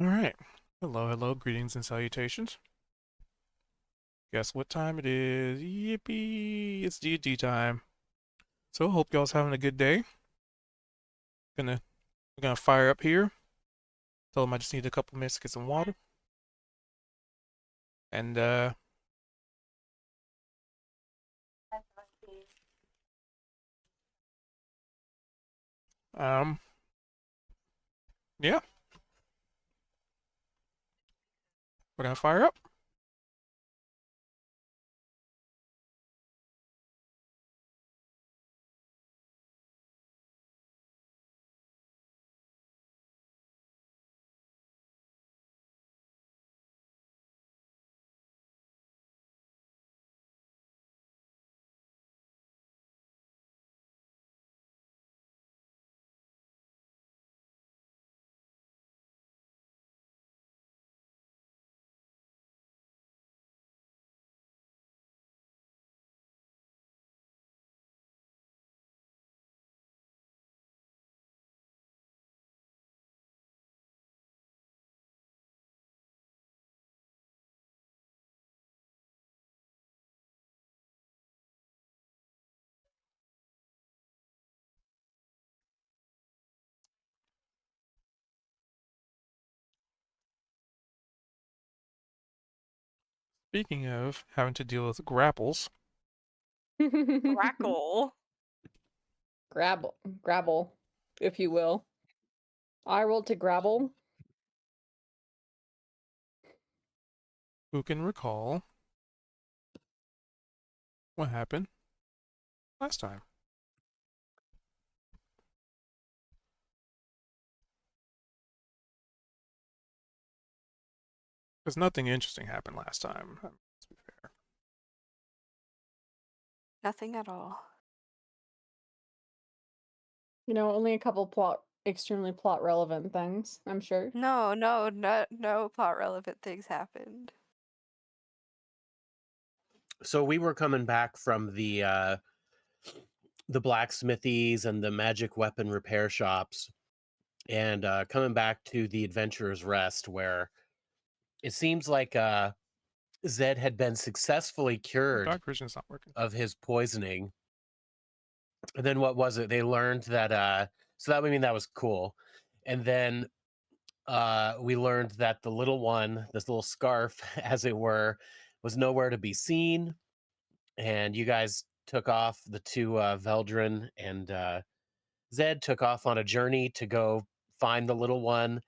All right. Hello, hello, greetings and salutations. Guess what time it is? Yippee! It's D&D time. So hope y'all's having a good day. Gonna we're gonna fire up here. Tell them I just need a couple minutes to get some water. And um yeah, we're gonna fire up. Speaking of having to deal with grapples, Grackle. Grabble, grabble, if you will. I rolled to grabble. who can recall what happened last time? Because nothing interesting happened last time. Let's be fair. Nothing at all. Only a couple extremely plot relevant things, I'm sure. No plot relevant things happened. So we were coming back from the blacksmithies and the magic weapon repair shops, and coming back to the Adventurer's Rest, where it seems like Zed had been successfully The cured dark vision's not working. of his poisoning. And then what was it? They learned that so that would mean that was cool. And then we learned that the little one, this little scarf, as it were, was nowhere to be seen. And you guys took off, the two Veldrin and Zed took off on a journey to go find the little one,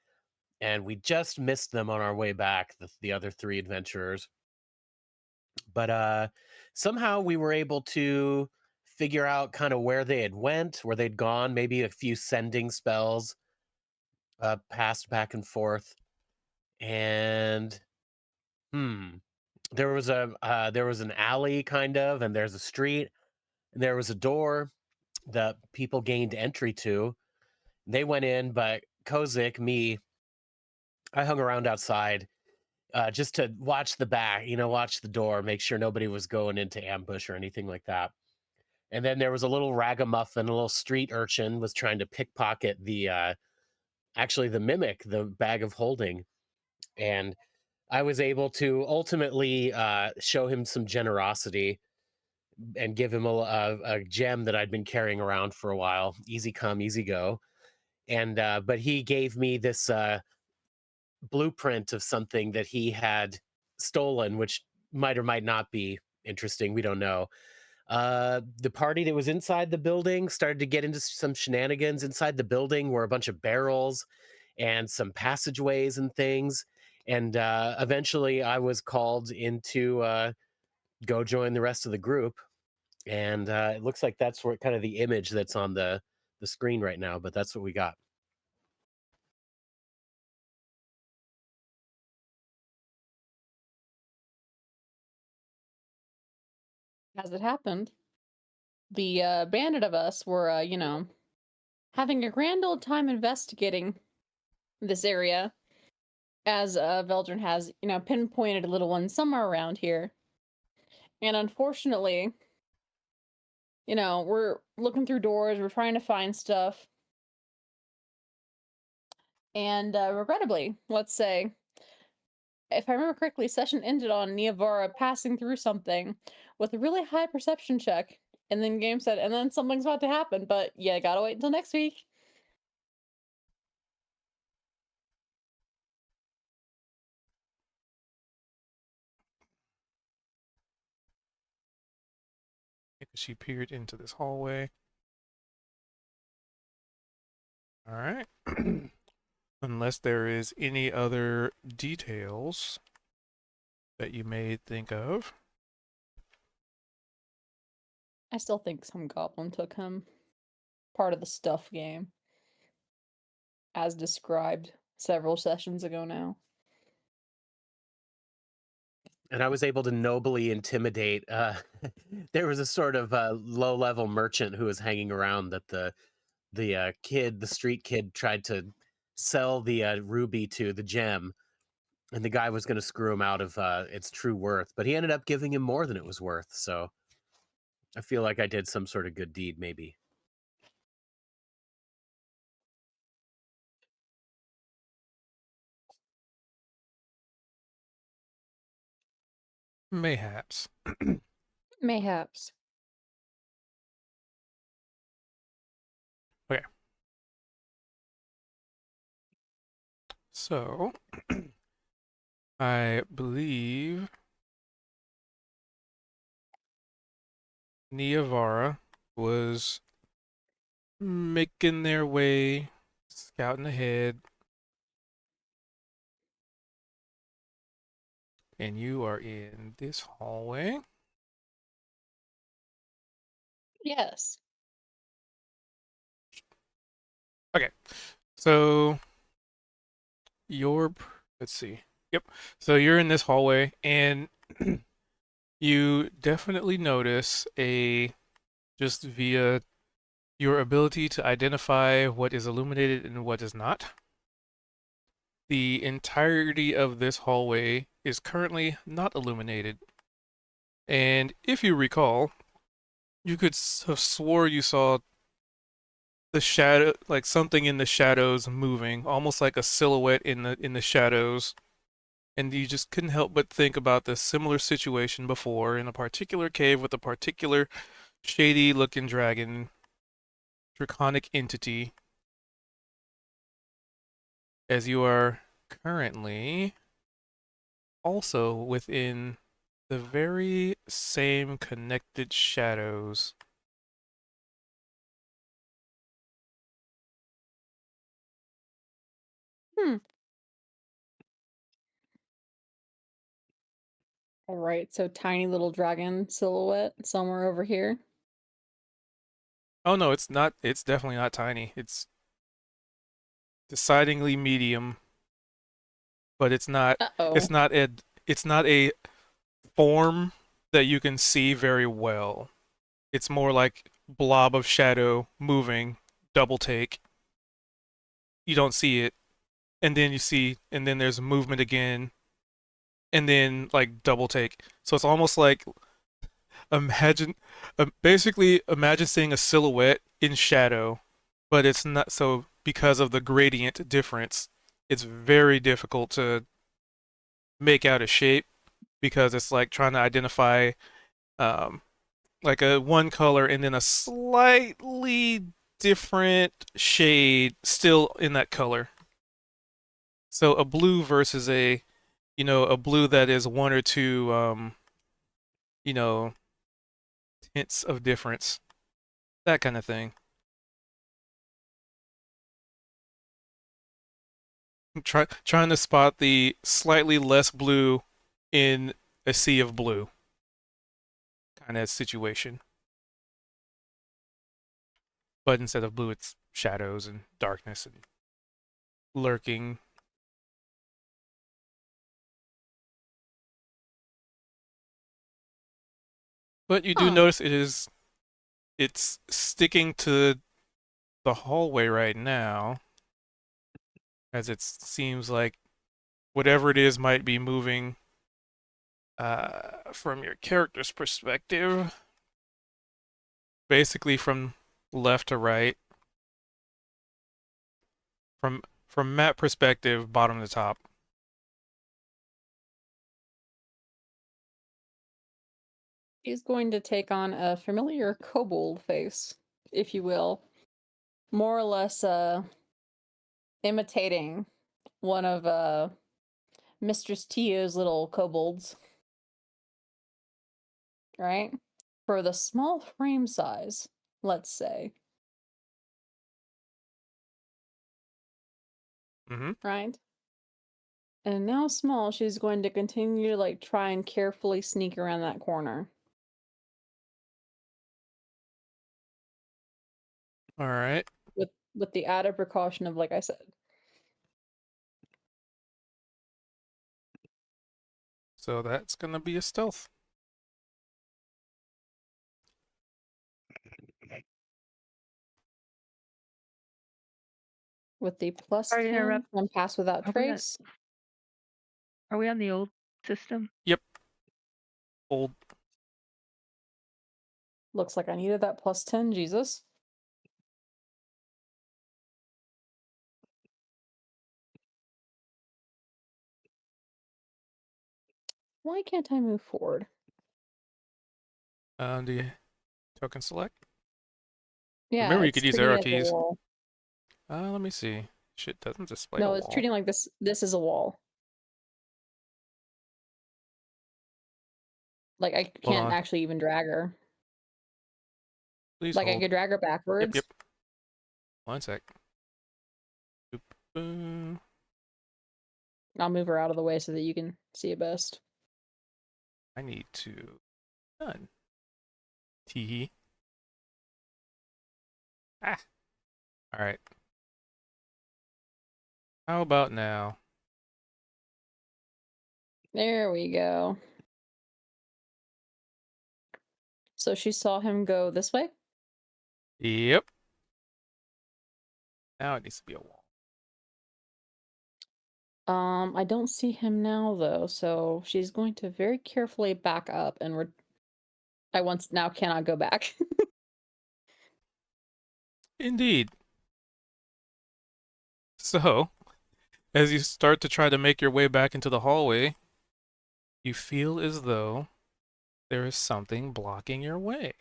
and we just missed them on our way back, the other three adventurers. But somehow we were able to figure out kind of where they had went, where they'd gone, maybe a few sending spells passed back and forth. And there was an alley kind of, and there's a street, and there was a door that people gained entry to. They went in, but Kozik, me, I hung around outside just to watch the back, watch the door, make sure nobody was going into ambush or anything like that. And then there was a little ragamuffin, a little street urchin, was trying to pickpocket actually the mimic, the bag of holding. And I was able to ultimately show him some generosity and give him a gem that I'd been carrying around for a while. Easy come, easy go. And but he gave me this blueprint of something that he had stolen, which might or might not be interesting. We don't know. The party that was inside the building started to get into some shenanigans. Inside the building were a bunch of barrels and some passageways and things. And eventually I was called in to go join the rest of the group. And it looks like that's where kind of the image that's on the screen right now, but that's what we got. As it happened, the bandit of us were, having a grand old time investigating this area, as Veldrin has, pinpointed a little one somewhere around here. And unfortunately, we're looking through doors, we're trying to find stuff. And regrettably, let's say, if I remember correctly, session ended on Niavara passing through something with a really high perception check. And then game said, and then something's about to happen, but yeah, gotta wait until next week. She peered into this hallway. All right. Unless there is any other details that you may think of. I still think some goblin took him. Part of the stuff game. As described several sessions ago now. And I was able to nobly intimidate. There was a sort of low-level merchant who was hanging around that the street kid, tried to sell the ruby to, the gem, and the guy was going to screw him out of its true worth, but he ended up giving him more than it was worth. So I feel like I did some sort of good deed, maybe. Mayhaps. Mayhaps. Okay. So, I believe Niavara was making their way, scouting ahead, and you are in this hallway. Yes. Okay, so let's see. Yep. So you're in this hallway, and you definitely notice just via your ability to identify what is illuminated and what is not. The entirety of this hallway is currently not illuminated. And if you recall, you could have swore you saw the shadow, like something in the shadows moving, almost like a silhouette in the shadows. And you just couldn't help but think about the similar situation before in a particular cave with a particular shady looking dragon, draconic entity, as you are currently also within the very same connected shadows. Hmm. All right, so tiny little dragon silhouette somewhere over here. Oh no, it's not. It's definitely not tiny. It's decidedly medium, but it's not. It's Uh-oh. not a. It's not a form that you can see very well. It's more like blob of shadow moving, double take. You don't see it, and then you see, and then there's movement again, and then like double take. So it's almost like imagine, basically imagine seeing a silhouette in shadow, but it's not so because of the gradient difference. It's very difficult to make out a shape because it's like trying to identify um, like a one color and then a slightly different shade still in that color. So a blue versus a blue that is one or two, you know, hints of difference, that kind of thing. Trying to spot the slightly less blue in a sea of blue kind of situation. But instead of blue, it's shadows and darkness and lurking. But you do Huh. notice it's sticking to the hallway right now, as it seems like whatever it is might be moving from your character's perspective, basically from left to right, from from map perspective, bottom to top. He's going to take on a familiar kobold face, if you will. More or less imitating one of Mistress Tio's little kobolds. Right? For the small frame size, let's say. Mm-hmm. Right? And now small, she's going to continue to like try and carefully sneak around that corner. All right. With the added precaution of, like I said. So that's gonna be a stealth. With the plus Sorry to 10 interrupt. from Pass Without Are we on, Trace. are we on the old system? Yep. Old. Looks like I needed that plus 10, Jesus. Why can't I move forward? Do you token select? Yeah, Remember, you it's could use treating arrow it as a keys. wall. Let me see. Shit doesn't display a No, wall. it's treating like this is a wall. Like, I Hold can't on. actually even drag her. Please Like, I hold. could drag her backwards. Yep. 1 sec. Boop, boom. I'll move her out of the way so that you can see it best. I need to. Done. Teehee. Ah. All right. How about now? There we go. So she saw him go this way? Yep. Now it needs to be a wall. I don't see him now though, so she's going to very carefully back up and I once now cannot go back. Indeed. So, as you start to try to make your way back into the hallway, you feel as though there is something blocking your way.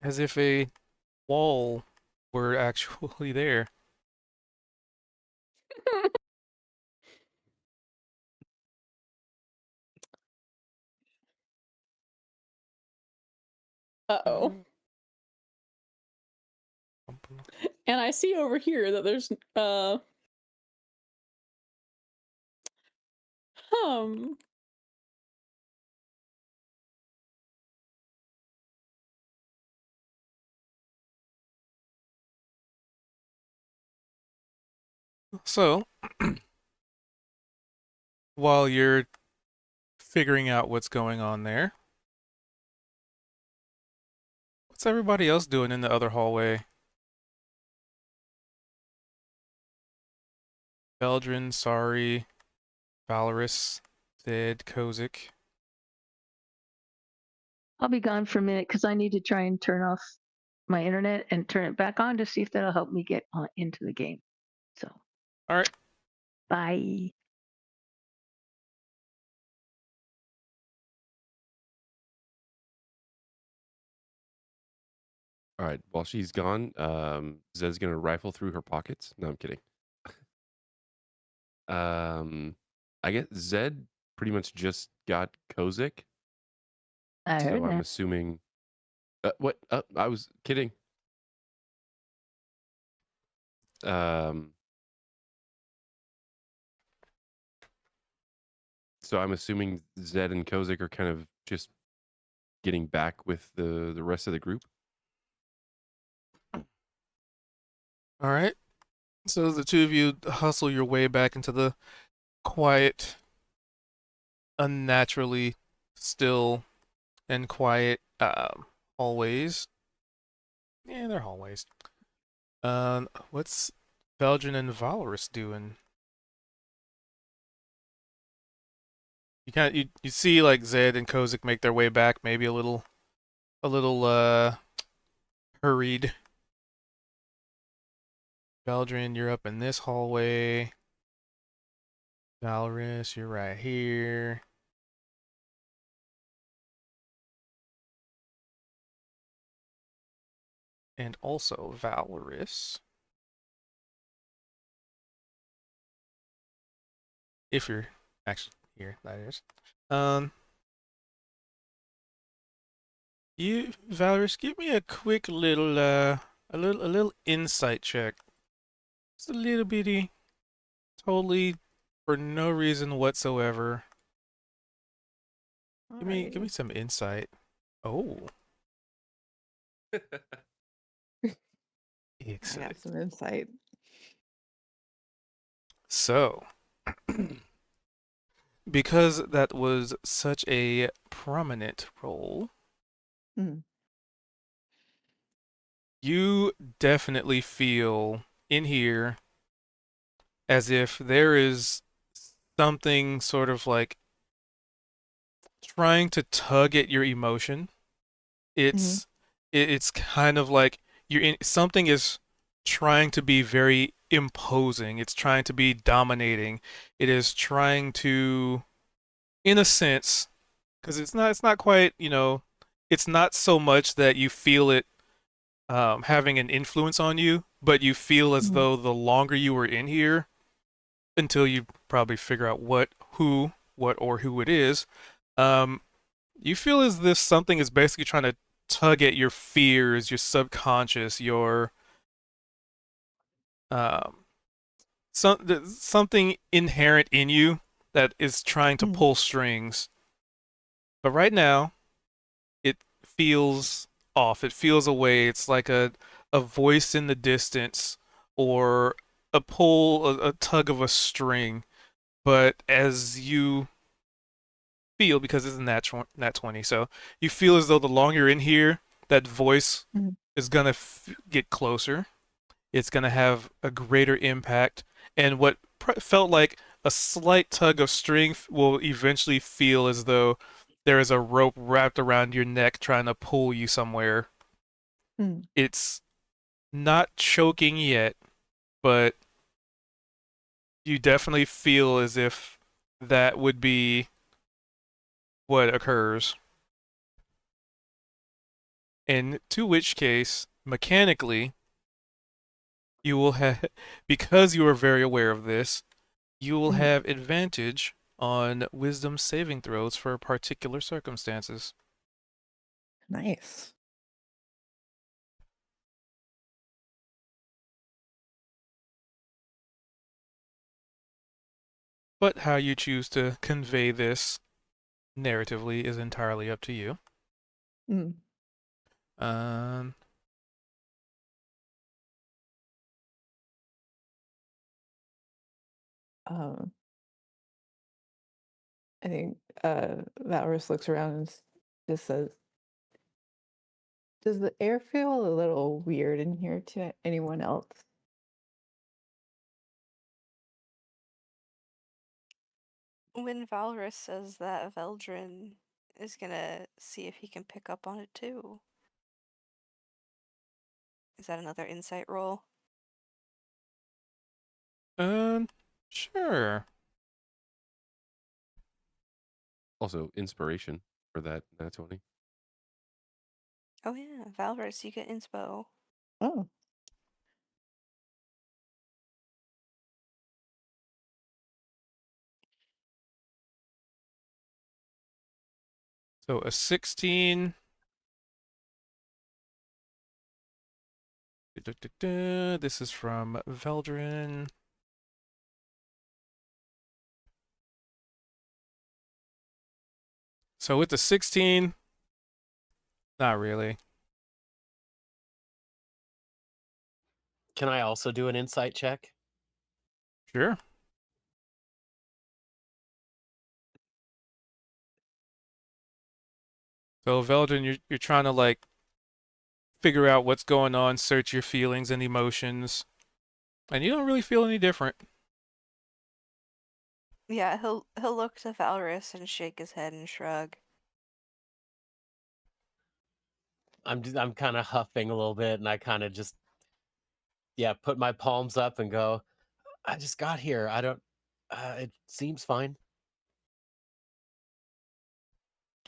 As if a wall were actually there. Uh-oh. And I see over here that there's um So, while you're figuring out what's going on there, what's everybody else doing in the other hallway? Beldrin, Sorry, Valorous, Zed, Kozik. I'll be gone for a minute because I need to try and turn off my internet and turn it back on to see if that'll help me get into the game. So, All right. bye. All right. While she's gone, Zed's gonna rifle through her pockets. No, I'm kidding. I guess Zed pretty much just got Kozik, I heard so I'm that. assuming. What? I was kidding. Um. So I'm assuming Zed and Kozik are kind of just getting back with the rest of the group. All right. So the two of you hustle your way back into the quiet, unnaturally still and quiet hallways. Yeah, they're hallways. What's Belgian and Valorous doing? You see like Zed and Kozik make their way back, maybe a little hurried. Veldrin, you're up in this hallway. Valorous, you're right here. And also Valorous. If you're actually here, that is. You, Valorous, give me a quick little, a little insight check. Just a little bitty, totally for no reason whatsoever. Give me Alrighty. some insight. Oh, I excellent. got some insight. So, because that was such a prominent role, Mm. you definitely feel in here as if there is something sort of like trying to tug at your emotion. It's it's kind of like you're in something is trying to be very imposing. It's trying to be dominating. It is trying to, in a sense, because it's not quite, it's not so much that you feel it having an influence on you, but you feel as Mhm. though the longer you were in here, until you probably figure out who it is, um, you feel as if something is basically trying to tug at your fears, your subconscious, your um, something inherent in you that is trying to Mm. pull strings. But right now, it feels off. It feels away. It's like a voice in the distance or a pull, a tug of a string. But as you feel, because it's nat 20, so you feel as though the longer you're in here, that voice Mhm. is gonna get closer. It's gonna have a greater impact, and what felt like a slight tug of string will eventually feel as though there is a rope wrapped around your neck trying to pull you somewhere. Mm. It's not choking yet, but you definitely feel as if that would be what occurs. In to which case, mechanically, you will have, because you are very aware of this, you will Mhm. have advantage on wisdom saving throws for particular circumstances. Nice. But how you choose to convey this narratively is entirely up to you. Mm. Um, Um, I think Valorous looks around and just says, "Does the air feel a little weird in here to anyone else?" When Valorous says that, Veldrin is gonna see if he can pick up on it too. Is that another insight roll? um, sure. Also, inspiration for that nat 20. Oh yeah, Valorous, you get inspo. Oh, So a 16. This is from Veldrin. So with the 16, not really. Can I also do an insight check? Sure. So Veldrin, you're trying to like figure out what's going on, search your feelings and emotions, and you don't really feel any different. Yeah, he'll look to Valorous and shake his head and shrug. I'm kind of huffing a little bit, and I kind of just put my palms up and go, I just got here. I don't. It seems fine.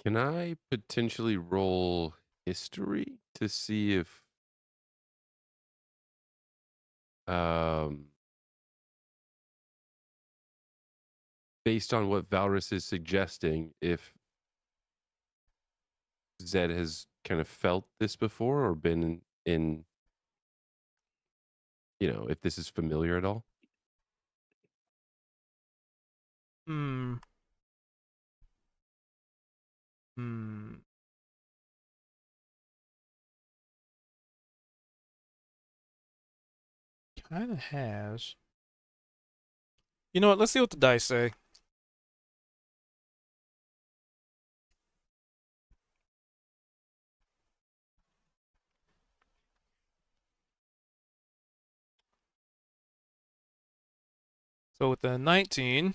Can I potentially roll history to see if um based on what Valrus is suggesting, if Zed has kind of felt this before or been in, if this is familiar at all? Hmm. Hmm. Kind of has. You know what? Let's see what the dice say. So with the 19,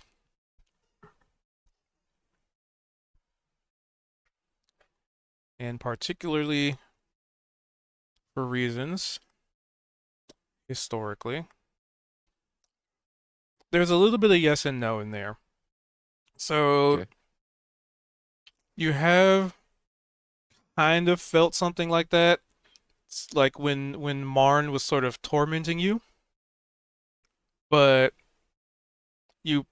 and particularly for reasons historically, there's a little bit of yes and no in there. So Okay. you have kind of felt something like that. It's like when Marn was sort of tormenting you, but you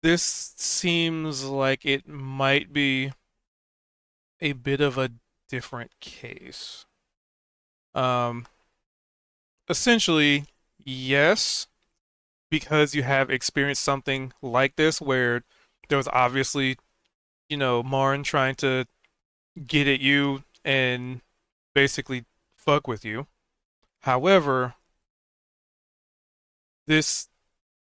this seems like it might be a bit of a different case. Um, Essentially, yes, because you have experienced something like this where there was obviously, Marn trying to get at you and basically fuck with you. However, this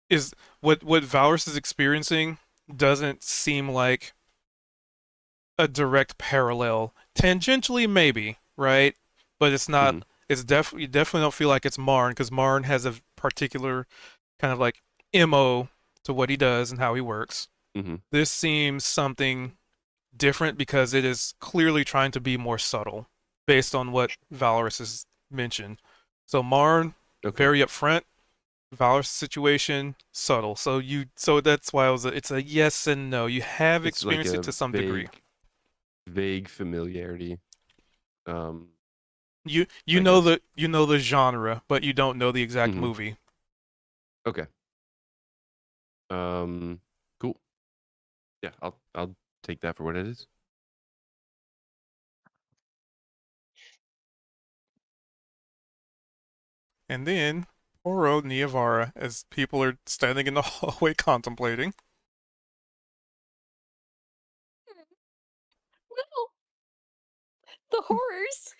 is what Valorous is experiencing doesn't seem like a direct parallel. Tangentially, maybe, right? But it's not. Mhm. It's definitely you definitely don't feel like it's Marn because Marn has a particular kind of like mo to what he does and how he works. Mhm. This seems something different because it is clearly trying to be more subtle based on what Valorous has mentioned. So Marn, Okay. very upfront. Valorous situation, subtle. So that's why it's a yes and no. You have It's like experienced it a to some degree. vague familiarity. Um, You I know guess. the genre, but you don't know the exact Mhm. movie. Okay. Cool. Yeah, I'll take that for what it is. And then poor old Niavara, as people are standing in the hallway contemplating. Well, the horrors.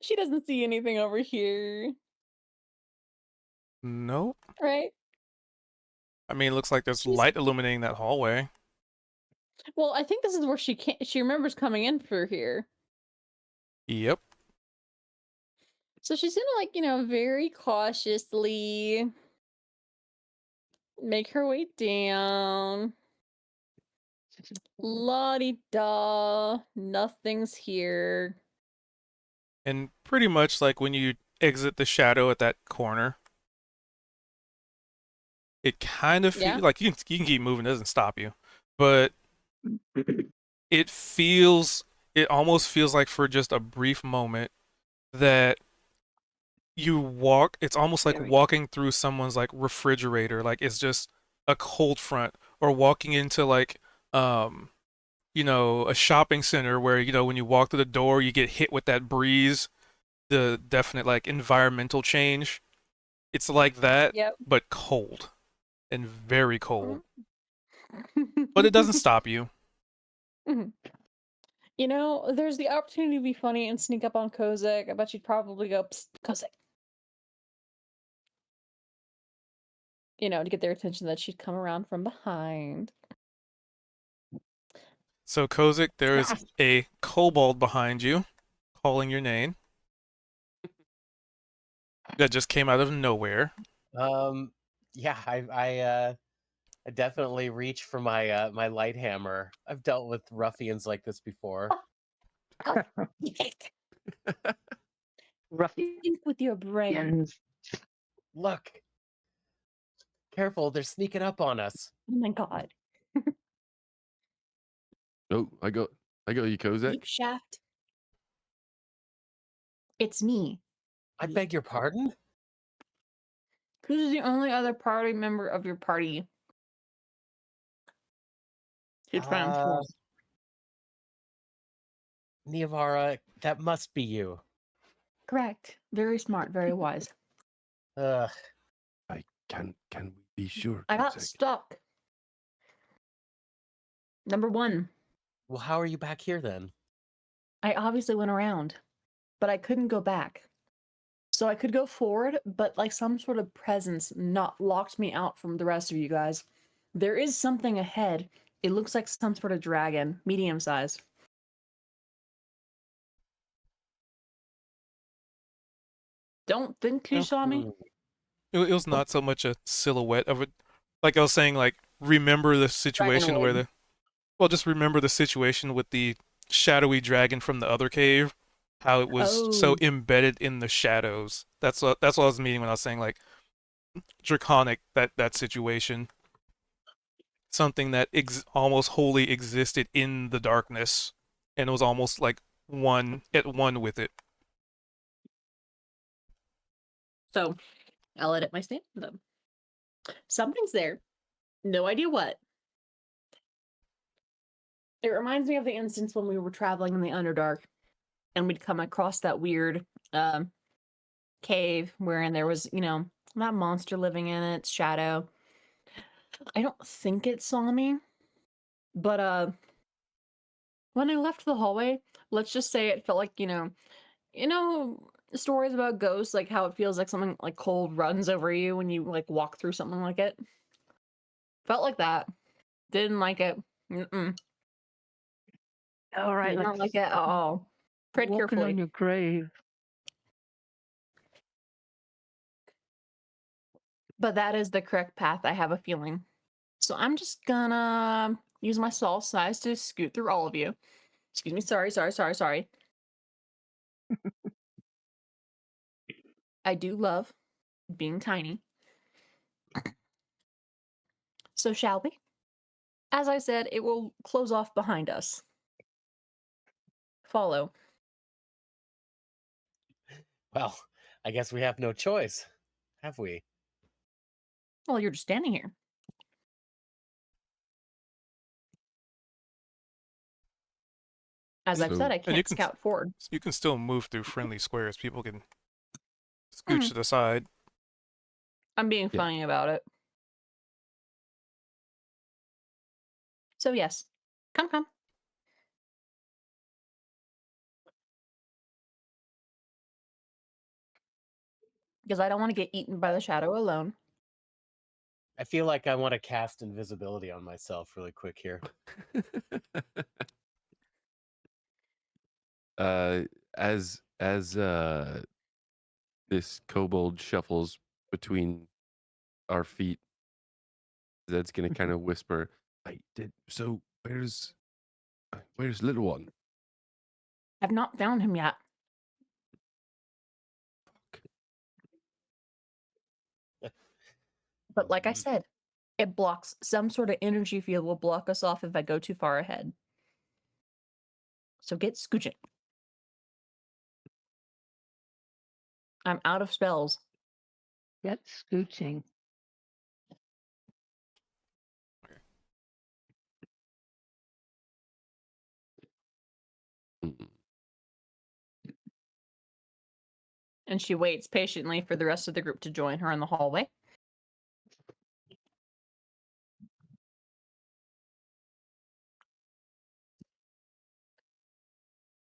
She doesn't see anything over here, Nope. right? I mean, it looks like there's She's light illuminating that hallway. well. I think this is where she can't. She remembers coming in through here, Yep. so she's gonna very cautiously make her way down. La di da, nothing's here. And pretty much like when you exit the shadow at that corner, it kind of Yeah. feels like you can keep moving, it doesn't stop you. But it feels it almost feels like for just a brief moment that it's almost like There we go. walking through someone's like refrigerator, like it's just a cold front, or walking into like um a shopping center where when you walk through the door you get hit with that breeze, the definite like environmental change. It's like that, Yep. but cold and very cold. Mhm. But it doesn't stop you. Mhm. There's the opportunity to be funny and sneak up on Kozak. I bet you'd probably go, Psst, Kozak. To get their attention that she'd come around from behind. So Kozik, there is Ah, a kobold behind you calling your name that just came out of nowhere. Yeah, I definitely reach for my light hammer. I've dealt with ruffians like this before. ruffians. Think with your brain. Look, careful, they're sneaking up on us. Oh my god. Oh, I got you, Kozak. Deep shaft. It's me. I beg your pardon? Who's the only other party member of your party to transform? Niavara, that must be you. Correct. Very smart, very wise. Ugh. Can we be sure? I got Kozak? stuck. Number one, Well, how are you back here then? I obviously went around, but I couldn't go back. So I could go forward, but like some sort of presence not locked me out from the rest of you guys. There is something ahead. It looks like some sort of dragon, medium size. Don't think you saw me. It was not so much a silhouette of it. Like I was saying, like remember the situation where Dragonoid. just remember the situation with the shadowy dragon from the other cave, how it was so Oh. embedded in the shadows. That's what I was meaning when I was saying like draconic, that situation. Something that almost wholly existed in the darkness, and it was almost like one with it. So I'll edit my stand them. Something's there. No idea what. It reminds me of the instance when we were traveling in the Underdark and we'd come across that weird cave wherein there was, that monster living in its shadow. I don't think it saw me, but when I left the hallway, let's just say it felt like, stories about ghosts, like how it feels like something like cold runs over you when you like walk through something like it. Felt like that. Didn't like it. Mm-mm. All right, Did not like it at all. Tread walking carefully. on your grave. But that is the correct path, I have a feeling. So I'm just gonna use my soul size to scoot through all of you. Excuse me, sorry. I do love being tiny. So shall we? As I said, it will close off behind us. Follow. Well, I guess we have no choice, have we? Well, you're just standing here. As I've So- said, I And can't scout forward. You can still move through friendly squares. People can scooch to the side. I'm being Yeah. funny about it. So yes, come. Because I don't want to get eaten by the shadow alone. I feel like I want to cast invisibility on myself really quick here. As this kobold shuffles between our feet, Zed's gonna kind of whisper, so where's little one? I've not found him yet. But like I said, it blocks some sort of energy field will block us off if I go too far ahead. So get scooching. I'm out of spells. Get scooching. Mm-mm. And she waits patiently for the rest of the group to join her in the hallway.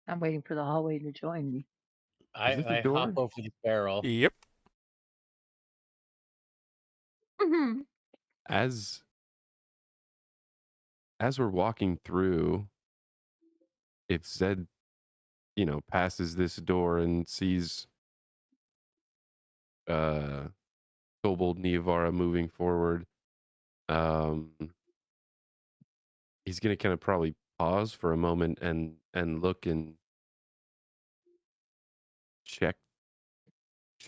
I'm waiting for the hallway to join me. Is it the I hop door? over the barrel. Yep. Mm-hmm. As we're walking through, if Zed, passes this door and sees Kobold Niavara moving forward, he's gonna kind of probably pause for a moment and look and check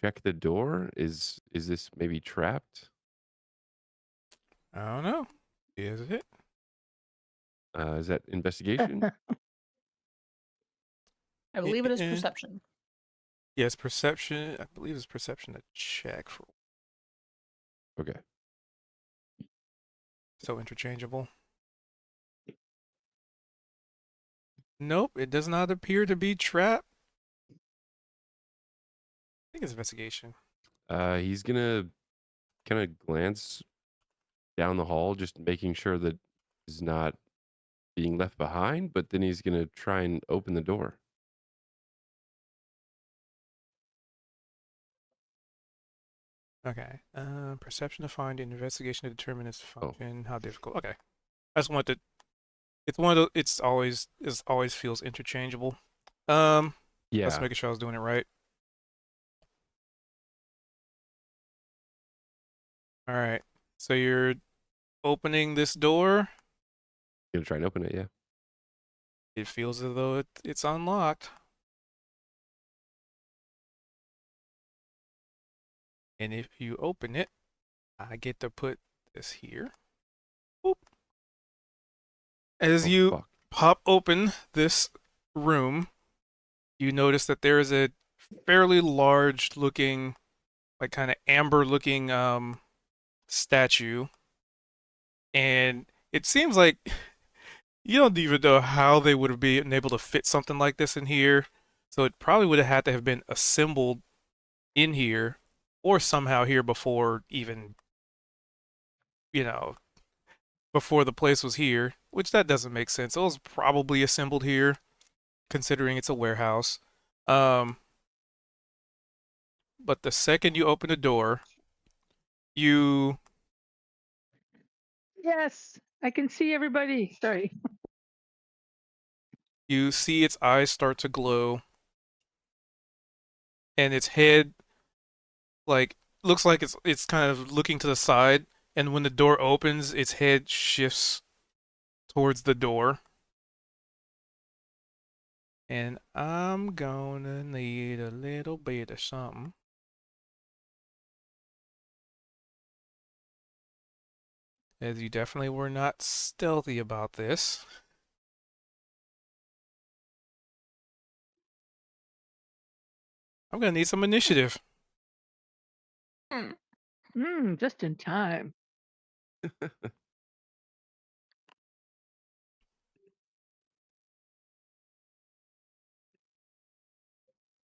check the door? Is this maybe trapped? I don't know. Is it? Is that investigation? I believe it is Eh. perception. Yes, perception. I believe it's perception to check for. Okay. So interchangeable. Nope, it does not appear to be trapped. I think it's investigation. He's gonna kind of glance down the hall, just making sure that he's not being left behind, but then he's gonna try and open the door. Okay. Perception to find and investigation to determine its Oh, function. How difficult? Okay. I just want to. It's one of the. It's always feels interchangeable. Let's yeah. make sure I was doing it right. All right. So you're opening this door. Gonna try and open it, yeah. It feels as though it's unlocked. And if you open it, I get to put this here. Boop. As Oh, you fuck. pop open this room, you notice that there is a fairly large looking, like kind of amber looking statue. And it seems like you don't even know how they would have been able to fit something like this in here. So it probably would have had to have been assembled in here or somehow here before even, you know, before the place was here, which that doesn't make sense. It was probably assembled here, considering it's a warehouse. Um, but the second you open the door, you Yes, I can see everybody. Sorry. you see its eyes start to glow, and its head like looks like it's kind of looking to the side. And when the door opens, its head shifts towards the door. And I'm gonna need a little bit of something. As you definitely were not stealthy about this. I'm gonna need some initiative. Just in time.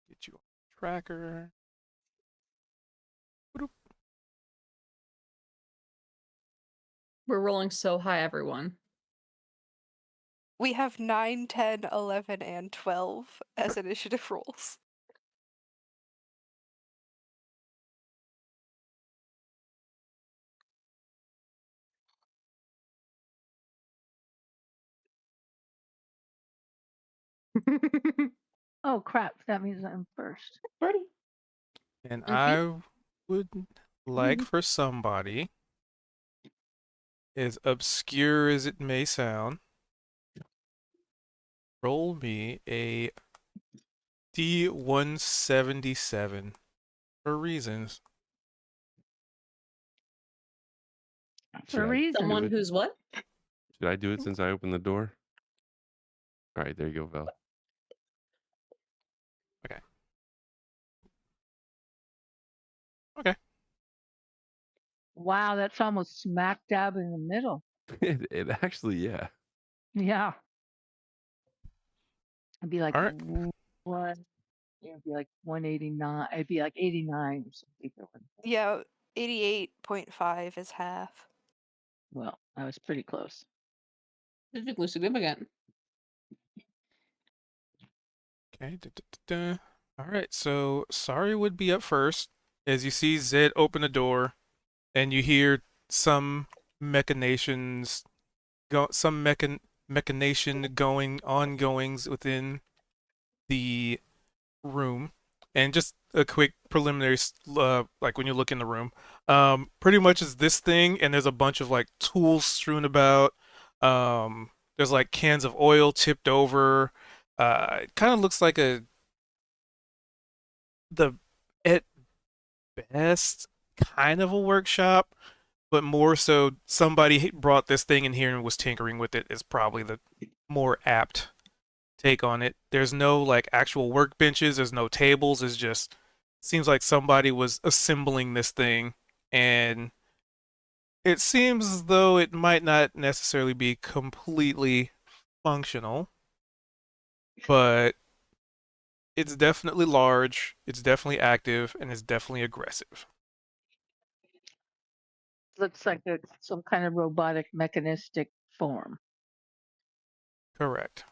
Get you on the tracker. Boop. We're rolling so high, everyone. We have 9, 10, 11, and 12 as initiative rolls. Oh crap! That means I'm first. Ready? And Okay. I would like for somebody, as obscure as it may sound, roll me a D177 for reasons. Should For a I reason. do Someone it? who's what? Should I do it since I opened the door? All right, there you go, Vel. Okay. Okay. Wow, that's almost smack dab in the middle. It actually, yeah. Yeah. It'd be like All right. one. It'd be like 189. It'd be like 89 or something. Yeah, 88.5 is half. Well, I was pretty close. Statistically significant. Okay. All right. So sorry would be up first as you see Zed open the door, and you hear some machinations some machination going ongoings within the room. And just a quick preliminary like when you look in the room, pretty much is this thing, and there's a bunch of like tools strewn about. There's like cans of oil tipped over. It kind of looks like a the at best kind of a workshop, but more so somebody brought this thing in here and was tinkering with it is probably the more apt take on it. There's no like actual workbenches, there's no tables, it's just seems like somebody was assembling this thing, and it seems as though it might not necessarily be completely functional, but it's definitely large, it's definitely active, and it's definitely aggressive. Looks like some kind of robotic mechanistic form. Correct.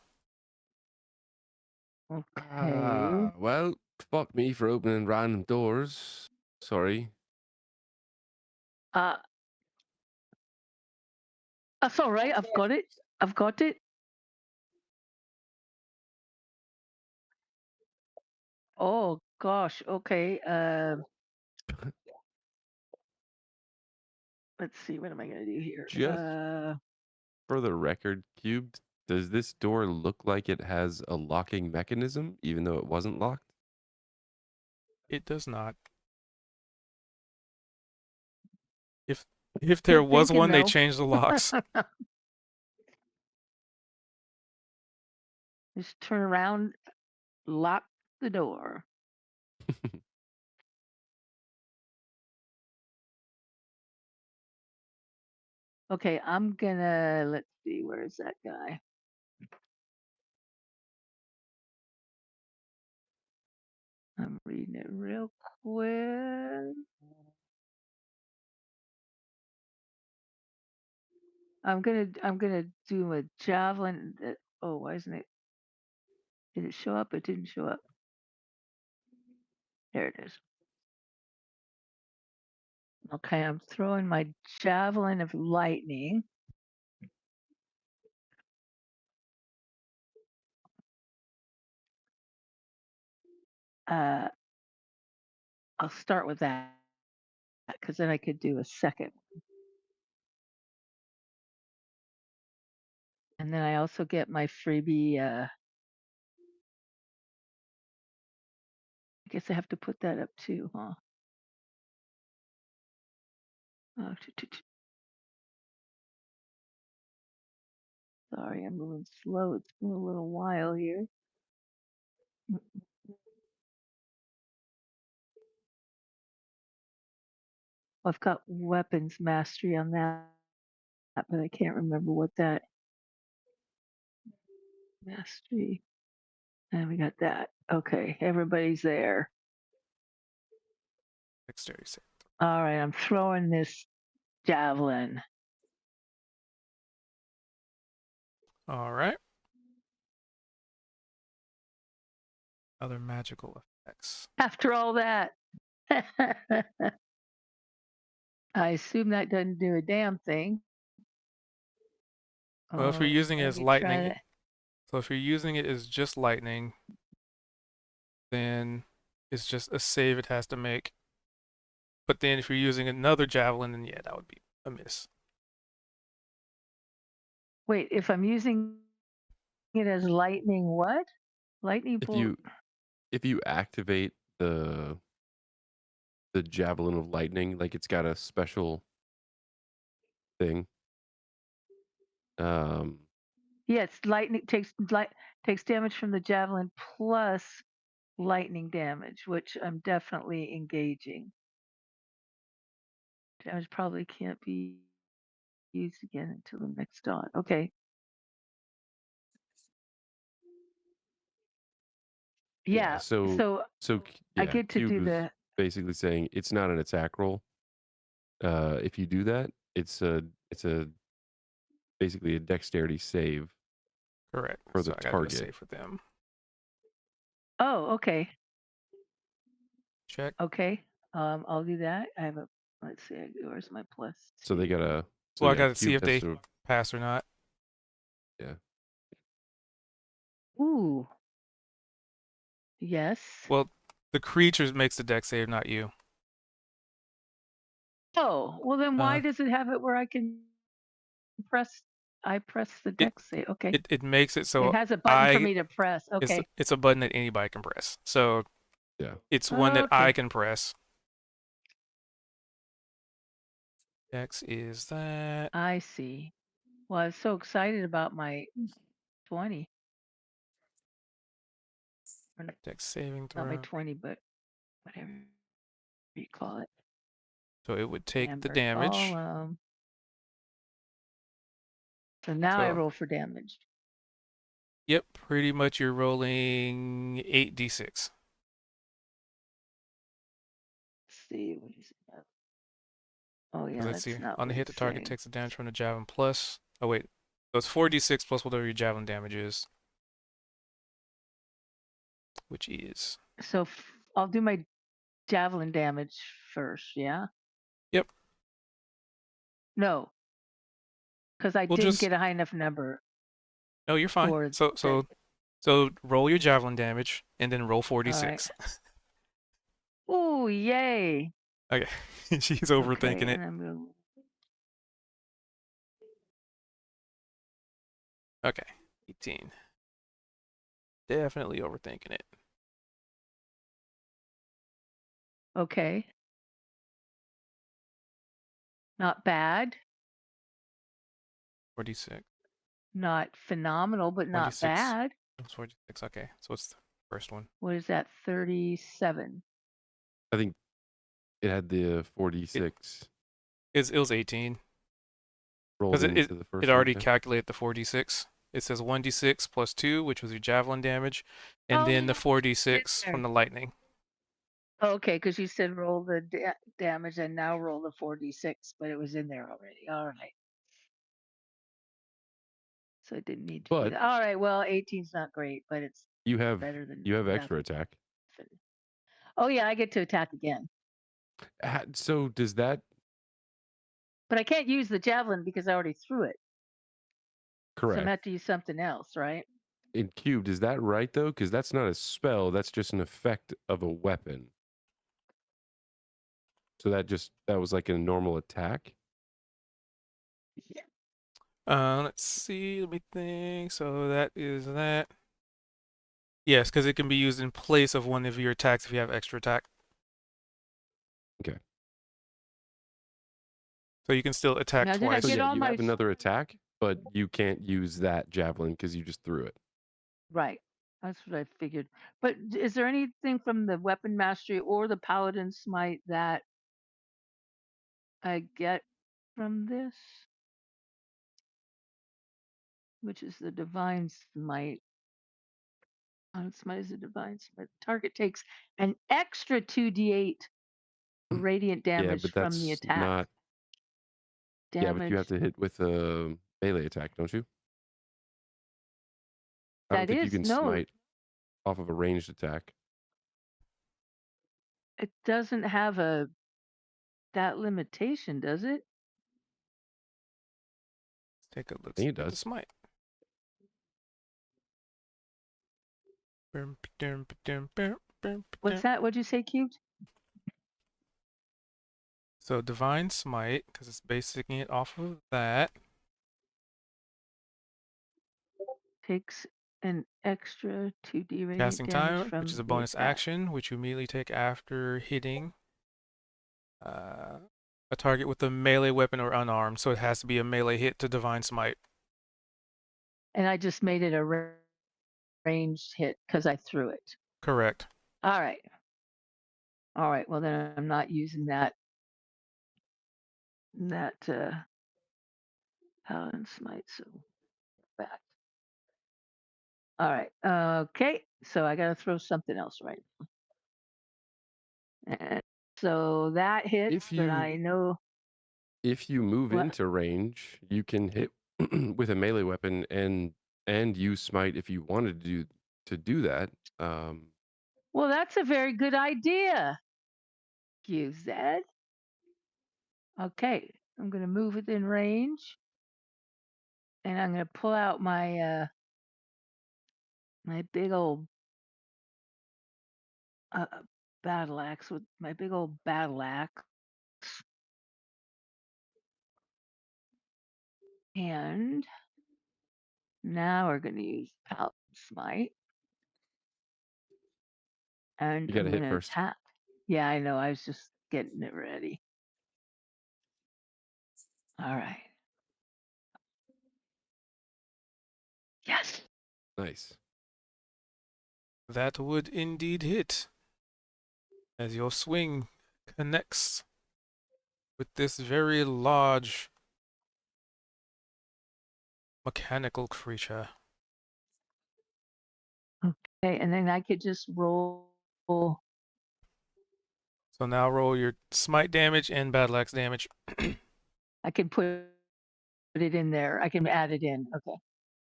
Okay. Well, fuck me for opening random doors. Sorry. Uh, that's all right. I've got it. I've got it. Oh gosh. Okay. Let's see. What am I gonna do here? Just for the record, Cubed, does this door look like it has a locking mechanism, even though it wasn't locked? It does not. If there Good was thinking, one, they though. changed the locks. Just turn around, lock the door. Okay, I'm gonna, let's see, where's that guy? I'm reading it real quick. I'm gonna do a javelin. Oh, why isn't it? Did it show up? It didn't show up. There it is. Okay, I'm throwing my javelin of lightning. Uh, I'll start with that because then I could do a second. And then I also get my freebie. I guess I have to put that up too, huh? Oh, sorry, I'm moving slow. It's been a little while here. I've got weapons mastery on that, but I can't remember what that mastery. And we got that. Okay, everybody's there. Dexterity save. All right, I'm throwing this javelin. All right. Other magical effects. After all that, I assume that doesn't do a damn thing. Well, if you're using it Let as me try lightning, that. so if you're using it as just lightning, then it's just a save it has to make. But then if you're using another javelin, then yeah, that would be a miss. Wait, if I'm using it as lightning, what? Lightning If bolt. you activate the javelin of lightning, like it's got a special thing. Yes, lightning takes damage from the javelin plus lightning damage, which I'm definitely engaging. Damage probably can't be used again until the next dawn. Okay. Yeah, Yeah. So I yeah, get to Cube do was the. basically saying it's not an attack roll. If you do that, it's a basically a dexterity save Correct. for the So I gotta do a target. save for them. Oh, okay. Check. Okay. I'll do that. I have a. Let's see. Where's my plus? So they Two? gotta. So Well, I yeah, gotta see Cube if has they to. pass or not. Yeah. Ooh. Yes. Well, the creature makes the dex save, not you. Oh, well then why Uh, does it have it where I can press? I press the it dex save. Okay. it makes it It so has a button for I me to press. Okay. it's a button that anybody can press. So Yeah. it's one that I Okay. can press. Dex is that. I see. Well, I was so excited about my 20. Or Dex saving not my throw. 20, but whatever you call it. So it would take the Amber damage. Golem. So now I So, roll for damage. yep, pretty much you're rolling 8d6. Let's see, what is it? Oh yeah, Let's see. that's not On the what hit, the it's target saying. takes the damage from the javelin plus. Oh, wait. So it's 4d6 plus whatever your javelin damage is. Which is. So I'll do my javelin damage first, yeah? Yep. No, because I We'll didn't just. get a high enough number No, you're fine. for So, the. so, so roll your javelin damage and then roll All right. 4d6. Ooh, yay. Okay. She's Okay, overthinking it. and I'm gonna. Okay. 18. Definitely overthinking it. Okay. Not bad. 46. Not phenomenal, but not 26. bad. That's 46. Okay. So what's the first one? What is that? 37. I think it had the It, 46 it was 18. rolled Because into the it first one. already Okay. calculated the 4d6. It says 1d6 plus 2, which was your javelin damage, and Oh, then the it's in 4d6 there. from the lightning. Okay, because you said roll the damage and now roll the 4d6, but it was in there already. All right. So it didn't need to do But that. All right. Well, 18's not great, but it's you have better than extra nothing. attack. Oh yeah, I get to attack again, So does that but I can't use the javelin because I already threw it. So I'm gonna correct? have to use something else, right? In cubed, is that right though? Because that's not a spell. That's just an effect of a weapon. So that was like a normal attack. Yeah. Let's see. Let me think. So that is that. Yes, because it can be used in place of one of your attacks if you have extra attack. Okay. So you can still attack Now, did I So twice. get yeah, all you my have another attack, but you can't use that javelin because you just threw it. right? That's what I figured. But is there anything from the weapon mastery or the paladin smite that I get from this? Which is the divine smite. Smite is a divine smite. Target takes an extra 2d8 radiant Yeah, damage but from the that's attack. not. Yeah, but you have Damage. to hit with a melee attack, don't you? I don't That think you is can no. smite off of a ranged attack. It doesn't have that limitation, does it? Let's take a I look think it at the does. smite. What's that? What'd you say, cubed? So divine smite, because it's basing it off of that. Takes an extra 2d radiant Casting damage time, which is from a the bonus attack. action, which you immediately take after hitting a target with a melee weapon or unarmed. So it has to be a melee hit to divine smite. And I just made it a ranged hit because I threw it. Correct. All right. All right. Well, then I'm not using that paladin smite. So back. All right. Okay. So I gotta throw something else right now. And so that hits, If but you I know move what. into range, you can hit with a melee weapon and use smite if you wanted to do that. Well, that's a very good idea. You said. Okay. I'm gonna move within range, and I'm gonna pull out my big old battle axe with my big old battle axe. And now we're going to use Paladin Smite. And You got I'm to going hit to first. attack. Yeah, I know. I was just getting it ready. All right. Yes. Nice. That would indeed hit, as your swing connects with this very large mechanical creature. Okay, and then I could just roll. So now roll your smite damage and battle axe damage. I can put it in there. I can add it in. Okay,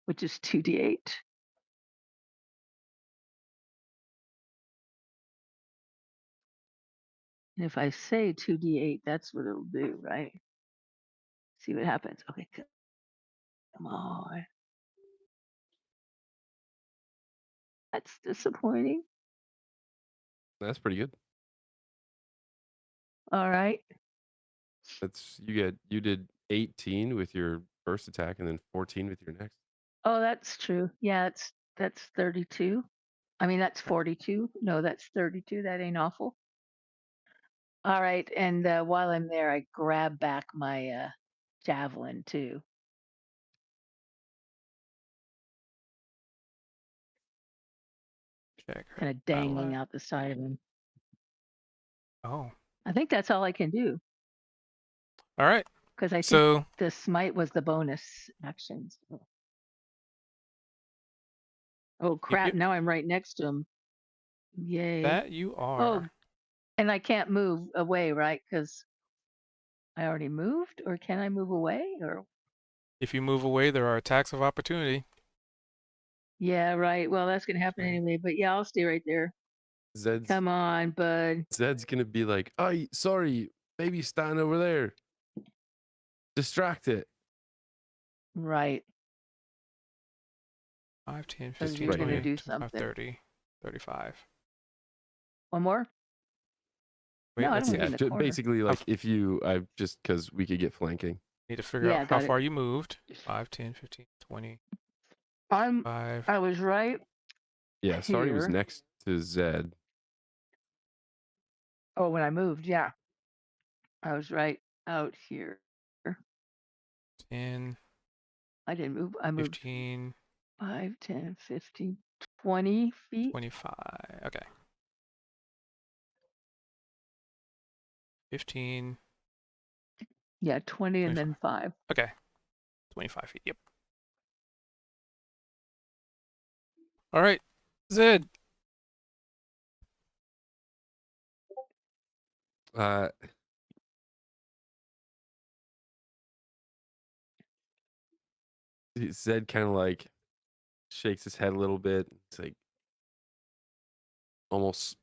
which is 2d8. And if I say 2d8, that's what it'll do, right? See what happens. Okay, come on. That's disappointing. That's pretty good. All right. That's you did 18 with your first attack and then 14 with your next. Oh, that's true. Yeah, that's 32. I mean, that's 42. No, that's 32. That ain't awful. All right, and while I'm there, I grab back my javelin too. Check her Kind of battle dangling axe. out the side of him. Oh, I think that's all I can do all right. because I think So the smite was the bonus action. Oh yep, crap! yep, Now I'm right next to him. Yay! that you Oh, are. and I can't move away, right? Because I already moved, or can I move away? Or If you move away, there are attacks of opportunity. yeah, right. Well, that's gonna happen So anyway. But yeah, I'll stay right there. Zed's Come on, bud. Zed's gonna be like, "Oh, sorry, maybe stand over there. Distract it." Right, 5, 10, because Just 15, you're right gonna 20, here. do 25, something. 30, 35. One more? Wait, No, I let's don't want to be Yeah, in the see. corner. basically How like if you, I just because we could get flanking. need to figure out Yeah, how got it. far you moved. 5, 10, 15, 20, I'm. 5. I was right Yeah, sorry was here. next to Zed. Oh, when I moved, yeah, I was right out here. 10, I didn't move. I moved 15, 5, 10, 15, 20 feet. 25. Okay. 15, Yeah, 20 and 25. then 5. Okay. 25 feet. Yep. All right. Zed. Uh, Zed kind of like shakes his head a little bit. It's like almost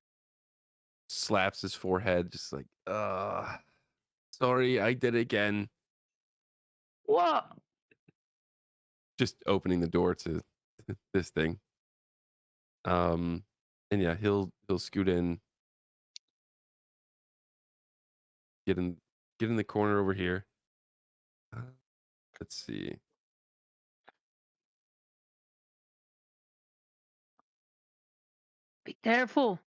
slaps his forehead, just like, sorry, I did it again. Whoa! Just opening the door to this thing. And yeah, he'll scoot in, get in the corner over here. Let's see. Be careful.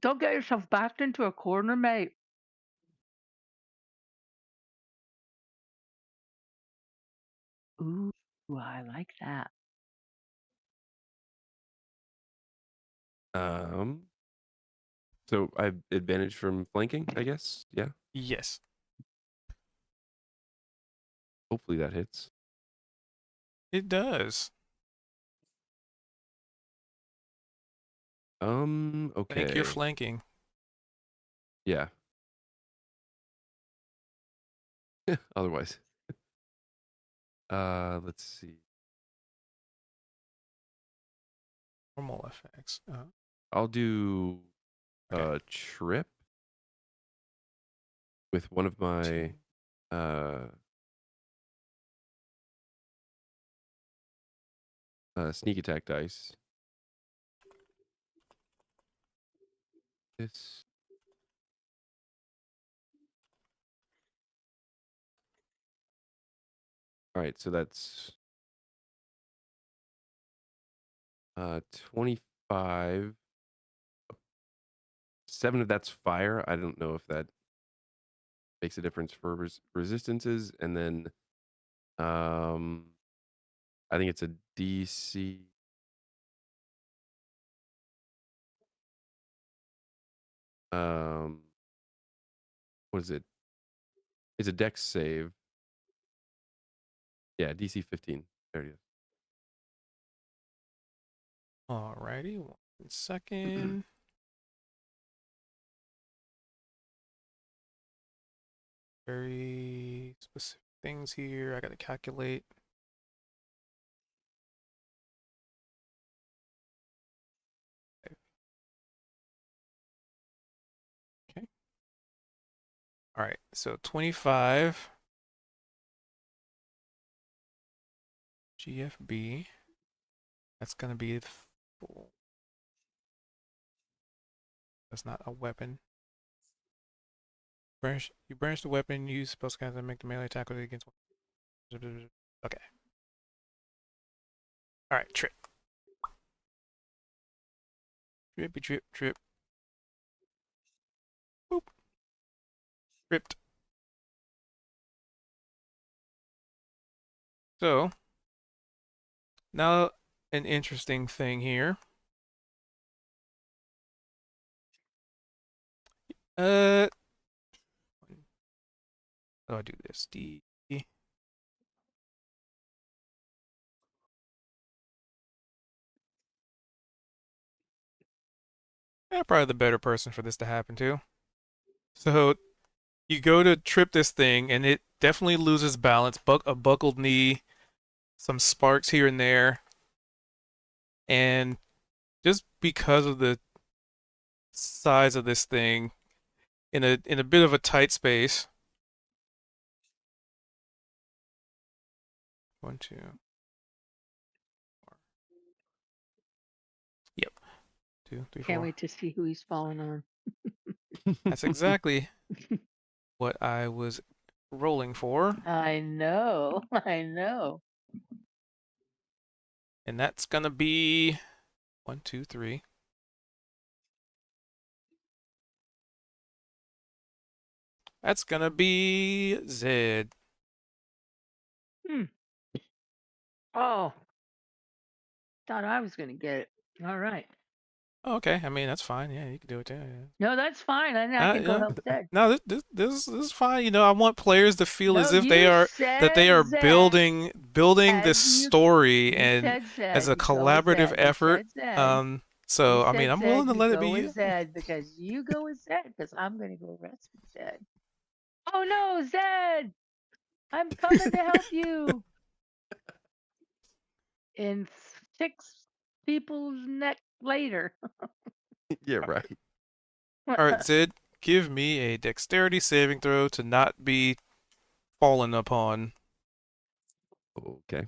Don't get yourself backed into a corner, mate. Ooh, I like that. So I have advantage from flanking, I guess. Yeah. Yes. Hopefully that hits. It does. Thank you, Okay. flanking. Yeah. Otherwise. Let's see. Normal effects. I'll do Okay. a trip with one of my sneak attack dice. This. All right, so that's 25 7 of that's fire. I don't know if that makes a difference for resistances. And then I think it's a DC. What is it? It's a dex save. Yeah, DC 15. There it is. Alrighty, 1 second. Very specific things here. I gotta calculate. Okay. All right, so 25 GFB. That's gonna be the full. That's not a weapon. You branch the weapon, use spell scans and make the melee attack with it against. Okay. All right, trip. Trippy trip trip. Boop. Tripped. So now an interesting thing here. How do I do this? D. Probably the better person for this to happen to. So you go to trip this thing, and it definitely loses balance. A buckled knee, some sparks here and there, and just because of the size of this thing, in a bit of a tight space. 1, 2. 4. Yep. 2, 3, Can't 4. wait to see who he's falling on. That's exactly what I was rolling for, I know. I know. and that's gonna be 1, 2, 3. That's gonna be Zed. Hmm. Oh, thought I was gonna get it. All right. Oh, okay, I mean that's fine. Yeah, you can do it too. Yeah. No, that's fine. I can go Yeah. help Zed. No, this is fine. You know, I want players to feel No, as if they you are said Zed. building this story You and said as Zed. a You go with collaborative Zed. You effort. said Zed. You So I mean, said I'm Zed. willing to You let it go be with you. Zed because you go with Zed because I'm gonna go rescue Zed. Oh no, Zed! I'm coming to help you. In 6 people's neck later. Yeah, right. All right, Zed, give me a dexterity saving throw to not be fallen upon, Okay.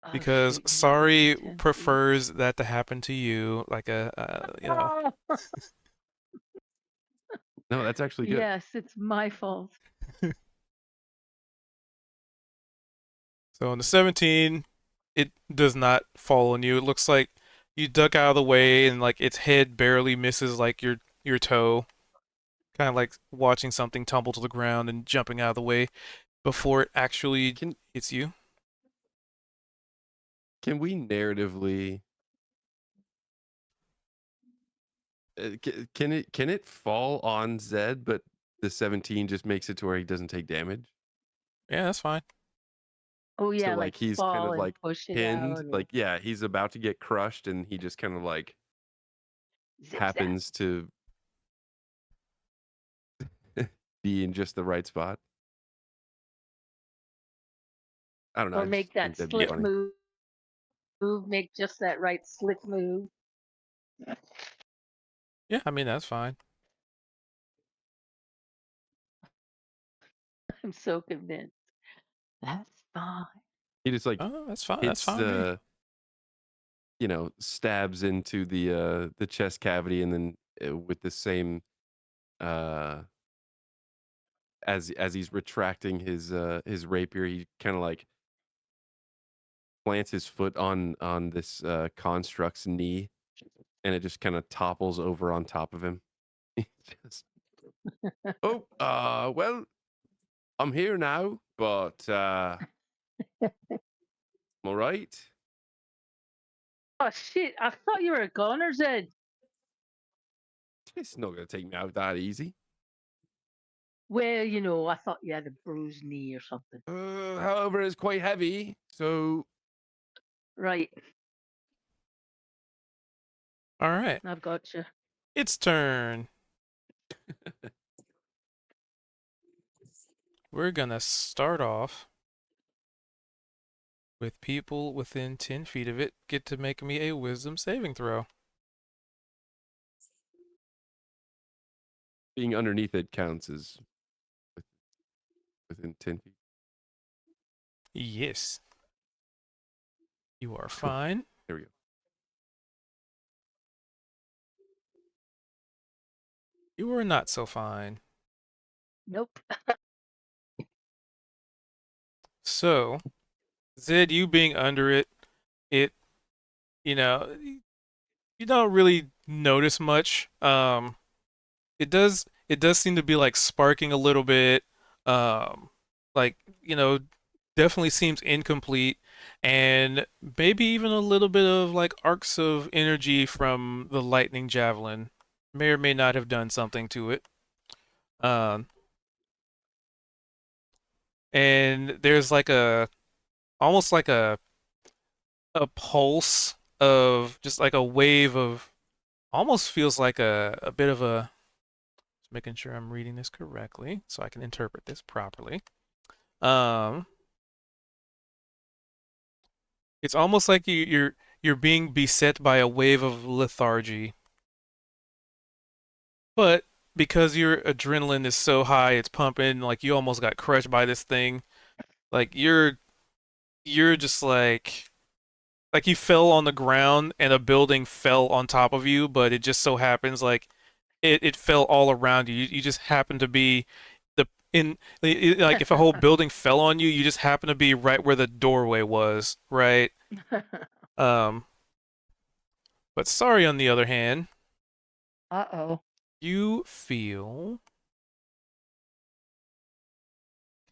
Oh because shit! You rolled a sorry d10 too. prefers that to happen to you, like you know. Oh, No, that's actually good. yes, it's my fault. So on the 17, it does not fall on you. It looks like you duck out of the way and like its head barely misses like your toe. Kind of like watching something tumble to the ground and jumping out of the way before it actually Can hits you. can we narratively can it fall on Zed, but the 17 just makes it to where he doesn't take damage? Yeah, that's fine. Oh So yeah, like like he's kind fall of and like push it pinned, out or like yeah, he's about to get crushed, and he just kind of like zip zap. happens to be in just the right spot. I don't know. Or I just make that think that'd be slick Yep. funny. move. Make just that right slick move. Yeah, I mean that's fine. I'm so convinced. That's fine. He just like Oh, that's fine. That's hits fine with me. stabs into the chest cavity, and then with the same uh as he's retracting his rapier, he kind of like plants his foot on this construct's knee, and it just kind of topples over on top of him. Just, oh, well, I'm here now, but I'm all right. Oh shit! I thought you were a goner, Zed. It's not gonna take me out that easy. Well, you know, I thought you had a bruised knee or something. However, it's quite heavy, so Right, All right. I've got you. Its turn. We're gonna start off with people within 10 feet of it get to make me a wisdom saving throw. being underneath it counts as within 10 feet. Yes. You are Cool. fine. There we go. You are not so fine. Nope. So, Zed, you being under it, it, you know, you don't really notice much. It does seem to be like sparking a little bit. Um, like, definitely seems incomplete, and maybe even a little bit of like arcs of energy from the lightning javelin may or may not have done something to it. Um, and there's like almost like a pulse of just like a wave of almost feels like a bit of a just making sure I'm reading this correctly so I can interpret this properly. Um, it's almost like you're being beset by a wave of lethargy, but because your adrenaline is so high, it's pumping like you almost got crushed by this thing. Like you're just like you fell on the ground and a building fell on top of you, but it just so happens like it fell all around you. You just happen to be the like if a whole building fell on you, you just happen to be right where the doorway was, right? Um, but sorry on the other hand, Uh-oh. you feel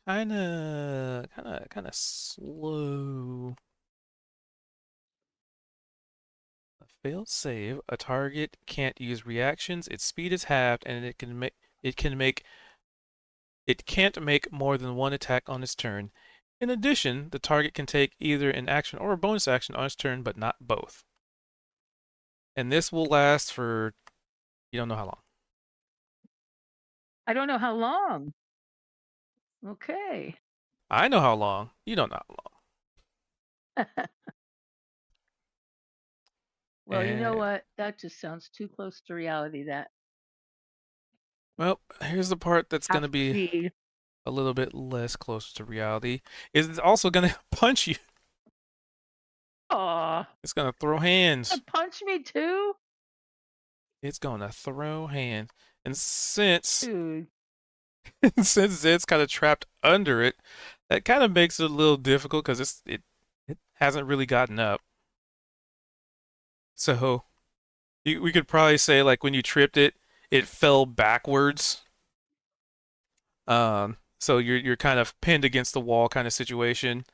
kind of slow. A failed save. A target can't use reactions. Its speed is halved, and it can't make more than one attack on its turn. In addition, the target can take either an action or a bonus action on its turn, but not both. And this will last for you don't know how long. I don't know how long. Okay. I know how long. You don't know how long. Well, you know And what? That just sounds too close to reality. That well, here's the part that's half gonna be speed. a little bit less close to reality. Is it's also gonna punch you. Aw, It's gonna throw hands. punch me too, It's gonna throw hands. And since dude. since Zed's kind of trapped under it, that kind of makes it a little difficult because it hasn't really gotten up. So we could probably say like when you tripped it, it fell backwards. So you're kind of pinned against the wall kind of situation.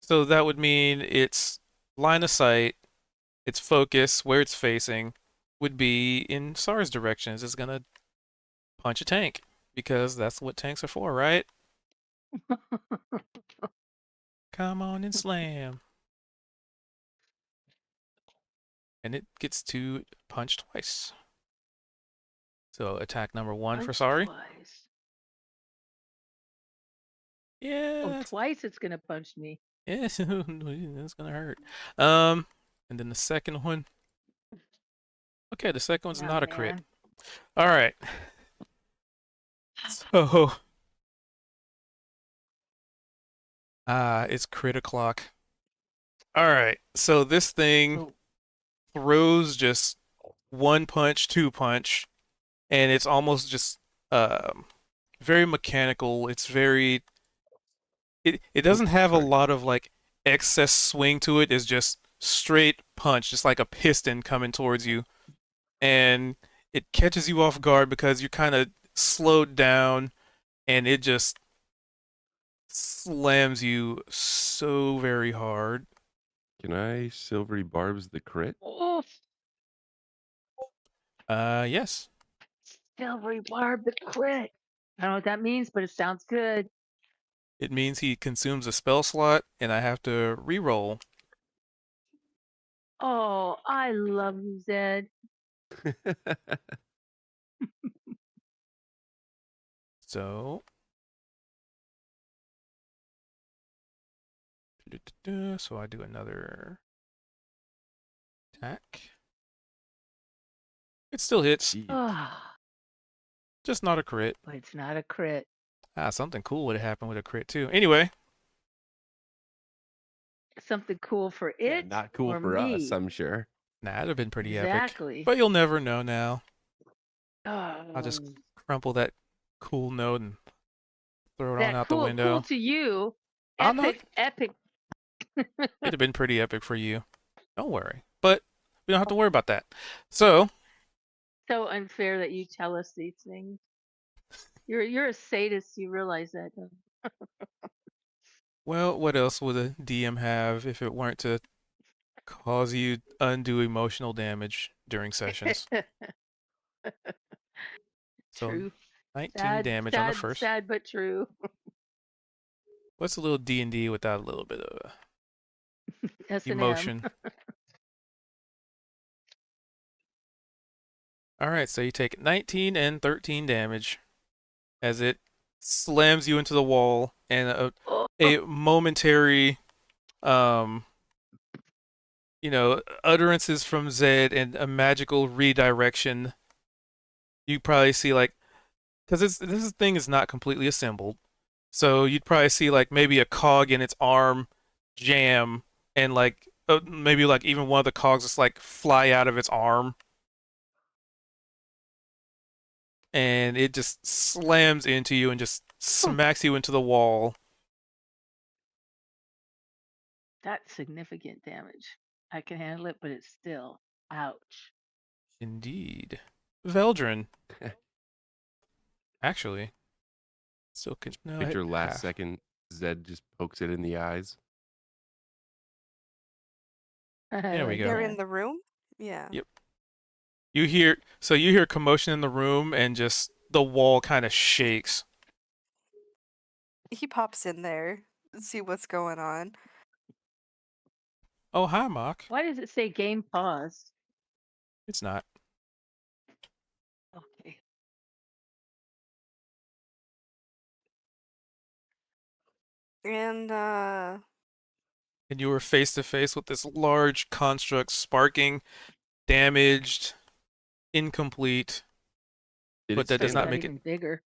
So that would mean its line of sight, its focus, where it's facing, would be in SAR's directions. It's gonna punch a tank because that's what tanks are for, right? Come on and slam. And it gets to punch twice. So attack number one for Punch sorry. twice. Yeah, Oh, twice it's gonna punch me. yeah, it's gonna hurt. And then the second one. Okay, the second one's Oh, not a crit. man. All right. So, it's crit o'clock. All right. So this thing Oh, throws just one punch, two punch, and it's almost just very mechanical. It doesn't have a Sorry. lot of like excess swing to it. It's just straight punch, just like a piston coming towards you. and it catches you off guard because you're kind of slowed down, and it just slams you so very hard. Can I silvery barbs the crit? Oh, Yes. silvery barb the crit. I don't know what that means, but it sounds good. It means he consumes a spell slot, and I have to re-roll. Oh, I love you, Zed. So, so I do another attack. It still hits, Jeez. Ah, just not a crit. but it's not a crit. Something cool would have happened with a crit too. Anyway, Something cool for Yeah, it not cool or for us, me. I'm sure. that'd have been pretty epic. Exactly. But you'll never know now. I'll Oh, just crumple that cool note and throw it on that out the cool window. to you. I'll not. Epic. It'd have been pretty epic for you. Don't worry. But we don't have to worry about that. So, So unfair that you tell us these things. You're a sadist. You realize that, don't well, what else would a DM have if it weren't to cause you undue emotional damage during sessions? you? So True. 19 Sad, damage on the sad, first. sad, but true. What's a little D&D without a little bit of S&M. emotion? All right, so you take 19 and 13 damage as it slams you into the wall, and Oh, a momentary, utterances from Zed and a magical redirection. You probably see like, because this thing is not completely assembled, so you'd probably see like maybe a cog in its arm jam, and like maybe like even one of the cogs just like fly out of its arm, and it just slams into you and just smacks you into the wall. that's significant damage. I can handle it, but it's still ouch. Indeed. Veldrin, actually, still could no Picture last half. second, Zed just pokes it in the eyes. I There we like go. They're that. in the room? Yeah. Yep. You hear commotion in the room, and just the wall kind of shakes. He pops in there and see what's going on. Oh, hi, Mock. Why does it say game paused? It's not. Okay. And And you were face to face with this large construct, sparking, damaged, incomplete, Did but it that does stand not up? Got make it. even bigger.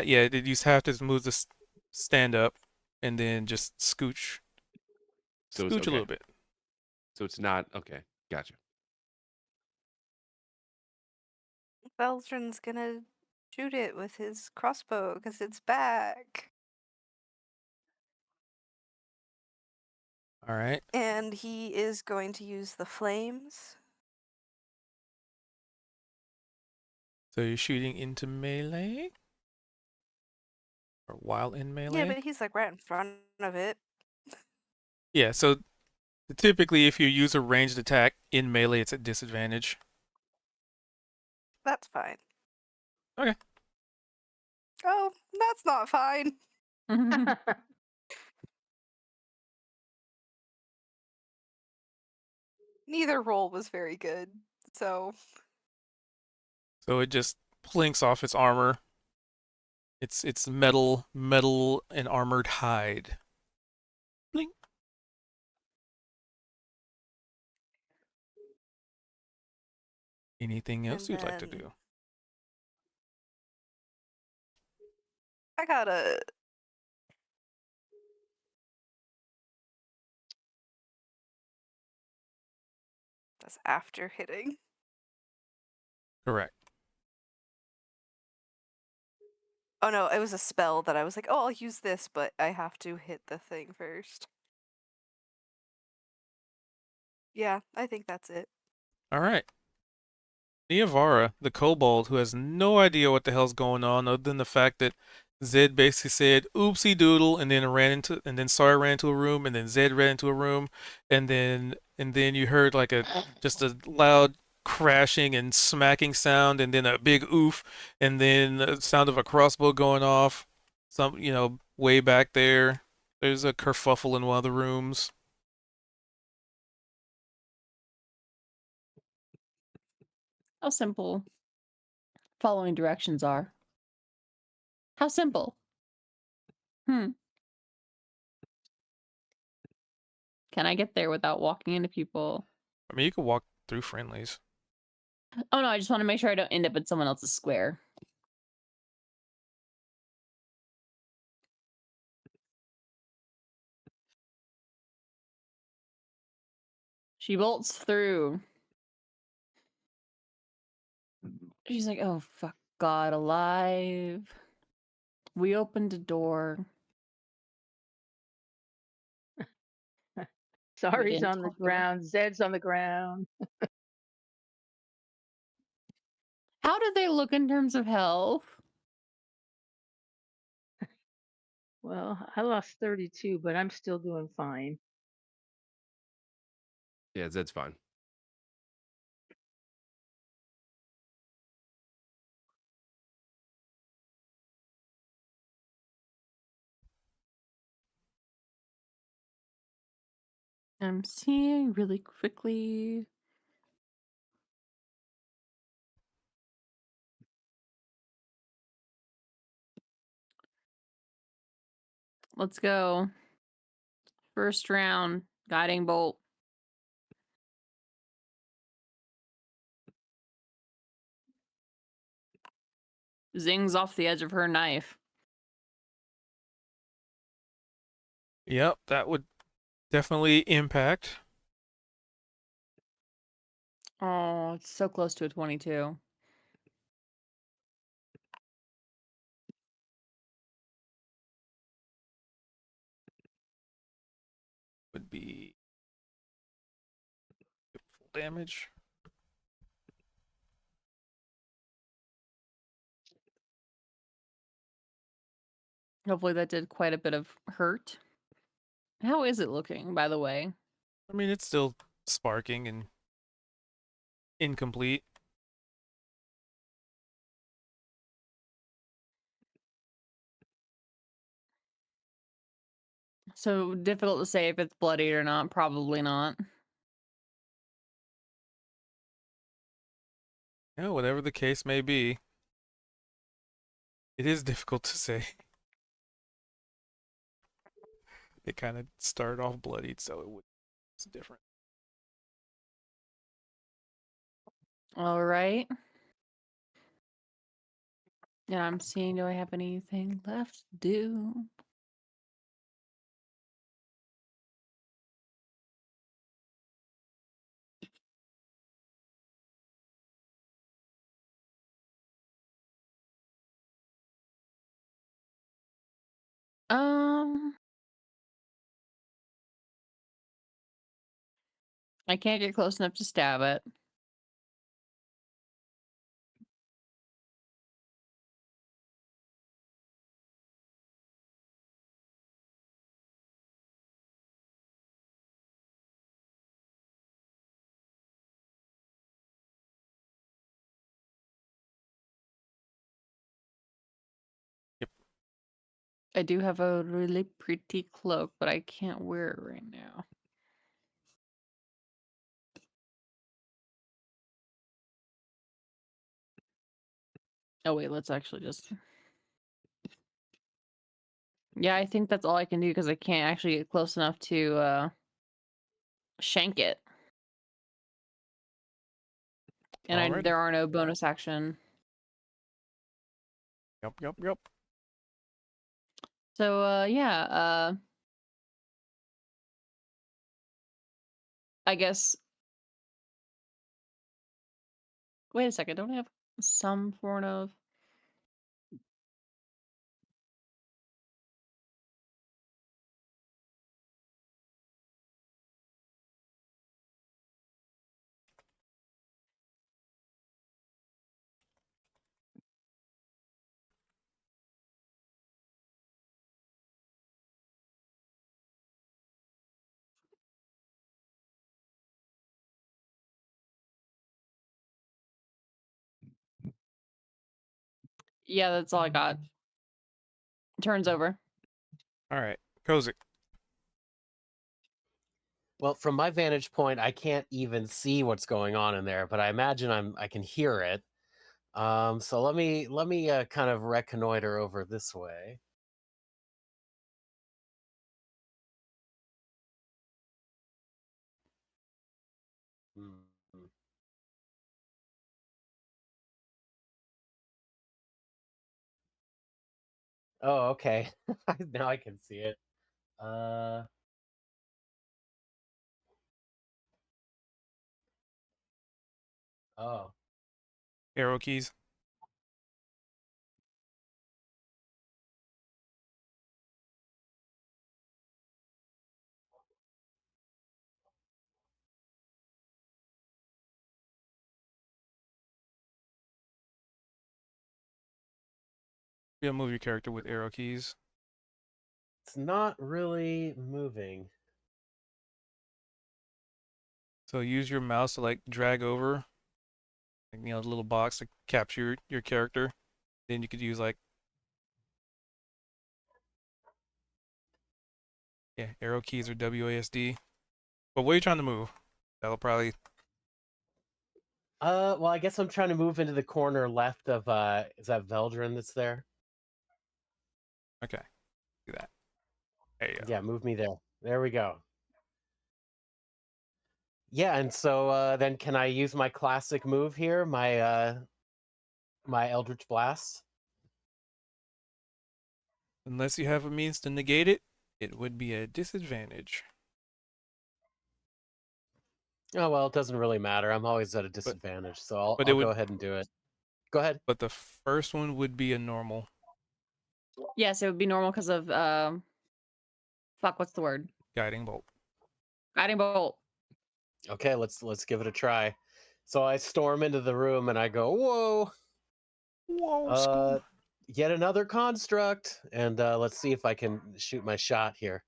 Yeah, you have to move this stand up, and then just scooch So it's a okay. little bit. So it's not okay. Gotcha. Veldrin's gonna shoot it with his crossbow because it's back. All right. And he is going to use the flames. So you're shooting into melee, or while in melee. Yeah, but he's like right in front of it. Yeah. So typically, if you use a ranged attack in melee, it's at disadvantage. That's fine. Okay. Oh, that's not fine. Neither roll was very good. So So it just plinks off its armor. It's metal and armored hide. Blink. Anything else and you'd like to then do? I gotta that's after hitting. Correct. Oh no, it was a spell that I was like, oh, I'll use this, but I have to hit the thing first. Yeah, I think that's it. All right. Niavara, the kobold, who has no idea what the hell's going on, other than the fact that Zed basically said "oopsie doodle" and then Sawyer ran into a room, and then Zed ran into a room, and then you heard like just a loud crashing and smacking sound, and then a big oof, and then the sound of a crossbow going off. Way back there. There's a kerfuffle in one of the rooms. How simple following directions are. How simple. Hmm. Can I get there without walking into people? I mean, you could walk through friendlies. Oh no, I just want to make sure I don't end up in someone else's square. She bolts through. She's like, oh, fuck God alive. We opened a door. We Sorry's didn't on the talk about. ground. Zed's on the ground. How did they look in terms of health? Well, I lost 32, but I'm still doing fine. Yeah, Zed's fine. I'm seeing really quickly. Let's go. First round, guiding bolt. Zings off the edge of her knife. Yep, that would definitely impact. Oh, it's so close to a 22. Would be full damage. Hopefully that did quite a bit of hurt. How is it looking, by the way? I mean, it's still sparking and incomplete. So difficult to say if it's bloodied or not. Probably not. Yeah, whatever the case may be, it is difficult to say. It kind of started off bloodied, so it's different. All right. And I'm seeing, do I have anything left to do? Um, I can't get close enough to stab it. Yep. I do have a really pretty cloak, but I can't wear it right now. Oh wait, let's actually just... Yeah, I think that's all I can do because I can't actually get close enough to shank it. And Alrighty. there are no bonus action. Yep. So yeah, I guess... Wait a second, don't I have some form of... Yeah, that's all I got. Turns over. All right, Kozik. Well, from my vantage point, I can't even see what's going on in there, but I imagine I can hear it. So let me kind of reconnoiter over this way. Hmm. Oh, okay. Now I can see it. Uh, oh, Arrow keys. You'll move your character with arrow keys. it's not really moving. So use your mouse to like drag over, like, the little box to capture your character. Then you could use like, yeah, arrow keys or WASD. But what are you trying to move? That'll probably. Well, I guess I'm trying to move into the corner left of is that Veldrin that's there? Okay, do that. There you go. Yeah, move me there. There we go. Yeah, and so then can I use my classic move here, my Eldritch Blast? Unless you have a means to negate it, it would be a disadvantage. Oh well, it doesn't really matter. I'm always at a But disadvantage, so I'll but it I'll go would. ahead and do it. Go ahead. But the first one would be a normal Yes, it would be normal because of fuck, what's the word? guiding bolt. Guiding bolt. Okay, let's give it a try. So I storm into the room and I go, "Whoa! Whoa, Uh, yet another construct!" And let's see if I can shoot my shot here.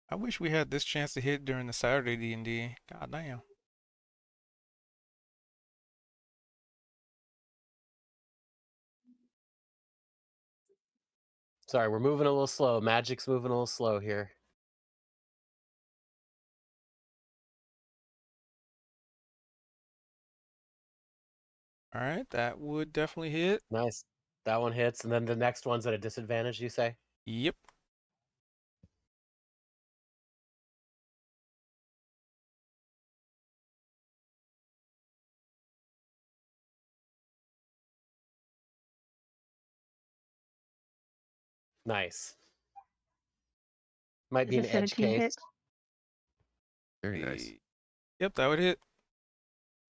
I wish we had this chance to hit during the Saturday D&D. God damn. Sorry, we're moving a little slow. Magic's moving a little slow here. All right, that would definitely hit. Nice. That one hits, and then the next one's at a disadvantage, you say? Yep. Nice. Might Is be a an edge 17 case. hit? Very nice. Yep, that would hit.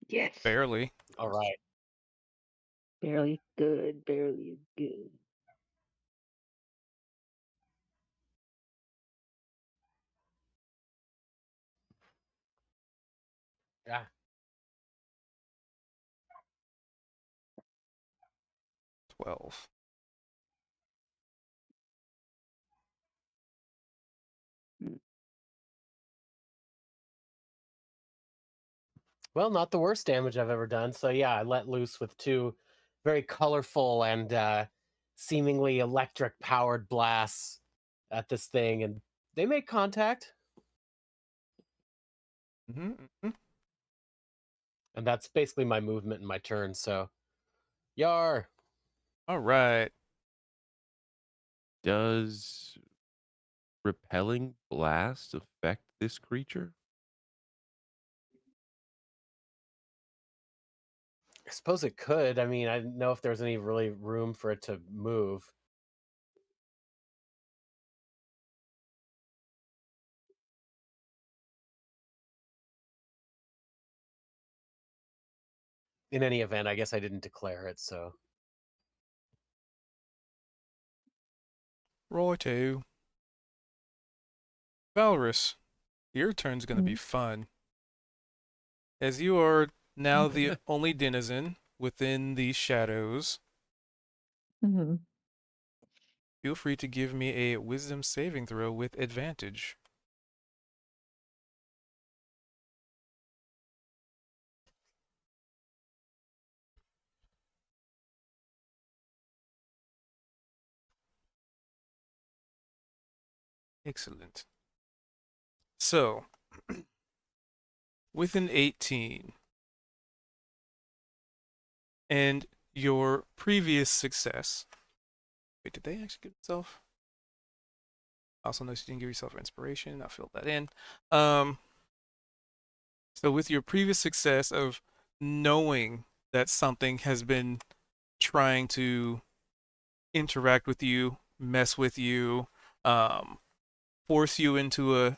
Yes. Barely. All right. Barely good. Barely good. Yeah. 12. Mm. Well, not the worst damage I've ever done. So yeah, I let loose with two very colorful and seemingly electric powered blasts at this thing, and they make contact. Mm-hmm. And that's basically my movement and my turn. So, yar. All right. Does repelling blast affect this creature? I suppose it could. I mean, I didn't know if there was any really room for it to move. In any event, I guess I didn't declare it, so. Roy 2. Valrus, your turn's going to be Mhm. fun. As you are now the only denizen within these shadows, Mm-hmm. feel free to give me a wisdom saving throw with advantage. Excellent. So, with an 18 and your previous success. Wait, did they actually give itself? Also notice you didn't give yourself inspiration. I'll fill that in. Um, so with your previous success of knowing that something has been trying to interact with you, mess with you, um, force you into a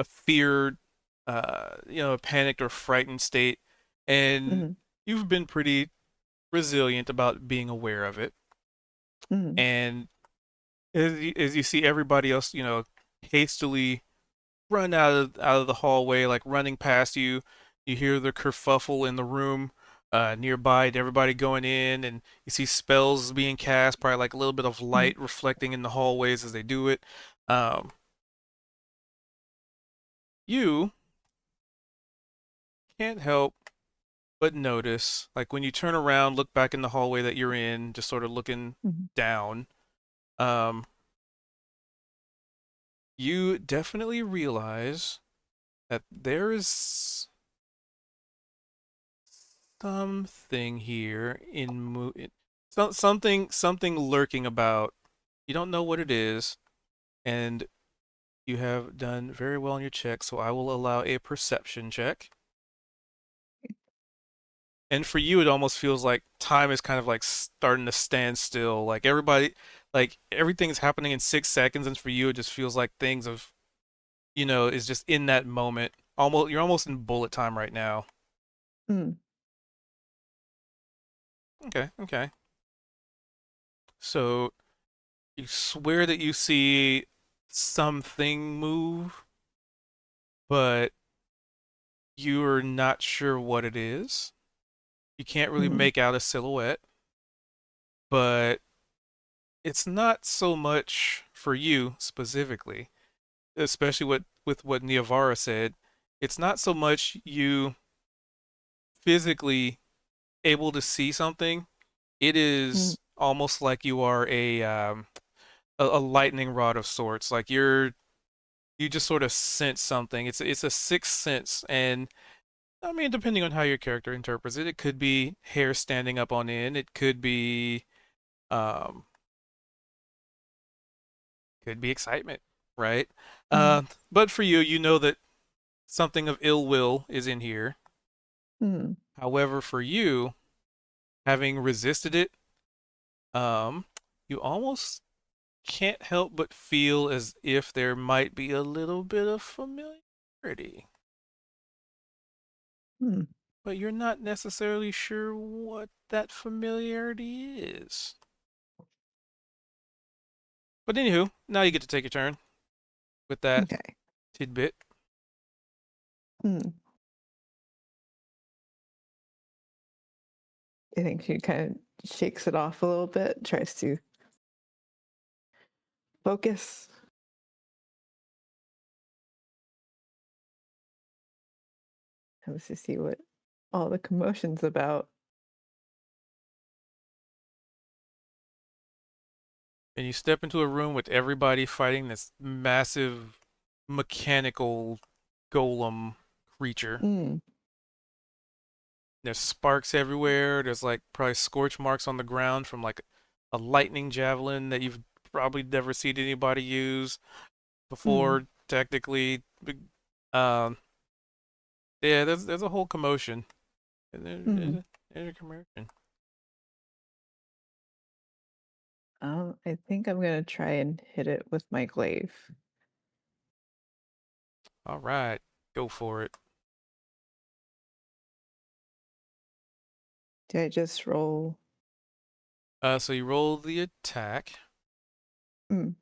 feared, a panicked or frightened state, and Mhm. you've been pretty resilient about being aware of it. Mhm. And as you see everybody else, hastily run out of the hallway, like running past you. You hear the kerfuffle in the room nearby, and everybody going in, and you see spells being cast, probably like a little bit of Mhm. light reflecting in the hallways as they do it. Um, you can't help but notice, like when you turn around, look back in the hallway that you're in, just sort of looking Mhm. down. Um, you definitely realize that there is something here something lurking about. You don't know what it is, and you have done very well on your check, so I will allow a perception check. And for you, it almost feels like time is kind of like starting to stand still. Like everything's happening in 6 seconds, and for you, it just feels like things of, is just in that moment. You're almost in bullet time right now. Mhm. Okay, okay. So you swear that you see something move, but you're not sure what it is. You can't really Mhm. make out a silhouette, but it's not so much for you specifically, especially with what Niavara said. It's not so much you physically able to see something. It Mhm. is almost like you are a lightning rod of sorts. Like you just sort of sense something. It's a sixth sense, and I mean, depending on how your character interprets it, it could be hair standing up on end. It um, could be excitement, right? Mhm. But for you, you know that something of ill will is in here. Mhm. However, for you, having resisted it, um, you almost can't help but feel as if there might be a little bit of familiarity, Mhm. but you're not necessarily sure what that familiarity is. But anywho, now you get to take your turn with that Okay. tidbit. Mhm. I think she kind of shakes it off a little bit, tries to focus. Tries to see what all the commotion's about. And you step into a room with everybody fighting this massive mechanical golem creature. Mm. There's sparks everywhere. There's like probably scorch marks on the ground from like a lightning javelin that you've probably never seen anybody use Mm. before, technically. Um, yeah, there's a whole commotion. Mm. There's a commotion. I think I'm gonna try and hit it with my glaive. All right, go for it. Do I just roll? So you roll the attack. Mm.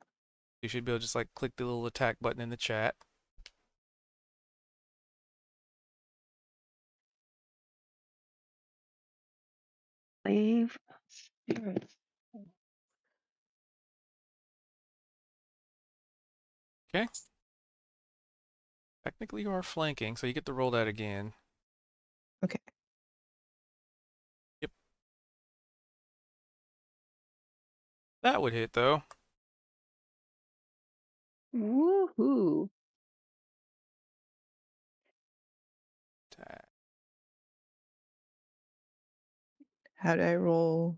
You should be able to just like click the little attack button in the chat. Leave spirits. Okay. Technically, you are flanking, so you get to roll that again. Okay. Yep. That would hit, though. Woohoo! Attack. How do I roll?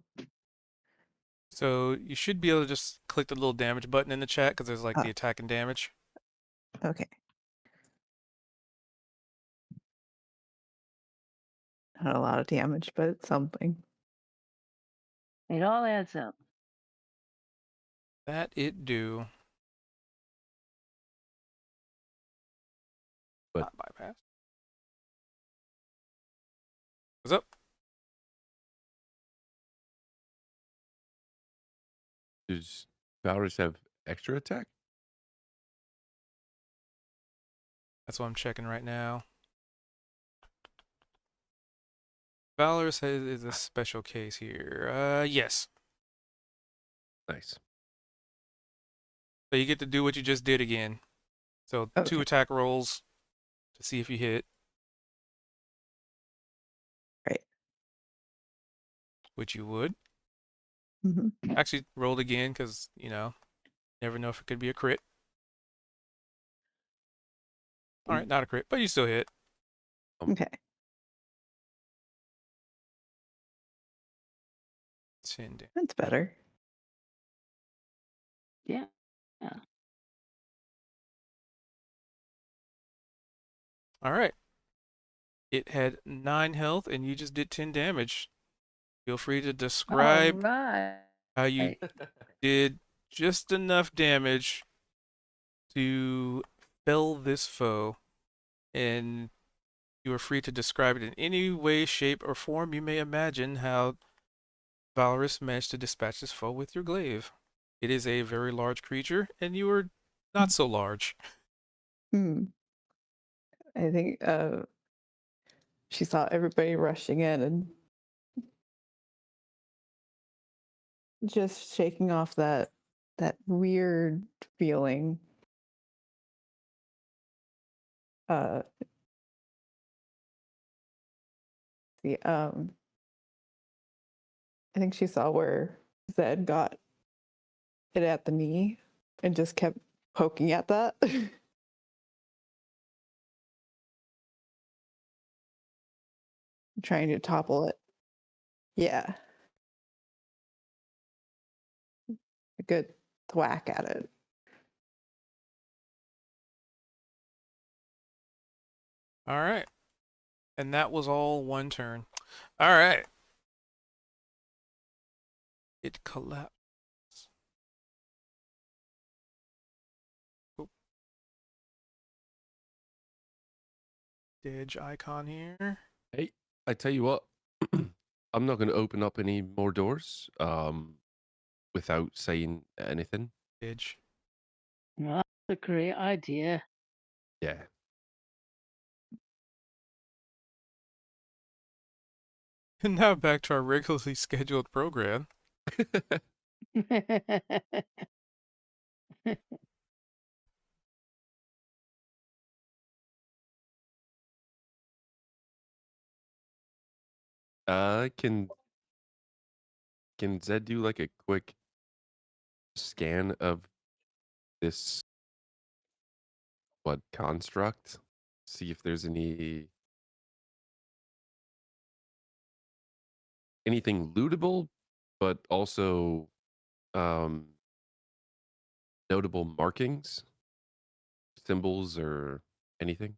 So you should be able to just click the little damage button in the chat because there's like the Ah. attack and damage. Okay. Not a lot of damage, but it's something. It all adds up. That it do. But- Not bypass. What's up? Does Valorous have extra attack? That's what I'm checking right now. Valorous is a special case here. Yes. Nice. So you get to do what you just did again. So 2 Okay. attack rolls to see if you hit. Right. Which you would. Hmm. Actually, rolled again because, never know if it could be a crit. Alright, not a crit, but you still hit. Okay. 10 damage. That's better. Yeah. Alright. It had 9 health and you just did 10 damage. Feel free to All describe right. how you did just enough damage to fell this foe. And you are free to describe it in any way, shape, or form you may imagine how Valorous managed to dispatch this foe with your glaive. It is a very large creature, and you are not so large. Hmm. I think she saw everybody rushing in and just shaking off that weird feeling. Uh the I think she saw where Zed got it at the knee and just kept poking at that. Trying to topple it. Yeah. A good thwack at it. All right. And that was all one turn. All right. It collapsed. Oop. Didge icon here. Hey, I tell you what, I'm not going to open up any more doors without saying anything. Didge. Well, that's a great idea. Yeah. And now back to our regularly scheduled program. Can Zed do like a quick scan of this construct? See if there's anything lootable, but also notable markings, symbols, or anything.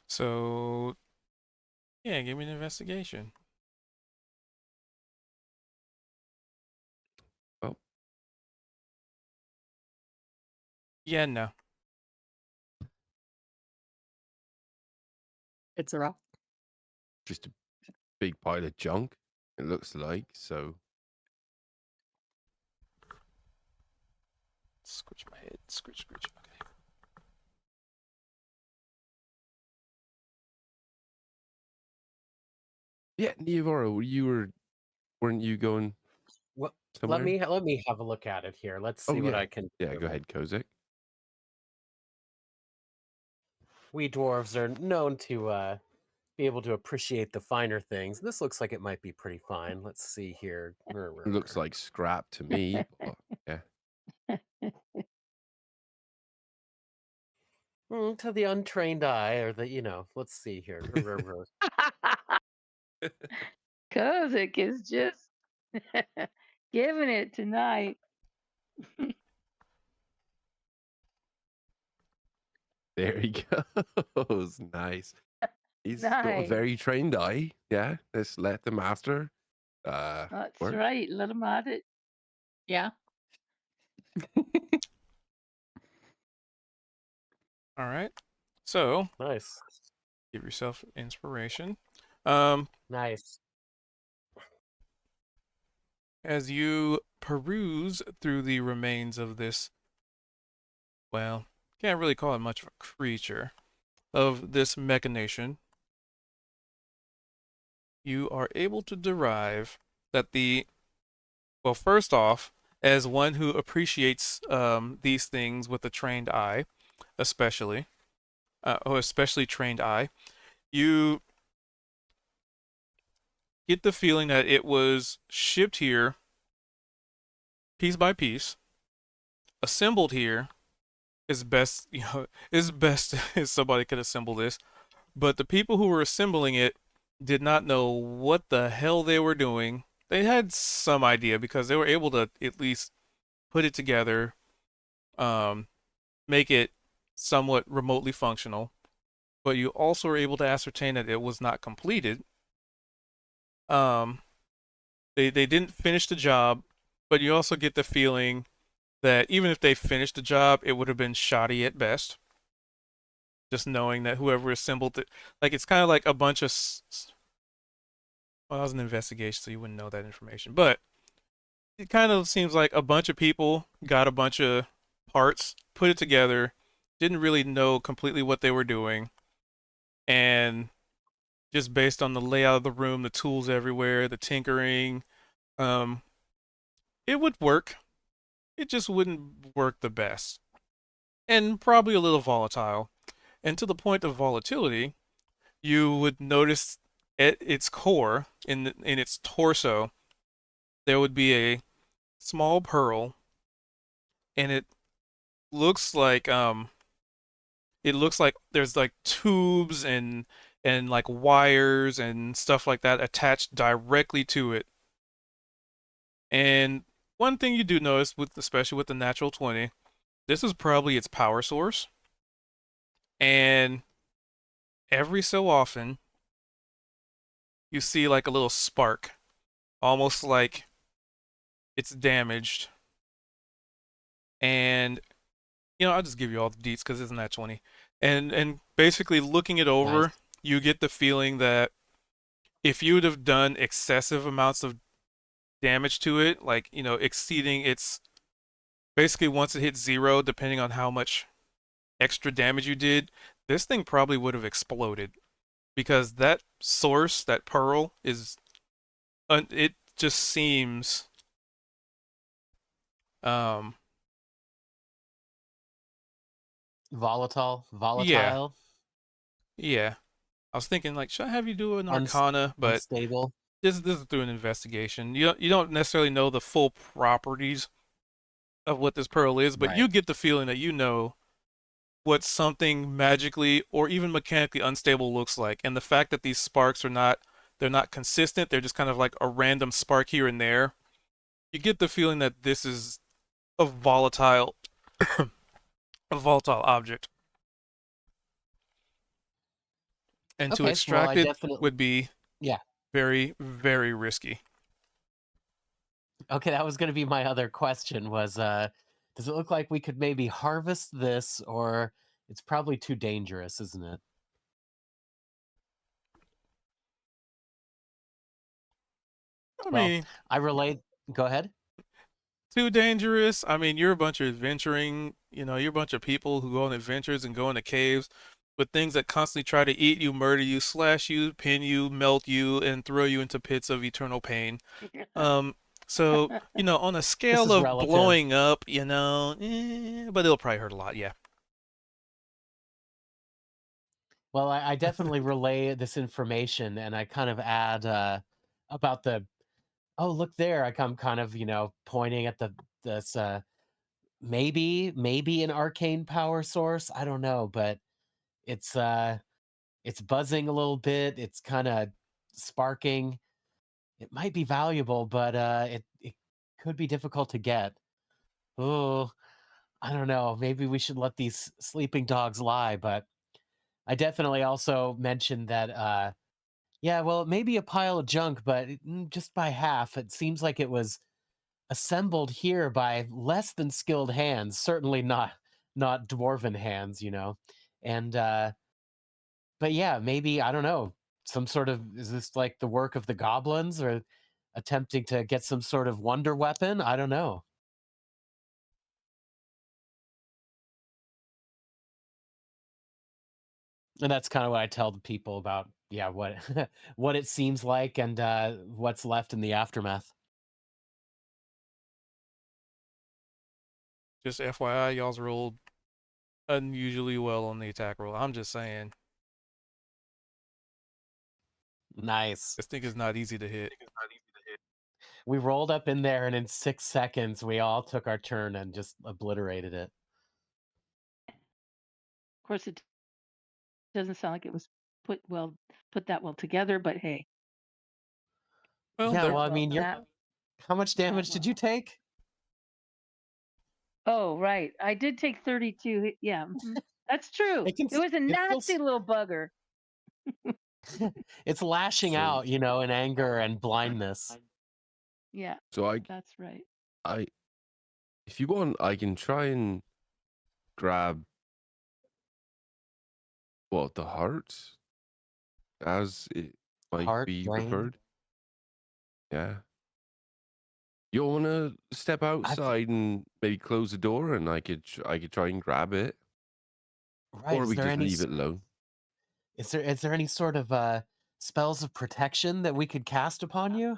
So, yeah, give me an investigation. Well, Yeah, no. It's a rock. just a big pile of junk. It looks like so. Scratch my head. Scratch. Okay. Yeah, Neovara, weren't you going Well, somewhere? let me have a look at it here. Let's see Oh, what yeah. I can Yeah, do. go ahead, Kozak. We dwarves are known to be able to appreciate the finer things. This looks like it might be pretty fine. Let's see here. It looks like scrap to me, but yeah. To the untrained eye, or let's see here. Kozik is just giving it tonight. There he goes. Nice. He's got a Nice. very trained eye. Yeah, let's let the master That's work. right. Let him at it. Yeah. All right. So Nice. give yourself inspiration. Nice. As you peruse through the remains of this, well, can't really call it much of a creature, of this machination, you are able to derive that well, first off, as one who appreciates these things with a trained eye, especially, or especially trained eye, you get the feeling that it was shipped here piece by piece, assembled here as best, as best as somebody could assemble this. But the people who were assembling it did not know what the hell they were doing. They had some idea because they were able to at least put it together, um, make it somewhat remotely functional. But you also were able to ascertain that it was not completed. Um, they didn't finish the job, but you also get the feeling that even if they finished the job, it would have been shoddy at best. Just knowing that whoever assembled it, like it's kind of like a bunch of, well, that was an investigation, so you wouldn't know that information. But it kind of seems like a bunch of people got a bunch of parts, put it together, didn't really know completely what they were doing, and just based on the layout of the room, the tools everywhere, the tinkering, um, it would work. It just wouldn't work the best, and probably a little volatile. And to the point of volatility, you would notice at its core, in its torso, there would be a small pearl, and it looks like there's like tubes and like wires and stuff like that attached directly to it. And one thing you do notice, with especially with the natural 20, this is probably its power source. And every so often, you see like a little spark, almost like it's damaged. And I'll just give you all the deets because it's not 20. And basically looking it over, Nice. you get the feeling that if you would have done excessive amounts of damage to it, like, exceeding its, basically once it hits zero, depending on how much extra damage you did, this thing probably would have exploded because that source, that pearl, it just seems, um, Volatile. yeah, Volatile. yeah. I was thinking like, should I have you do an Uns- Arcana? But unstable. this is through an investigation. You don't necessarily know the full properties of what this pearl is, but Right. you get the feeling that you know what something magically or even mechanically unstable looks like. And the fact that these sparks they're not consistent, they're just kind of like a random spark here and there. You get the feeling that this is a volatile a volatile object. And to Okay. Well, I extract it definitely. would be Yeah. very, very risky. Okay, that was going to be my other question. Does it look like we could maybe harvest this, or it's probably too dangerous, isn't it? I Well, mean, I relate. Go ahead. too dangerous. I mean, you're a bunch of you're a bunch of people who go on adventures and go into caves with things that constantly try to eat you, murder you, slash you, pin you, melt you, and throw you into pits of eternal pain. Um, so, on a This scale is of relative. blowing up, but it'll probably hurt a lot, yeah. Well, I definitely relay this information, and I kind of add about the. Oh, look there! I'm kind of pointing at this maybe an arcane power source. I don't know, but it's buzzing a little bit. It's kind of sparking. It might be valuable, but it could be difficult to get. Oh, I don't know. Maybe we should let these sleeping dogs lie, but I definitely also mentioned that yeah, well, it may be a pile of junk, but just by half. It seems like it was assembled here by less than skilled hands, certainly not dwarven hands, you know. And but yeah, maybe I don't know, some sort of, is this like the work of the goblins or attempting to get some sort of wonder weapon? I don't know. And that's kind of what I tell the people about, yeah, what what it seems like and what's left in the aftermath. Just FYI, y'all's rolled unusually well on the attack roll. I'm just saying. Nice. This thing is not easy to hit. We rolled up in there, and in 6 seconds, we all took our turn and just obliterated it. Of course, it doesn't sound like it was put that well together, but hey, Well, Yeah, there, well, I mean, that. how much damage did you take? Oh, right. I did take 32. Yeah, that's true. It can, It was a it feels, nasty little bugger. it's lashing So, out, you know, in anger and blindness. Yeah, so that's right. I, if you want, I can try and grab the heart, as it might Heart, be brain. preferred. Yeah. You want to step outside and maybe close the door, and I could try and grab it, Right. or Is we there just any leave it alone. is there any sort of spells of protection that we could cast upon you?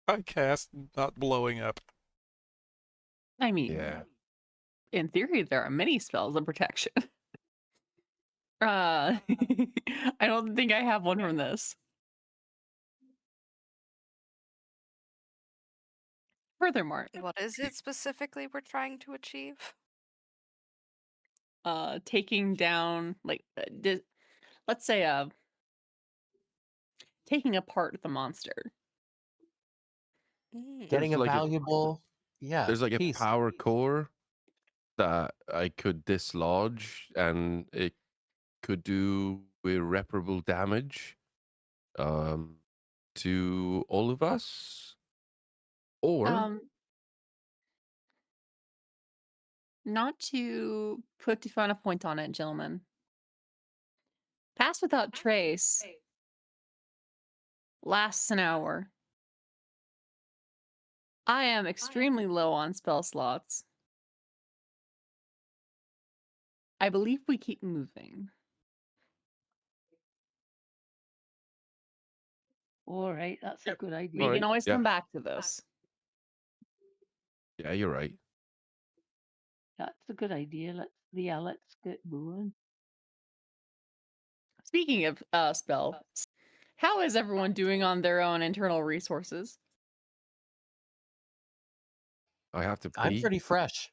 I cast not blowing up. I mean, Yeah. in theory, there are many spells of protection. I don't think I have one from this. Furthermore, What is it specifically we're trying to achieve? taking down let's say taking apart the monster. Mm. Getting There's a like a valuable, yeah, there's like a piece. power core that I could dislodge, and it could do irreparable damage to all of us. Or Not to put too fine a point on it, gentlemen. Pass without trace lasts an hour. I am extremely low on spell slots. I believe we keep moving. All right, that's a good We idea. All can right, always yeah. come back to this. Yeah, you're right. That's a good idea. Let's get moving. Speaking of spells, how is everyone doing on their own internal resources? I have to I'm pee. pretty fresh.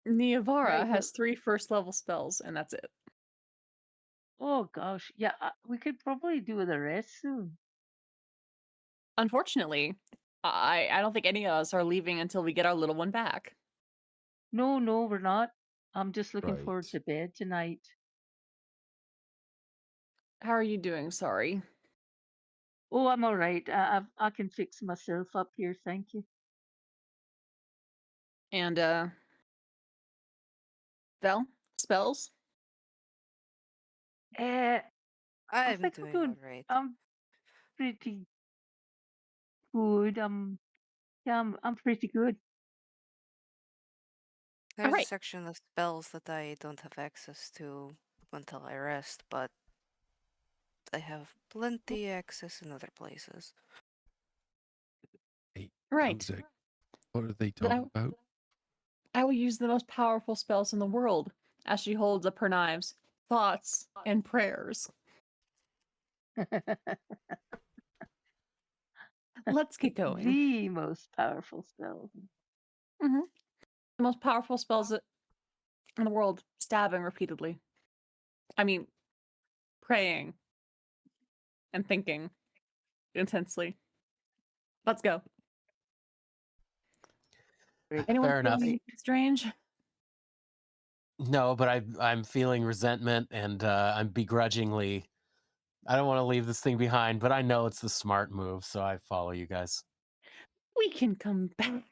Niavara Right, has 3 first level spells, and that's it. Oh gosh, yeah, we could probably do the rest soon. Unfortunately, I don't think any of us are leaving until we get our little one back. No, we're not. I'm just looking Right. forward to bed tonight. How are you doing? Sorry. Oh, I'm all right. I can fix myself up here. Thank you. And Vel, spells? I I'm think I'm doing doing. alright. I'm pretty good. Yeah, I'm pretty good. There's a Alright. section of spells that I don't have access to until I rest, but I have plenty access in other places. Hey, Right. Hamza, what are they Then talking about? I will use the most powerful spells in the world as she holds up her knives, thoughts, and prayers. Let's get going. The most powerful spell. The most powerful spells in the world, stabbing repeatedly. I mean, praying and thinking intensely. Let's go. Anyone Fair enough. feeling anything strange? No, but I'm feeling resentment, and I'm begrudgingly. I don't want to leave this thing behind, but I know it's the smart move, so I follow you guys. We can come back.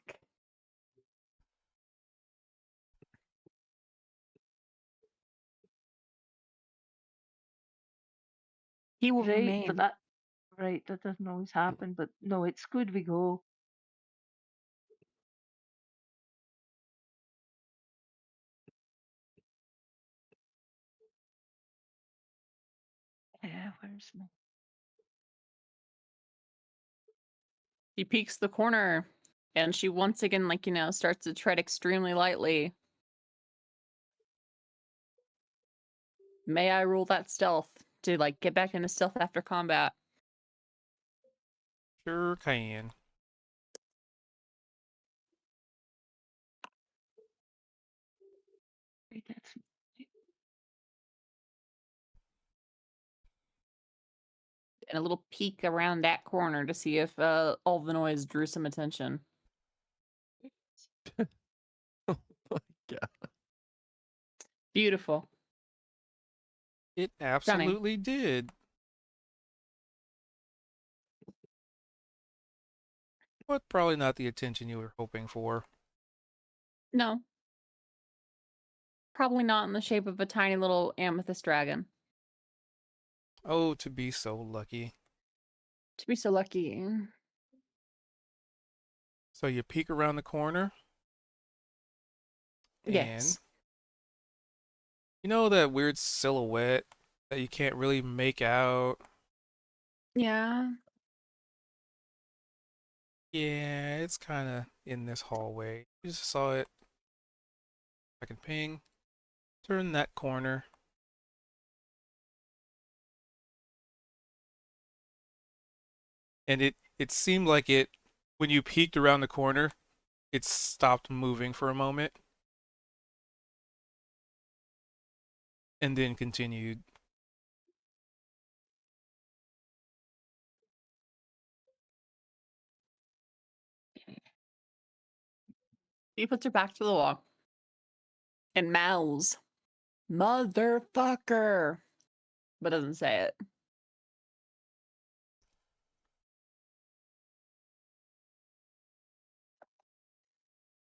He will Right, remain. but that doesn't always happen. But no, it's good we go. Yeah, where's my? She peeks the corner, and she once again, starts to tread extremely lightly. May I roll that stealth to get back into stealth after combat? Sure can. Wait, that's And a little peek around that corner to see if all the noise drew some attention. Oh my god. Beautiful. It absolutely did. But probably not the attention you were hoping for. No. Probably not in the shape of a tiny little amethyst dragon. Oh, to be so lucky. To be so lucky. So you peek around the corner. And Yes. you know that weird silhouette that you can't really make out? Yeah. Yeah, it's kind of in this hallway. You just saw it. I can ping. Turn that corner. And it seemed like when you peeked around the corner, it stopped moving for a moment. And then continued. He puts her back to the wall and mouths, "Motherfucker," but doesn't say it.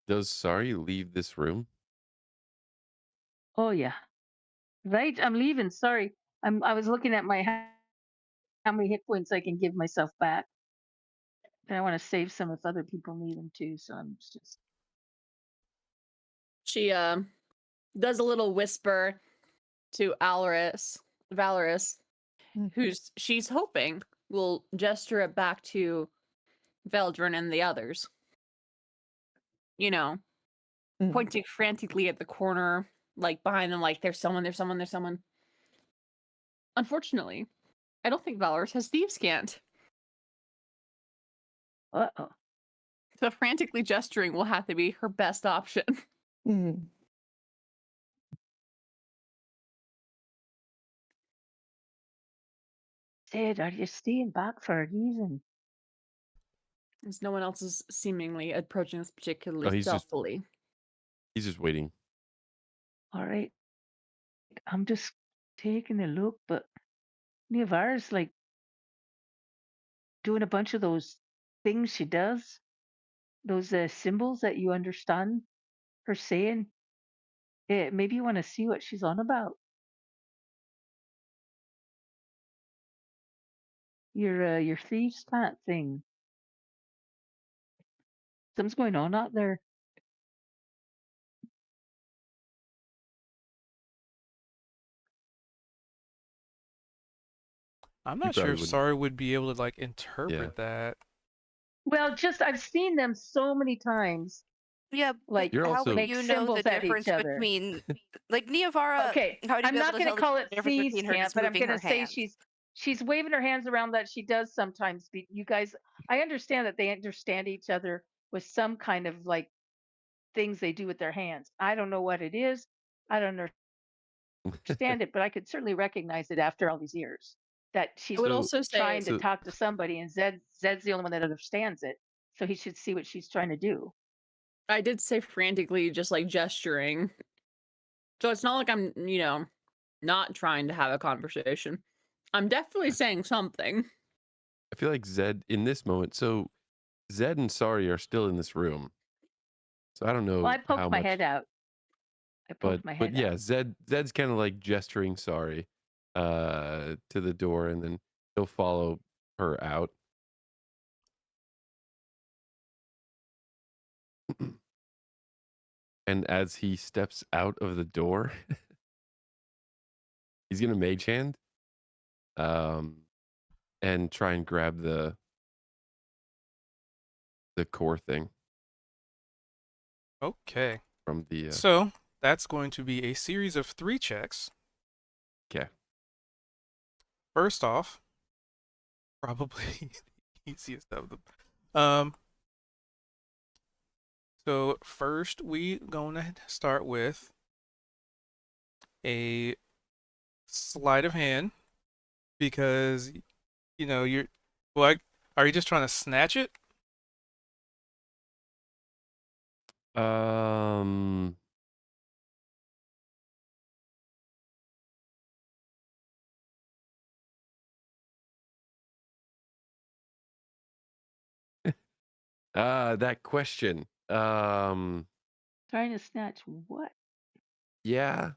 Does Sorry leave this room? Oh yeah. Right, I'm leaving. Sorry, I was looking at my how many hit points I can give myself back. And I want to save some if other people need them too. So I'm just. She does a little whisper to Valoris, who's she's hoping will gesture it back to Veldrin and the others. You know, pointing frantically at the corner, behind them, there's someone. Unfortunately, I don't think Valoris has Thieves' Cant. Uh-oh. So frantically gesturing will have to be her best option. Sid, are you staying back for a reason? As no one else is seemingly approaching this particularly he's just- stealthily. He's just waiting. All right. I'm just taking a look, but Niavara's doing a bunch of those things she does, those symbols that you understand her saying. Maybe you want to see what she's on about. Your thieves' plant thing. Something's going on out there. I'm You not sure probably if wouldn't. Sorry would be able to interpret that. Well, just I've seen them so many times. Yeah, but You're how also- would Make you know symbols the at each difference other. between Niavara? Okay, How do you I'm be able not to going tell to call the it difference thieves' between her camp, just but I'm moving going her to say hands? she's she's waving her hands around that she does sometimes. You guys, I understand that they understand each other with some kind of like things they do with their hands. I don't know what it is. I don't understand it, but I could certainly recognize it after all these years that I she's would So also say trying to so talk to somebody, and Zed's the only one that understands it. So he should see what she's trying to do. I did say frantically, just like gesturing. So it's not like I'm, not trying to have a conversation. I'm definitely saying something. I feel like Zed in this moment. So Zed and Sari are still in this room. So I don't Well, I know how poked my head much, out. I poked my but head yeah, out. Zed's kind of like gesturing Sari to the door, and then he'll follow her out. And as he steps out of the door, he's gonna mage hand, um, and try and grab the core thing Okay. from the. So that's going to be a series of 3 checks. Okay. First off, probably the easiest of them. Um, so first we gonna start with a sleight of hand because you're well. Are you just trying to snatch it? Um. That question. Trying to snatch what? Yeah.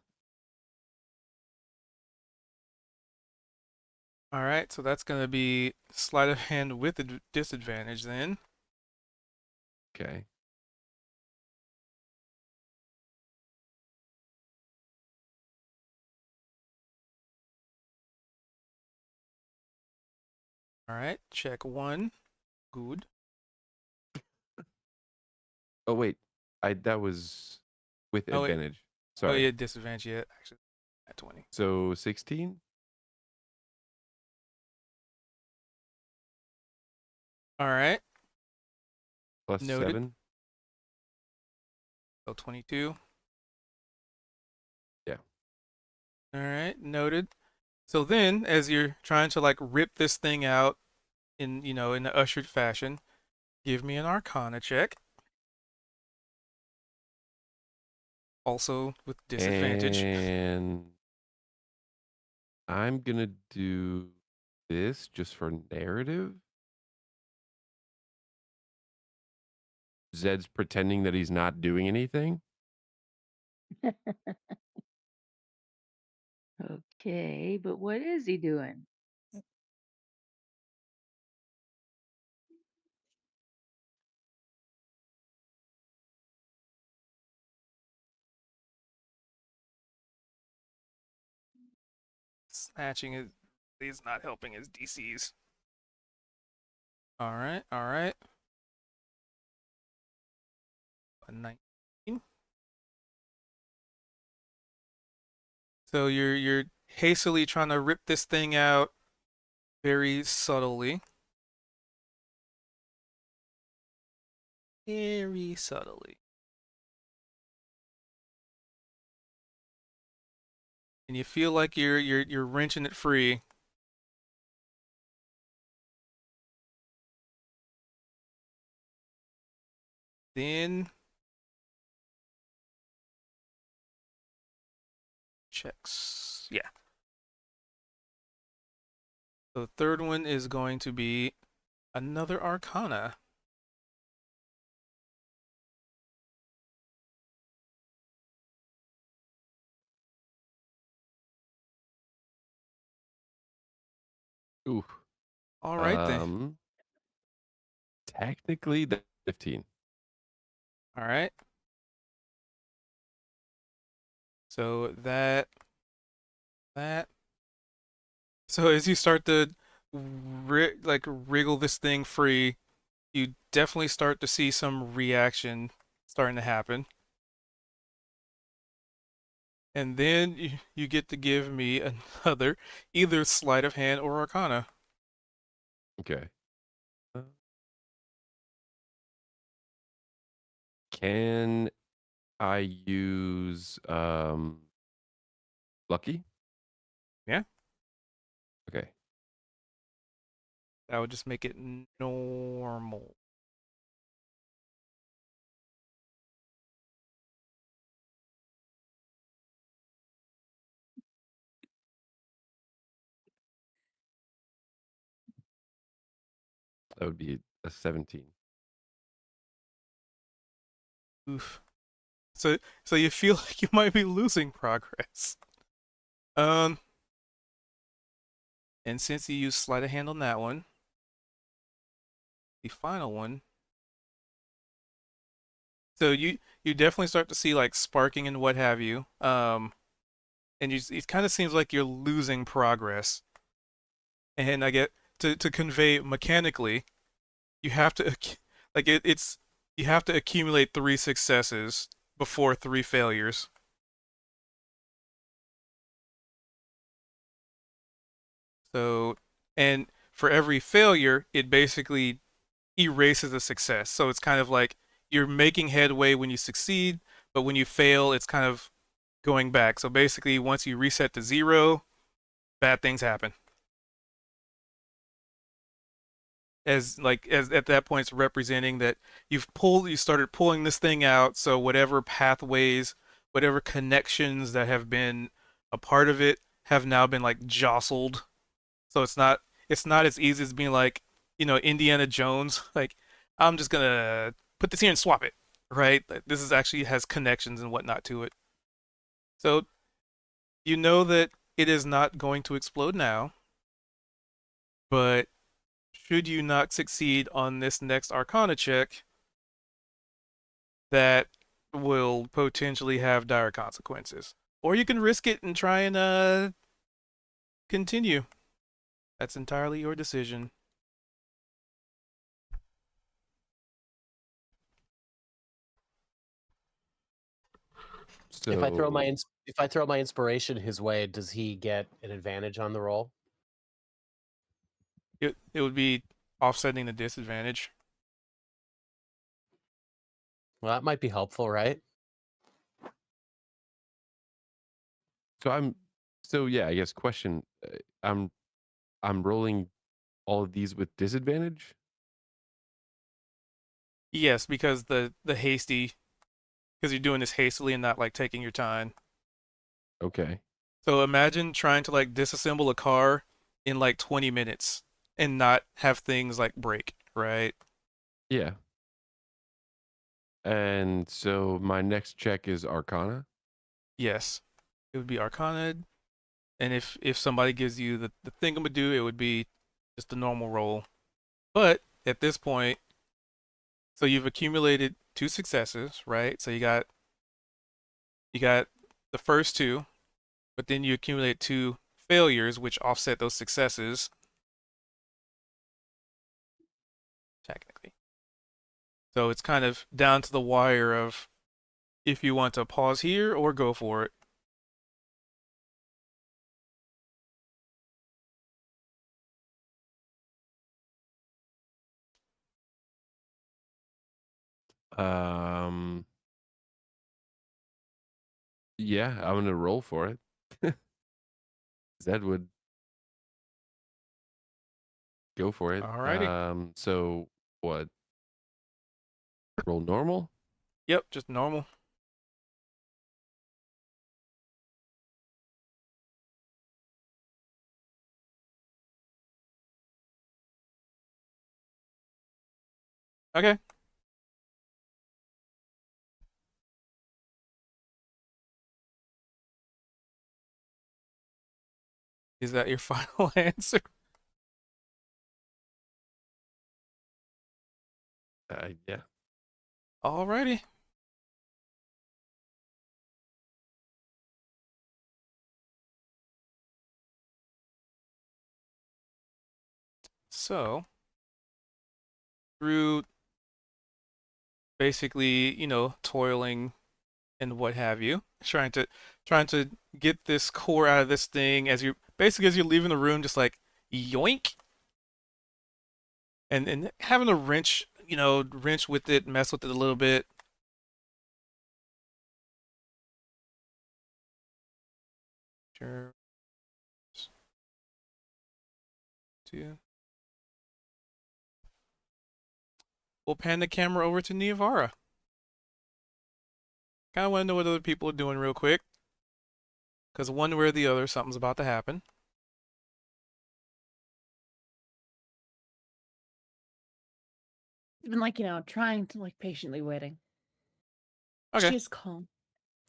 All right, so that's gonna be sleight of hand with a disadvantage then. Okay. All right, check 1. Good. Oh wait, I that was with Oh wait. advantage. Oh Sorry. yeah, disadvantage. Yeah, actually, at 20. So 16 All right, plus noted. 7. So 22. Yeah. All right, noted. So then, as you're trying to like rip this thing out in the ushered fashion, give me an Arcana check. Also with disadvantage. And I'm gonna do this just for narrative. Zed's pretending that he's not doing anything. Okay, but what is he doing? Snatching is not helping his DCs. All right, all right. A 19. So you're hastily trying to rip this thing out very subtly. Very subtly. And you feel like you're wrenching it free. Then checks. Yeah. So the third one is going to be another Arcana. Ooh. All right then. Technically that's 15. All right. So that. So as you start to wriggle this thing free, you definitely start to see some reaction starting to happen. And then you get to give me another either sleight of hand or arcana. Okay. Can I use lucky? Yeah, Okay. that would just make it normal. That would be a 17. Oof. So you feel like you might be losing progress. Um, and since you used sleight of hand on that one, the final one. So you definitely start to see like sparking and what have you. And it kind of seems like you're losing progress. And I get to convey mechanically, you have to like it's you have to accumulate 3 successes before 3 failures. So, and for every failure, it basically erases a success. So it's kind of like you're making headway when you succeed, but when you fail, it's kind of going back. So basically, once you reset to 0, bad things happen. As at that point, it's representing that you started pulling this thing out. So whatever pathways, whatever connections that have been a part of it have now been like jostled. So it's not as easy as being like, Indiana Jones. Like, I'm just gonna put this here and swap it, right? Like, this is actually has connections and whatnot to it. So you know that it is not going to explode now, but should you not succeed on this next Arcana check, that will potentially have dire consequences. Or you can risk it and try and continue. That's entirely your decision. If I throw my So if I throw my inspiration his way, does he get an advantage on the roll? It would be offsetting the disadvantage. Well, that might be helpful, right? so I'm so yeah, I guess question I'm rolling all of these with disadvantage? Yes, because the hasty, because you're doing this hastily and not like taking your time. Okay. So imagine trying to like disassemble a car in like 20 minutes and not have things like break, right? Yeah. And so my next check is Arcana. Yes. It would be Arcana, and if somebody gives you the thing I'm gonna do, it would be just a normal roll. But at this point, so you've accumulated 2 successes, right? So you got the first two, but then you accumulate 2 failures, which offset those successes technically. So it's kind of down to the wire of if you want to pause here or go for it. Um yeah, I'm gonna roll for it. Zed would go for it. Alrighty. So what? Roll normal? Yep, just normal. Okay. Is that your final answer? Yeah. Alrighty. So through basically, toiling and what have you. Trying to get this core out of this thing as you're leaving the room, just like yoink, and having a wrench, wrench with it, mess with it a little bit. Sure. Two. We'll pan the camera over to Niavara. Kind of want to know what other people are doing real quick, because one way or the other, something's about to happen. She's been like, trying to like patiently waiting. Okay. She's calm.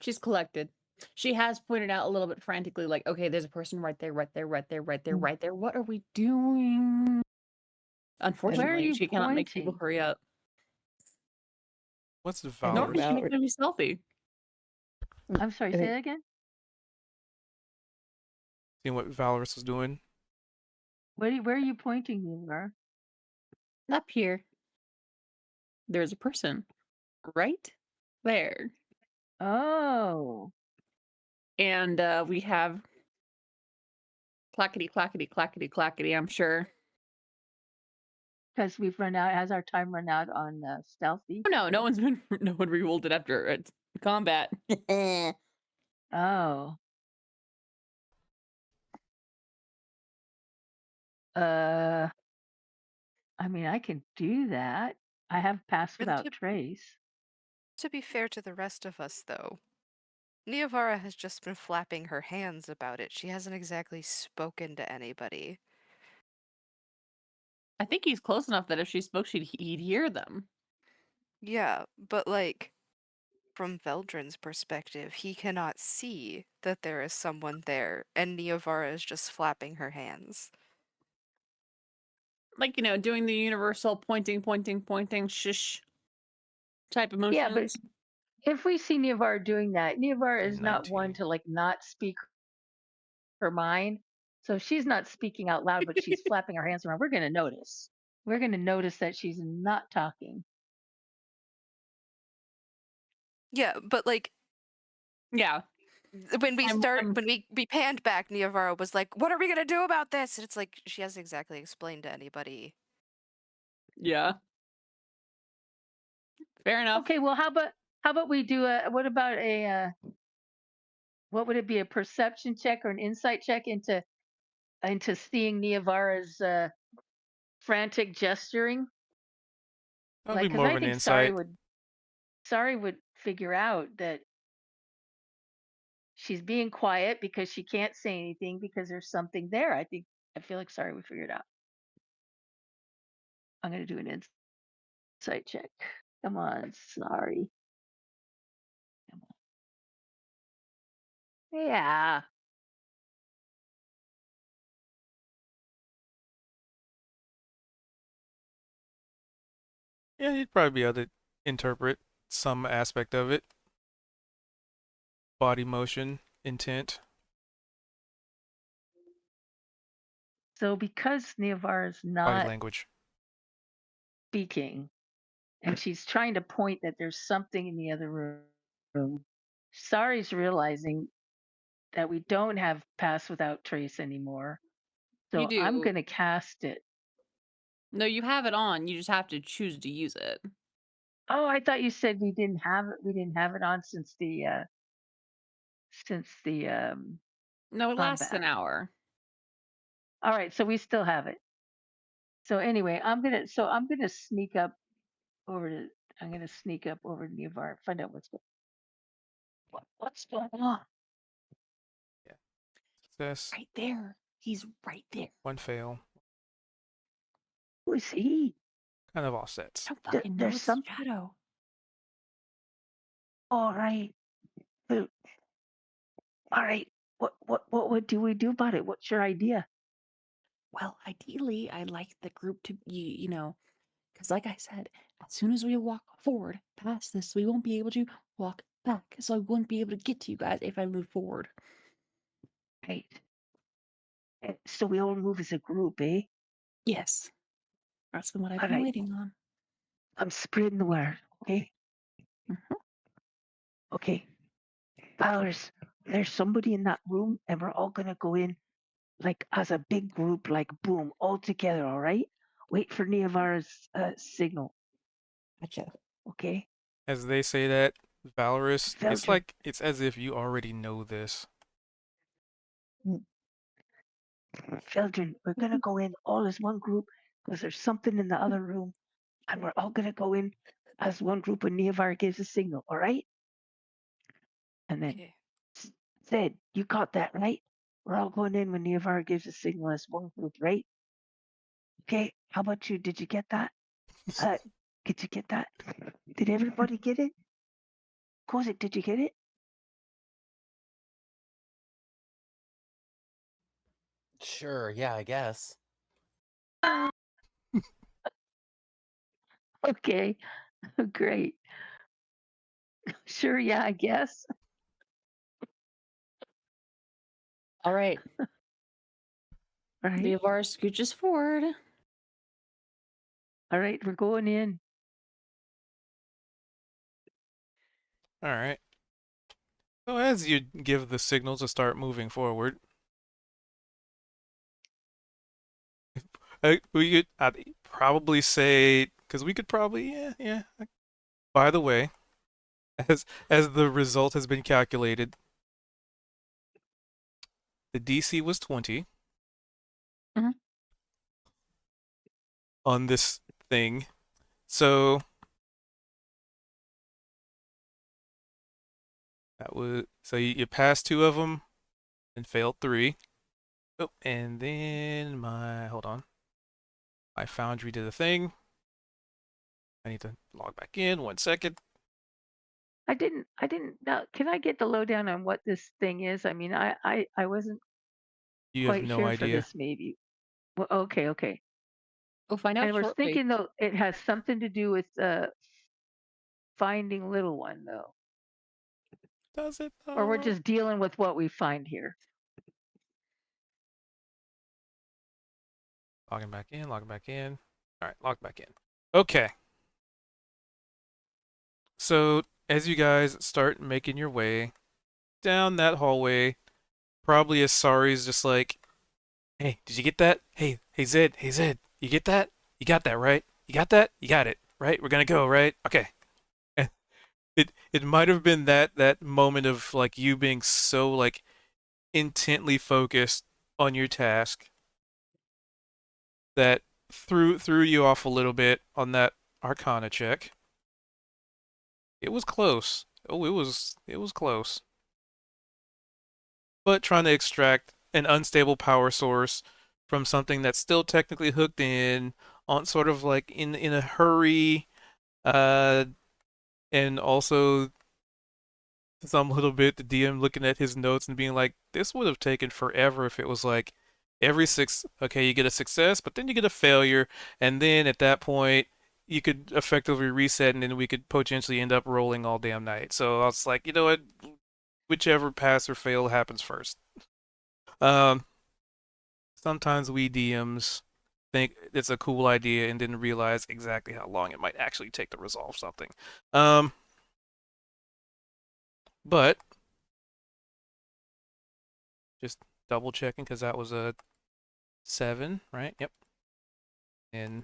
She's collected. She has pointed out a little bit frantically, like, okay, there's a person right there, right there, right there, right there, right there. What are we doing? Unfortunately, you she cannot make people pointing? hurry up. What's the I Nor think Valorous? can she make them be stealthy. I'm sorry, I say think that again? Seeing what Valorous is doing. Where are you pointing, Nivar? Up here, there's a person right there. Oh. And we have clackety, clackety, clackety, clackety, I'm sure. Because we've run out. Has our time run out on stealthy? Oh, no one re-rolled it after combat. Oh. I mean, I can do that. I have pass And without trace. To be fair to the rest of us, though, Niavara has just been flapping her hands about it. She hasn't exactly spoken to anybody. I think he's close enough that if she spoke, he'd hear them. Yeah, but like, from Veldrin's perspective, he cannot see that there is someone there, and Niavara is just flapping her hands. Like, doing the universal pointing, pointing, pointing, shush type of Yeah, but motions. if we see Nivar doing that, Nivar is not one 19. to like not speak her mind. So if she's not speaking out loud, but she's flapping her hands around, we're going to notice. We're going to notice that she's not talking. Yeah, but like, Yeah. when we I'm- when we panned back, Niavara was like, "What are we gonna do about this?" And it's like she hasn't exactly explained to anybody. Yeah. Fair enough. Okay, well, how about we do a what about a what would it be, a perception check or an insight check into seeing Niavara's frantic gesturing? That'll be Like, because more of I an think insight. Sari would figure out that she's being quiet because she can't say anything because there's something there. I feel like Sari would figure it out. I'm gonna do an insight check. Come on, Sari. Come on. Yeah. Yeah, you'd probably be able to interpret some aspect of it. Body motion, intent. So because Niavara's Body not language. speaking and she's trying to point that there's something in the other room, Sari's realizing that we don't have pass without trace anymore. You So I'm do. gonna cast it. No, you have it on. You just have to choose to use it. Oh, I thought you said we didn't have it. We didn't have it on since the No, it lasts combat. an hour. All right, so we still have it. So anyway, I'm gonna sneak up over to I'm gonna sneak up over to Nivar, find out what's going on. Yeah. Success. Right there. He's right there. One fail. Who is he? Kind of offsets. I don't fucking know. There's It's some. Shadow. All right. All right. What do we do about it? What's your idea? Well, ideally, I'd like the group to, because like I said, as soon as we walk forward past this, we won't be able to walk back. So I won't be able to get to you guys if I move forward. Right. So we all move as a group, eh? Yes. That's been what I've All been right. waiting on. I'm spreading the word. Okay. Mhm. Okay. Valorous, there's somebody in that room, and we're all gonna go in like as a big group, like boom, all together. All right. Wait for Niavara's signal. Gotcha. Okay. As they say that, Valorous, it's Veldrin, like it's as if you already know this. Veldrin, we're gonna go in all as one group because there's something in the other room, and we're all gonna go in as one group when Niavara gives a signal. All right. And then Okay. Zed, you got that right. We're all going in when Niavara gives a signal as one group, right? Okay. How about you? Did you get that? Uh, did you get that? Did everybody get it? Kozik, did you get it? Sure, yeah, I guess. Okay, great. Sure, yeah, I guess. All right. All right, Leovar scooches forward. all right, we're going in. All right. So as you give the signal to start moving forward, we could I'd probably say because we could probably yeah. By the way, as the result has been calculated, the DC was 20 Mhm. on this thing, so you passed 2 of them and failed 3. Oh, and then hold on, my Foundry did a thing. I need to log back in 1 second. I didn't. Now, can I get the lowdown on what this thing is? I mean, I wasn't You have quite no sure for idea. this. Maybe. Well, okay, okay. We'll find out And we're shortly. thinking though it has something to do with finding little one though, Does it or we're though? just dealing with what we find here. Logging back in, logging back in. All right, log back in. Okay. So as you guys start making your way down that hallway, probably Asari's just like, "Hey, did you get that? Hey, Zed, you get that? You got that, right? You got that? You got it, right? We're gonna go, right? Okay." And it might have been that moment of like you being so like intently focused on your task that threw you off a little bit on that Arcana check. It was close. Oh, it was close. But trying to extract an unstable power source from something that's still technically hooked in on sort of like in a hurry, uh, and also some little bit the DM looking at his notes and being like, this would have taken forever if it was like okay, you get a success, but then you get a failure, and then at that point you could effectively reset, and then we could potentially end up rolling all damn night. So I was like, you know what, whichever pass or fail happens first. Um, Sometimes we DMs think it's a cool idea and didn't realize exactly how long it might actually take to resolve something. Um, but just double checking because that was a 7, right? Yep. And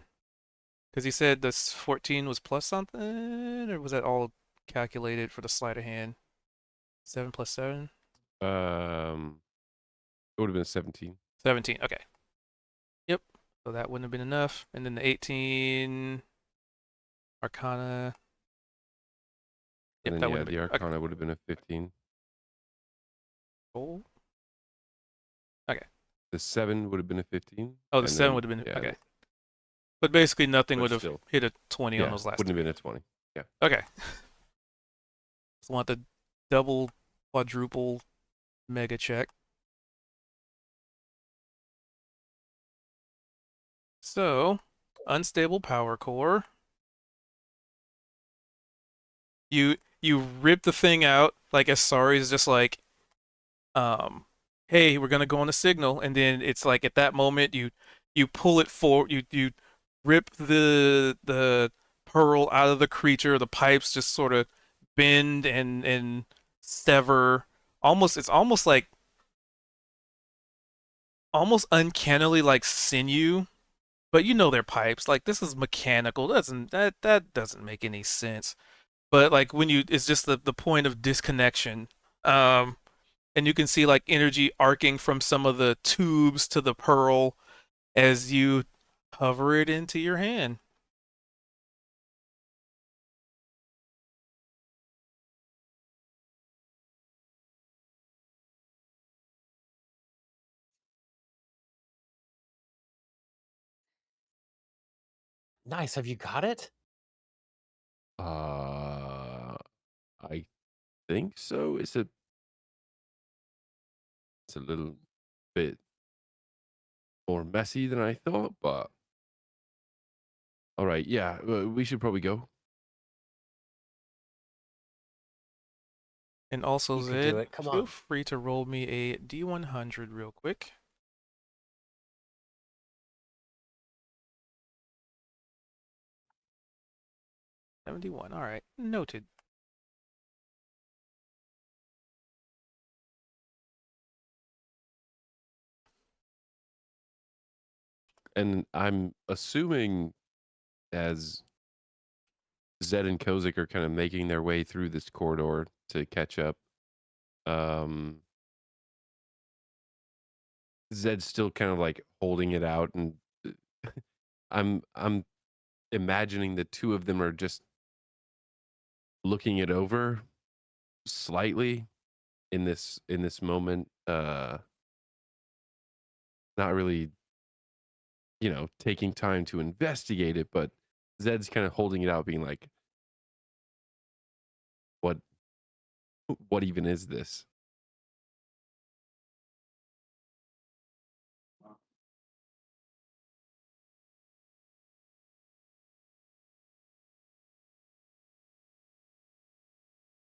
because he said this 14 was plus something, or was that all calculated for the sleight of hand? 7 plus 7? It would have been 17. 17. Okay. Yep. So that wouldn't have been enough. And then the 18 Arcana. And Yep, then that yeah, wouldn't the have been. Okay. Arcana would have been a 15. Oh. Okay. The 7 would have been a 15. Oh, the And 7 then would have been. yeah, Okay. But basically, nothing but would have still, hit a 20 on yeah, those last wouldn't have 3. been a 20. Yeah. Okay. Just want the double, quadruple, mega check. So, unstable power core. You rip the thing out like Asari is just like, hey, we're gonna go on a signal, and then it's like at that moment you pull it forward, you rip the pearl out of the creature, the pipes just sort of bend and sever almost it's almost like almost uncannily like sinew, but you know they're pipes. Like this is mechanical. That doesn't make any sense. But like when you it's just the point of disconnection. Um and you can see like energy arcing from some of the tubes to the pearl as you hover it into your hand. Nice. Have you got it? I think so. It's a little bit more messy than I thought, but all right. Yeah, we should probably go. And also, You could do Zed, it. Come feel on. free to roll me a D100 real quick. $71. All right, noted. And I'm assuming as Zed and Kozik are kind of making their way through this corridor to catch up, um, Zed's still kind of like holding it out, and I'm imagining the two of them are just looking it over slightly in this moment, not really, taking time to investigate it, but Zed's kind of holding it out, being like, what what even is this?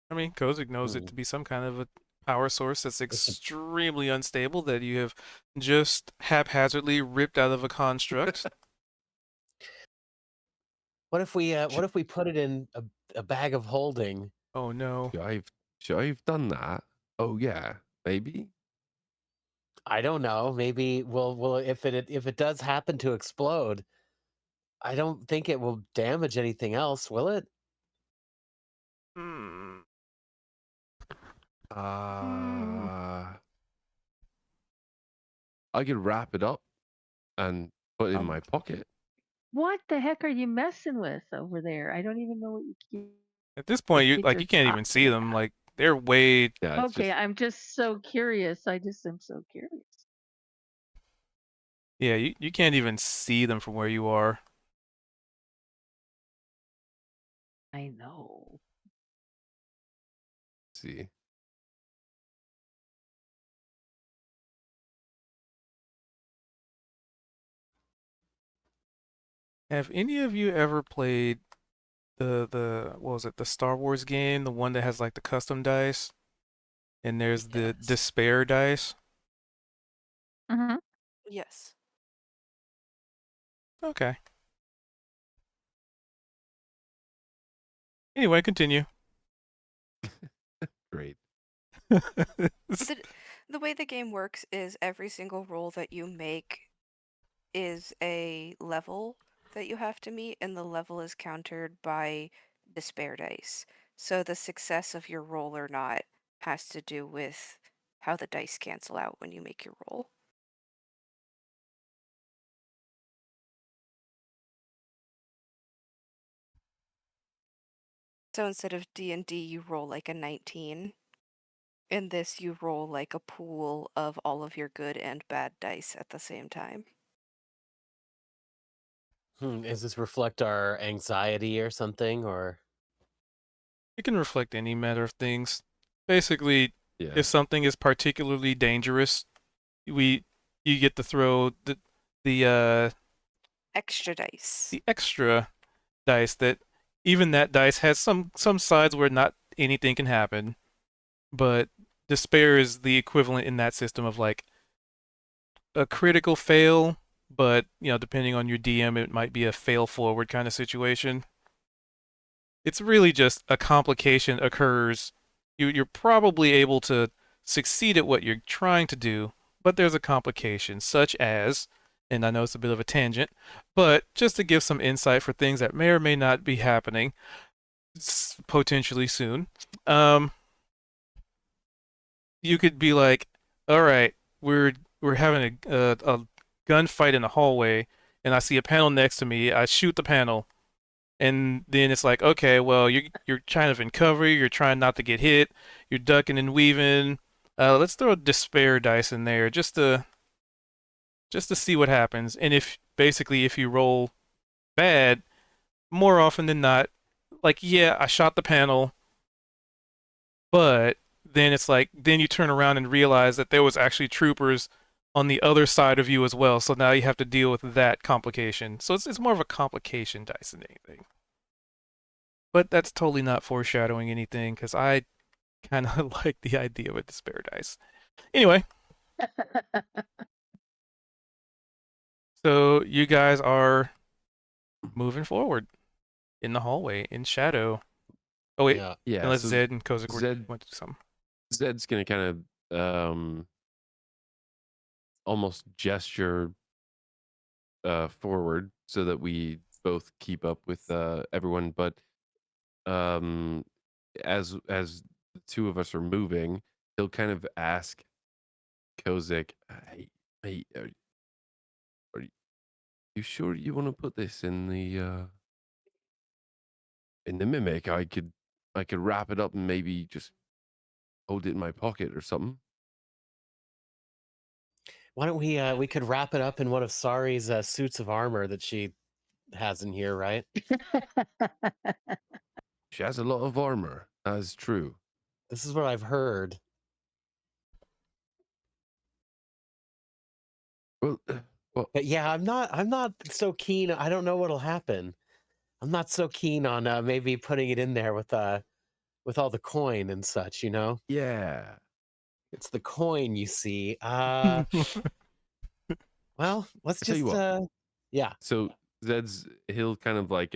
I mean, Kozik knows it Hmm. to be some kind of a power source that's It's a, extremely unstable that you have just haphazardly ripped out of a construct. what if we put it in a bag of holding? Oh no. Should I have done that? Oh yeah, maybe. I don't know. Maybe will if it does happen to explode, I don't think it will damage anything else, will it? Hmm. Hmm. Uh, I could wrap it up and put it in my pocket. What the heck are you messing with over there? I don't even know what At this point, you're you can't even see talking them. about. Like they're way. Yeah, it's Okay, just I'm just so curious. I just am so curious. Yeah, you can't even see them from where you are. I know. see. Have any of you ever played the what was it, the Star Wars game, the one that has like the custom dice, and there's the Yes. despair dice? Mm-hmm. Yes. Okay. Anyway, continue. Great. The the way the game works is every single roll that you make is a level that you have to meet, and the level is countered by despair dice. So the success of your roll or not has to do with how the dice cancel out when you make your roll. So instead of D&D, you roll like a 19. In this, you roll like a pool of all of your good and bad dice at the same time. Does this reflect our anxiety or something? Or It can reflect any matter of things. Basically, Yeah. if something is particularly dangerous, we you get to throw the uh Extra dice. the extra dice that even that dice has some sides where not anything can happen, but despair is the equivalent in that system of like a critical fail, but depending on your DM, it might be a fail forward kind of situation. It's really just a complication occurs you're probably able to succeed at what you're trying to do, but there's a complication, such as, and I know it's a bit of a tangent, but just to give some insight for things that may or may not be happening potentially soon, um, you could be like, all right, we're having a gunfight in the hallway, and I see a panel next to me. I shoot the panel, and then it's like, okay, well, you're kind of in cover. You're trying not to get hit. You're ducking and weaving. Let's throw a despair dice in there just to see what happens. And if you roll bad, more often than not, like, yeah, I shot the panel, but then it's like then you turn around and realize that there was actually troopers on the other side of you as well. So now you have to deal with that complication. So it's more of a complication dice than anything. But that's totally not foreshadowing anything because I kind of like the idea of a despair dice. Anyway, so you guys are moving forward in the hallway in shadow. Oh wait, Yeah. Yeah. unless So Zed and Kozak Zed went to do something. Zed's gonna kind of almost gesture forward so that we both keep up with everyone. But um, as the two of us are moving, he'll kind of ask Kozik, "Hey, are you sure you want to put this in the mimic? I could wrap it up and maybe just hold it in my pocket or something." Why don't we could wrap it up in one of Sari's suits of armor that she has in here, right? She has a lot of armor. That's true. This is what I've heard. Well, well, But yeah, I'm not so keen. I don't know what'll happen. I'm not so keen on maybe putting it in there with all the coin and such, you know? yeah. It's the coin, you see. Well, let's I tell you just what. yeah. So he'll kind of like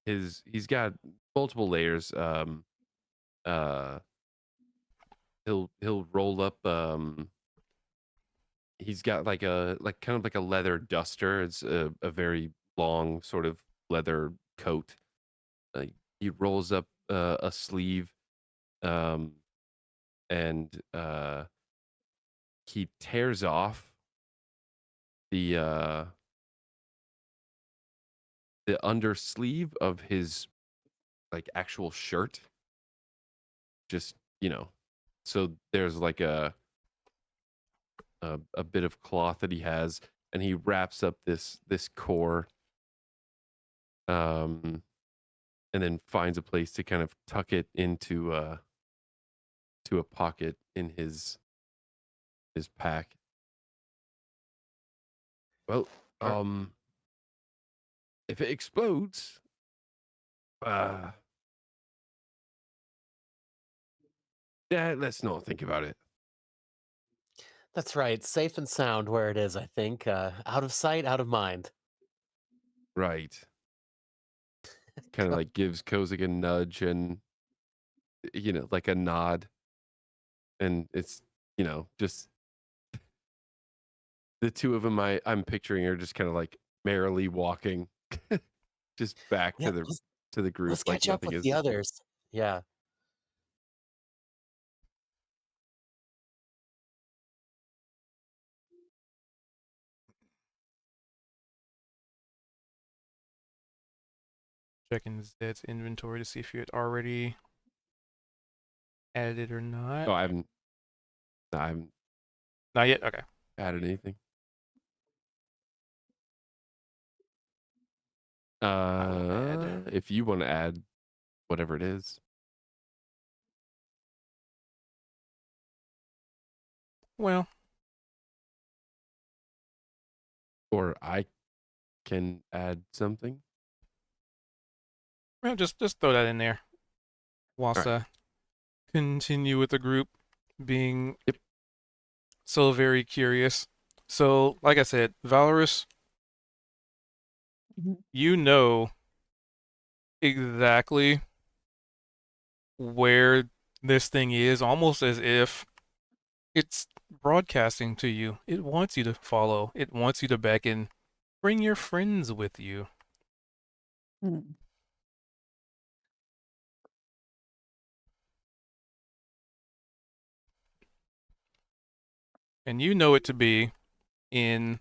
he's got multiple layers. Uh, he'll roll up. He's got like kind of like a leather duster. It's a very long sort of leather coat. He rolls up a sleeve, um, and he tears off the uh the under sleeve of his like actual shirt. Just so there's like a bit of cloth that he has, and he wraps up this core, um, and then finds a place to kind of tuck it into to a pocket in his pack. Well, Are- if it explodes, yeah, let's not think about it. That's right. Safe and sound where it is, I think. Out of sight, out of mind. Right. Kind of like gives Kozik a nudge and like a nod, and it's just the two of them. I'm picturing are just kind of like merrily walking just back Yeah, to the group let's like catch up nothing with the is. others. Yeah. Checking Zed's inventory to see if you had already added it or not. Oh, I haven't Not yet. Okay. added anything. I will add. If you want to add whatever it is, Well, or I can add something. just throw that in there All whilst right. I continue with the group being Yep. so very curious. So, like I said, Valorous, Mhm. you know exactly where this thing is, almost as if it's broadcasting to you. It wants you to follow. It wants you to beckon. Bring your friends with you. Hmm. And you know it to be in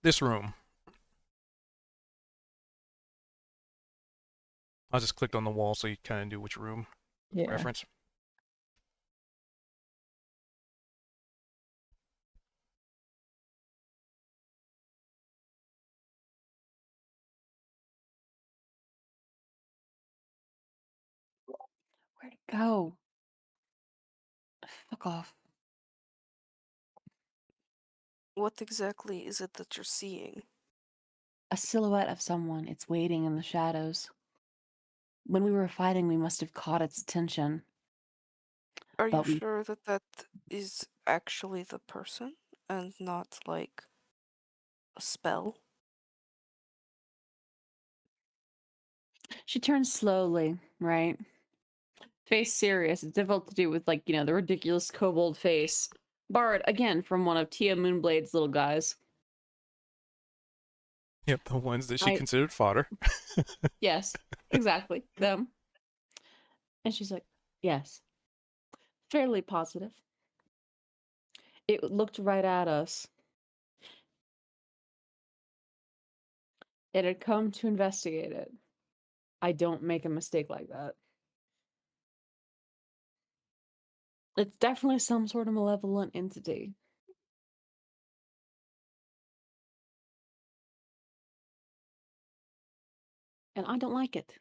this room. I just clicked on the wall so you kind of knew which room Yeah. reference. Where'd it go? Fuck off. What exactly is it that you're seeing? A silhouette of someone. It's waiting in the shadows. When we were fighting, we must have caught its attention. Are you But we sure that that is actually the person and not like a spell? She turns slowly, right? Face serious. It's difficult to do with, like, the ridiculous kobold face. Borrowed, again, from one of Tia Moonblade's little guys. Yep, the ones that she I- considered fodder. Yes, exactly. Them. And she's like, yes. Fairly positive. It looked right at us. It had come to investigate it. I don't make a mistake like that. It's definitely some sort of malevolent entity. And I don't like it.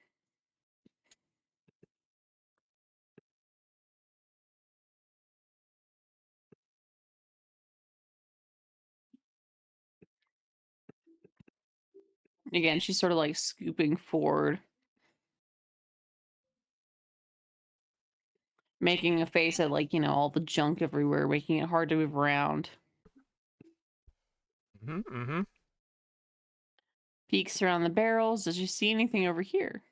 Again, she's sort of like scooping forward, making a face at, like, all the junk everywhere, making it hard to move around. Mm-hmm. Peeks around the barrels. Does she see anything over here?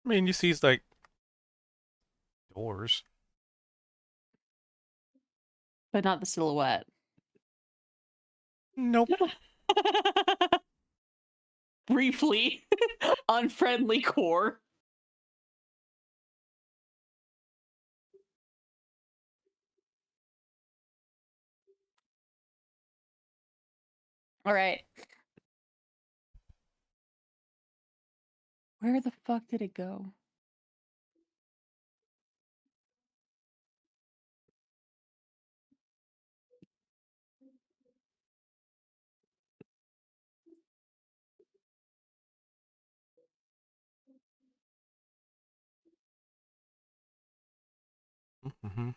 I mean, you see, it's like doors. But not the silhouette. Nope. Briefly. Unfriendly core. All right. Where the fuck did it go?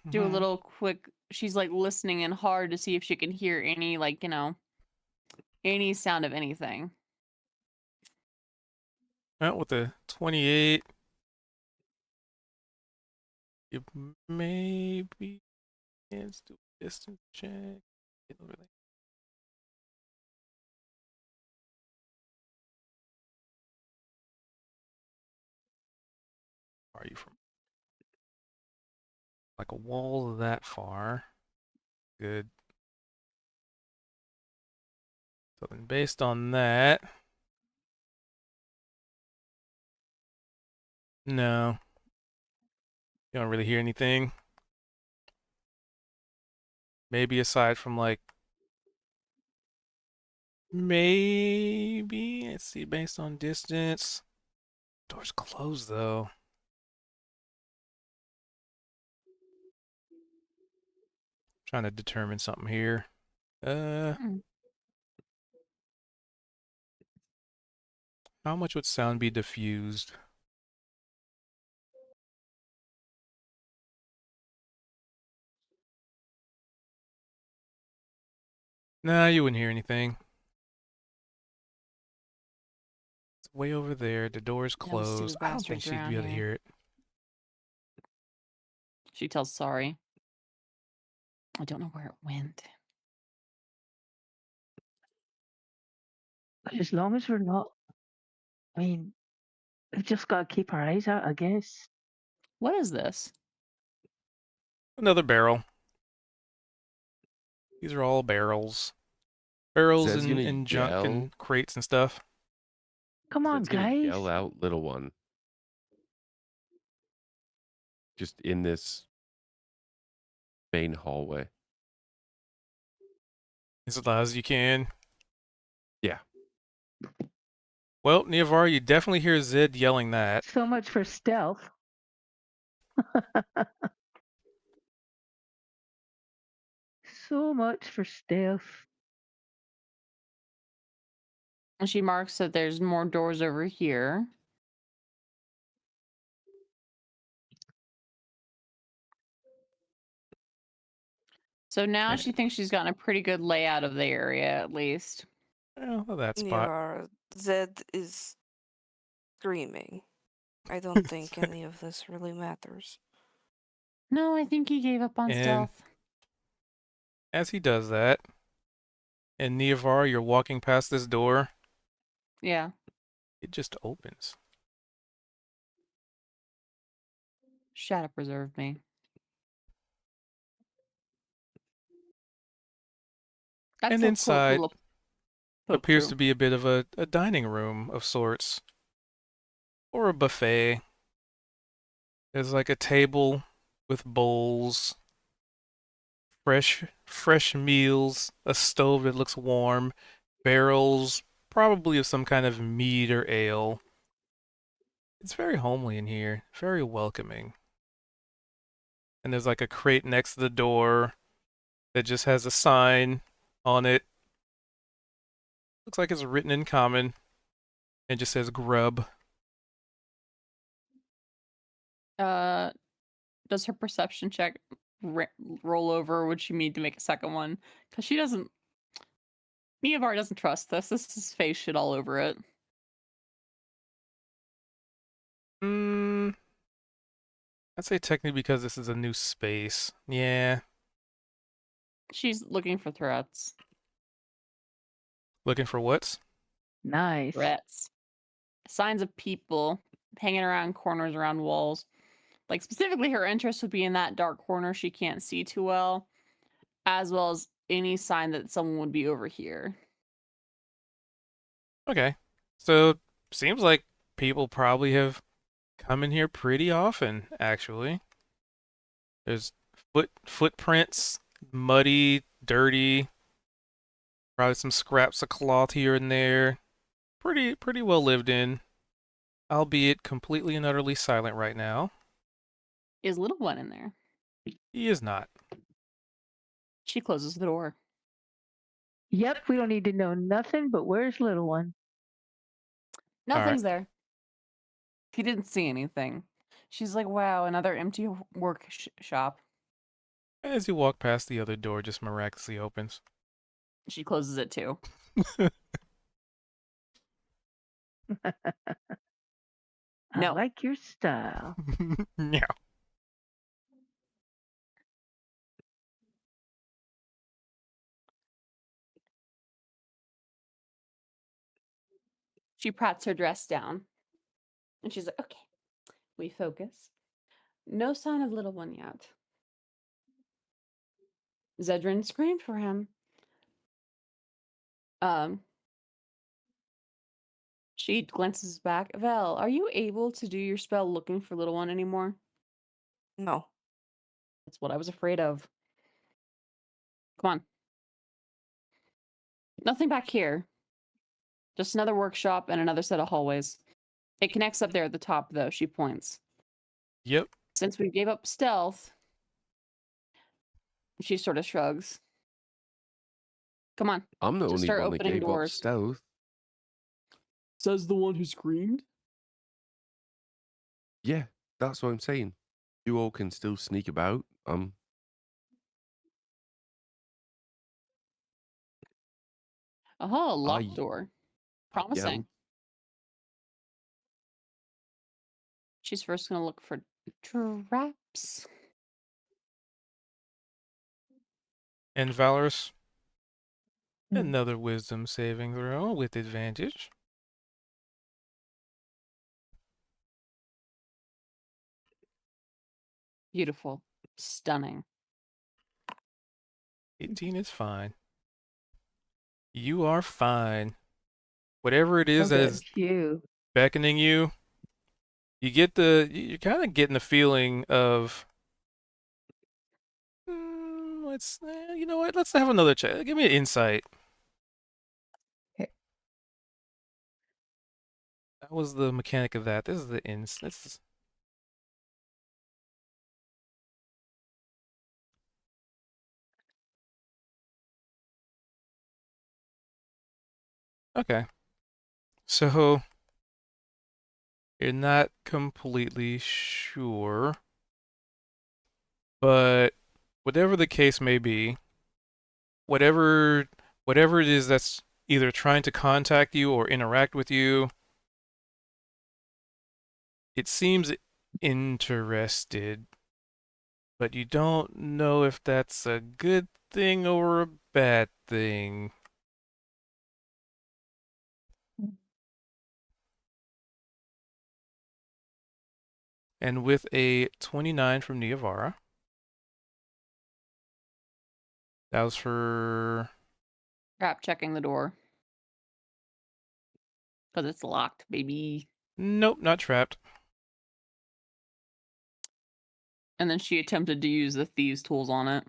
Do a little quick. She's like listening in hard to see if she can hear any, like, any sound of anything. Out with the 28. You maybe let's do a distance check. Get over there. Are you from like a wall that far? Good. So then, based on that, no, you don't really hear anything. Maybe aside from like maybe let's see, based on distance. Door's closed though. Trying to determine something here. Hmm. How much would sound be diffused? Nah, you wouldn't hear anything. It's way over there. The door's No closed. stupid I don't think bastards she'd around be able to here. hear it. She tells sorry. I don't know where it went. But as long as we're not, I mean, We just gotta keep our eyes out, I guess. What is this? Another barrel. These are all barrels. Barrels Zed's gonna and junk yell. and crates and stuff. Come on, Zed's gonna guys. yell out, little one. Just in this main hallway. As loud as you can. Yeah. Well, Niavar, you definitely hear Zed yelling that. So much for stealth. So much for stealth. And she marks that there's more doors over here. So now she thinks she's gotten a pretty good layout of the area, at least. Well, that spot. Yeah, Zed is screaming. I don't think any of this really matters. No, I think he gave up on And- stealth. As he does that, and Niavar, you're walking past this door, Yeah. it just opens. Shadow preserve me. That's And a inside cool little appears to be a bit of a dining room of sorts. Or a buffet. There's like a table with bowls, fresh meals, a stove that looks warm, barrels, probably of some kind of mead or ale. It's very homely in here, very welcoming. And there's like a crate next to the door that just has a sign on it. Looks like it's written in common and just says grub. Does her perception check roll over, or would she need to make a second one? Because she doesn't. Niavar doesn't trust this. This is face shit all over it. I'd say technically because this is a new space. Yeah. She's looking for threats. Looking for what? Nice. Threats. Signs of people hanging around corners, around walls. Like, specifically, her interest would be in that dark corner she can't see too well, as well as any sign that someone would be over here. Okay. So, seems like people probably have come in here pretty often, actually. There's footprints, muddy, dirty, probably some scraps of cloth here and there. Pretty well lived in, albeit completely and utterly silent right now. Is little one in there? He is not. She closes the door. Yep, we don't need to know nothing, but where's little one? Nothing's there. He didn't see anything. She's like, wow, another empty workshop. As you walk past, the other door just miraculously opens. She closes it too. I No. like your style. Yeah. She pats her dress down. And she's like, okay, we focus. No sign of little one yet. Zedrin screamed for him. She glances back. Vel, are you able to do your spell looking for little one anymore? No. That's what I was afraid of. Come on. Nothing back here. Just another workshop and another set of hallways. It connects up there at the top, though, she points. Yep. Since we gave up stealth, she sort of shrugs. Come on. I'm the Just only start one that opening gave up doors. stealth. Says the one who screamed. Yeah, that's what I'm saying. You all can still sneak about. Oh, locked I- door. Promising. Yeah. She's first going to look for traps. And Valorous, Hmm. another wisdom saving throw with advantage. Beautiful. Stunning. 18 is fine. You are fine. Whatever it is that good. is Phew. beckoning you, you're kind of getting the feeling of, you know what? Let's have another check. Give me an insight. Okay. That was the mechanic of that. This is the this is okay. So you're not completely sure, but whatever the case may be, whatever whatever it is that's either trying to contact you or interact with you, it seems interested, but you don't know if that's a good thing or a bad thing. And with a 29 from Niavara, that was for. Crap, checking the door. Because it's locked, baby. Nope, not trapped. And then she attempted to use the thieves' tools on it.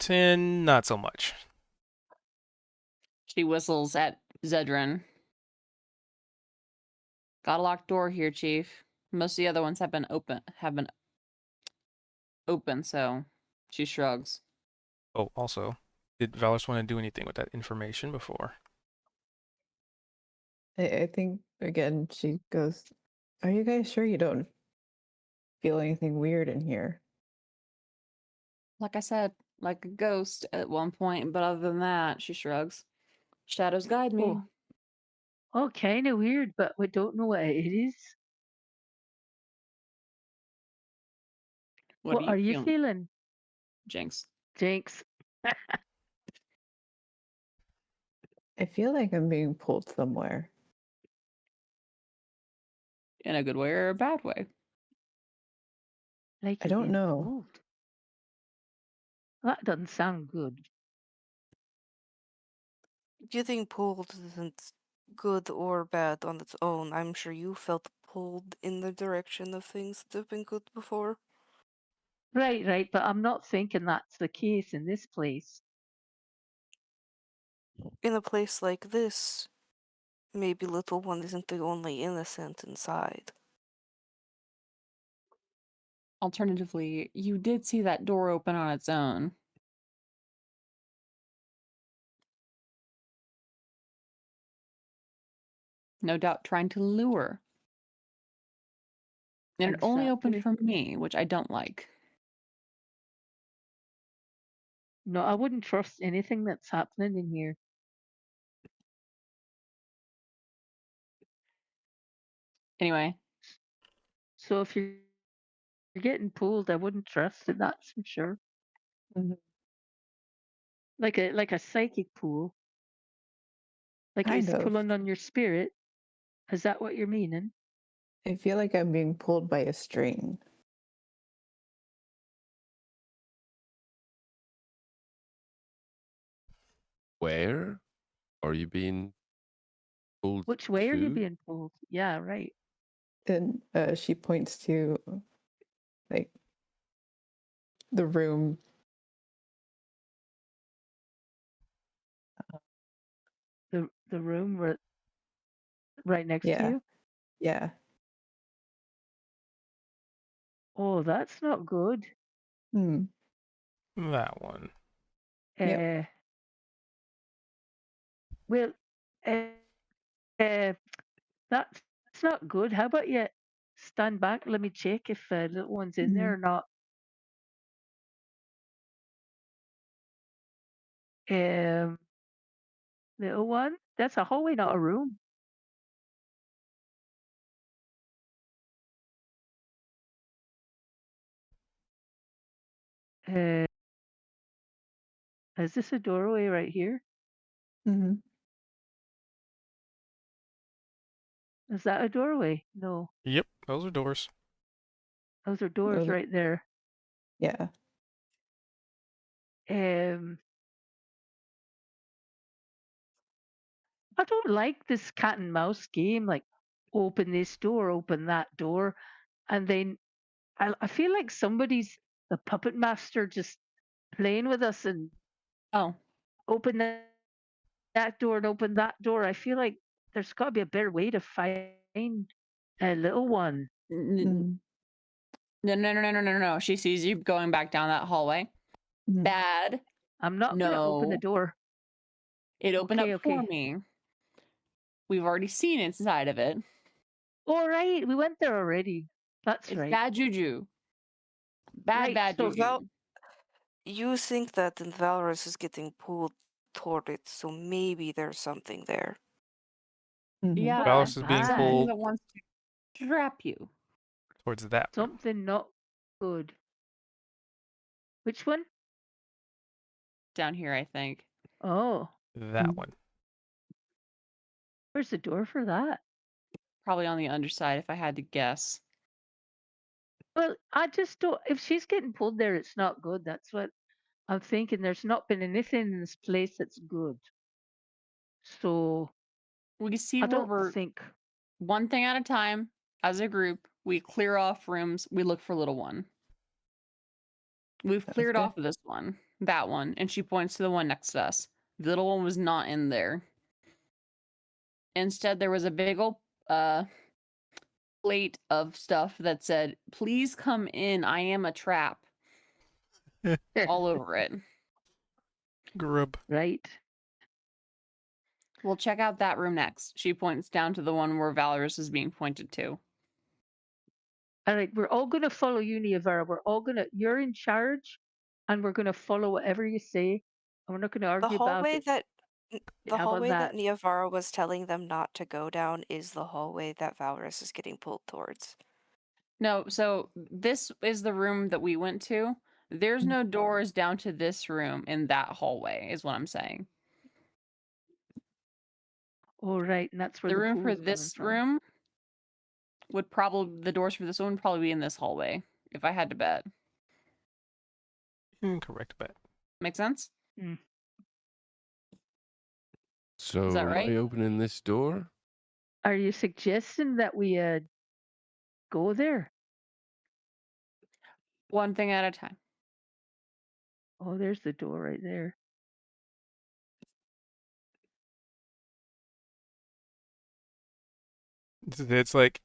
10, not so much. She whistles at Zedrin. Got a locked door here, Chief. Most of the other ones have been open, so she shrugs. Oh, also, did Valorous want to do anything with that information before? I think again she goes, "Are you guys sure you don't feel anything weird in here?" Like I said, like a ghost at one point, but other than that, she shrugs. Shadows guide me. Oh, kind of weird, but we don't know what it is. What What are are you you feeling, feeling, Jinx? Jinx? I feel like I'm being pulled somewhere. In a good way or a bad way? Like I you're don't being know. pulled. That doesn't sound good. Do you think pulled isn't good or bad on its own? I'm sure you felt pulled in the direction of things that have been good before. Right, but I'm not thinking that's the case in this place. In a place like this, maybe little one isn't the only innocent inside. Alternatively, you did see that door open on its own. No doubt trying to lure. And it only opened Exactly. for me, which I don't like. No, I wouldn't trust anything that's happening in here. Anyway, So if you're getting pulled, I wouldn't trust it. That's for sure. Mhm. Like a psychic pull. Like Kind it's of. pulling on your spirit. Is that what you're meaning? I feel like I'm being pulled by a string. Where are you being pulled Which way are you to? being pulled? Yeah, right. And she points to like the room. The room right next to Yeah, you. yeah. Oh, that's not good. Hmm. That one. Yep. Uh, well, uh, uh, that's not good. How about you stand back? Let me check if little one's in there Mhm. or not. Um, Little one? That's a hallway, not a room. Uh, is this a doorway right here? Mhm. Is that a doorway? No. Yep, those are doors. Those are doors Those are- right there. Yeah. I don't like this cat and mouse game. Like, open this door, open that door, and then I feel like somebody's the puppet master just playing with us and Oh, open that door and open that door. I feel like there's got to be a better way to find a little one. n- Mm, no. She sees you going back down that hallway. mm. Bad. I'm not gonna open the No. door. It opened Okay, up for okay. me. We've already seen inside of it. All right, we went there already. That's It's right. bad juju. Bad, Right, bad so juju. You think that the Valorous is getting pulled toward it, so maybe there's something there. Mhm. Yeah, Valorous is being bad. something pulled that wants to trap you. towards that one. Something not good. Which one? Down here, I think. Oh, That Mm. one. where's the door for that? Probably on the underside if I had to guess. Well, I just don't. If she's getting pulled there, it's not good. That's what I'm thinking. There's not been anything in this place that's good. So We can see I where don't we're think. one thing at a time as a group. We clear off rooms. We look for little one. We've Sounds cleared good. off of this one, that one, and she points to the one next to us. The little one was not in there. Instead, there was a big old plate of stuff that said, "Please come in. I am a trap." All over it. Grub. Right. We'll check out that room next. She points down to the one where Valorous is being pointed to. All right. We're all going to follow you, Niavara. You're in charge, and we're going to follow whatever you say. And we're not going to The argue about hallway it. that the How about hallway that that? Niavara was telling them not to go down is the hallway that Valorous is getting pulled towards. No, so this is the room that we went to. There's Mm. no doors down to this room in that hallway, is what I'm saying. All right. And that's where The the room for pool's coming this from. room would probably, the doors for this one would probably be in this hallway, if I had to bet. Incorrect bet. Make sense? So that am right? I opening this door? Are you suggesting that we go there? One thing at a time. Oh, there's the door right there. It's like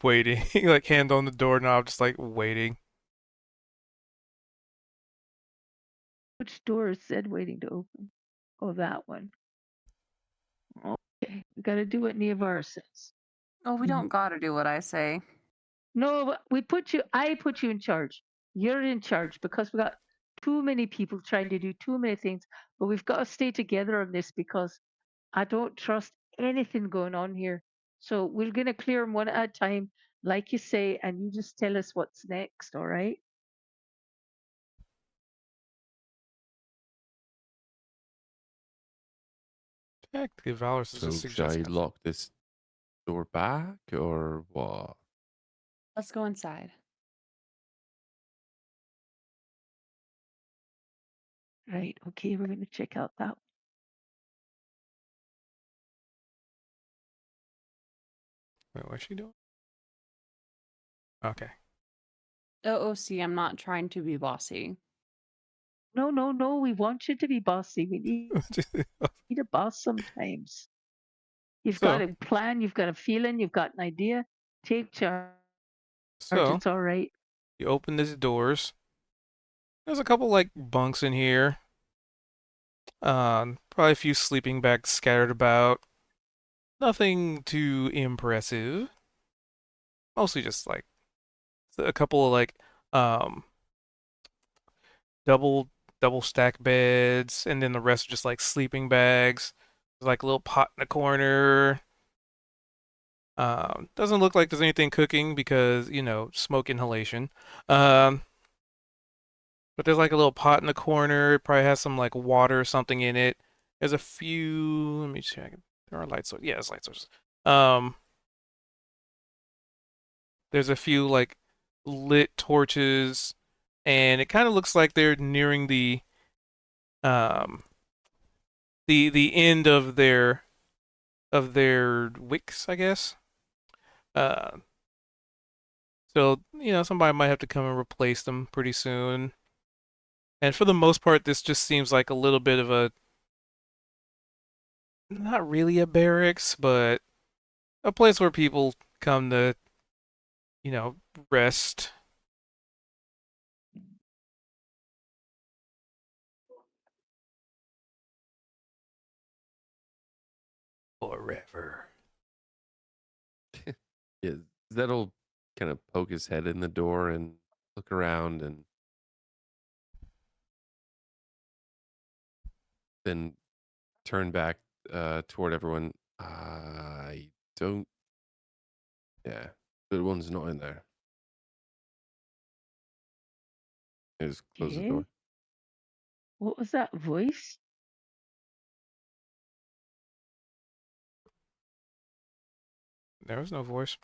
waiting, like hand on the doorknob, just like waiting. Which door is Zed waiting to open? Oh, that one. Okay. We got to do what Niavara says. Oh, we don't gotta do what I say. No, I put you in charge. You're in charge because we got too many people trying to do too many things. But we've got to stay together on this because I don't trust anything going on here. So we're going to clear them one at a time, like you say, and you just tell us what's next, all right? Technically, Valorous is So just should I suggesting. lock this door back or what? Let's go inside. Right. Okay, we're going to check out that. Wait, what's she doing? Okay. OOC, I'm not trying to be bossy. No, no, no. We want you to be bossy. We need a boss sometimes. You've got So, a plan, you've got a feeling, you've got an idea. Take charge. so It's all right. you open these doors. There's a couple like bunks in here. Probably a few sleeping bags scattered about. Nothing too impressive. Mostly just like a couple of like um double stack beds, and then the rest are just like sleeping bags. There's like a little pot in the corner. Doesn't look like there's anything cooking because, smoke inhalation. Um, but there's like a little pot in the corner. It probably has some like water or something in it. There's a few. Let me check. There are light sources. Yeah, there's light sources. There's a few like lit torches, and it kind of looks like they're nearing um the end of their wicks, I guess. Uh, so somebody might have to come and replace them pretty soon. And for the most part, this just seems like a little bit of a not really a barracks, but a place where people come to rest. Forever. Yeah, Zed'll kind of poke his head in the door and look around and then turn back toward everyone. I don't. Yeah, the one's not in there. I just close the Okay. door. What was that voice? There was no voice.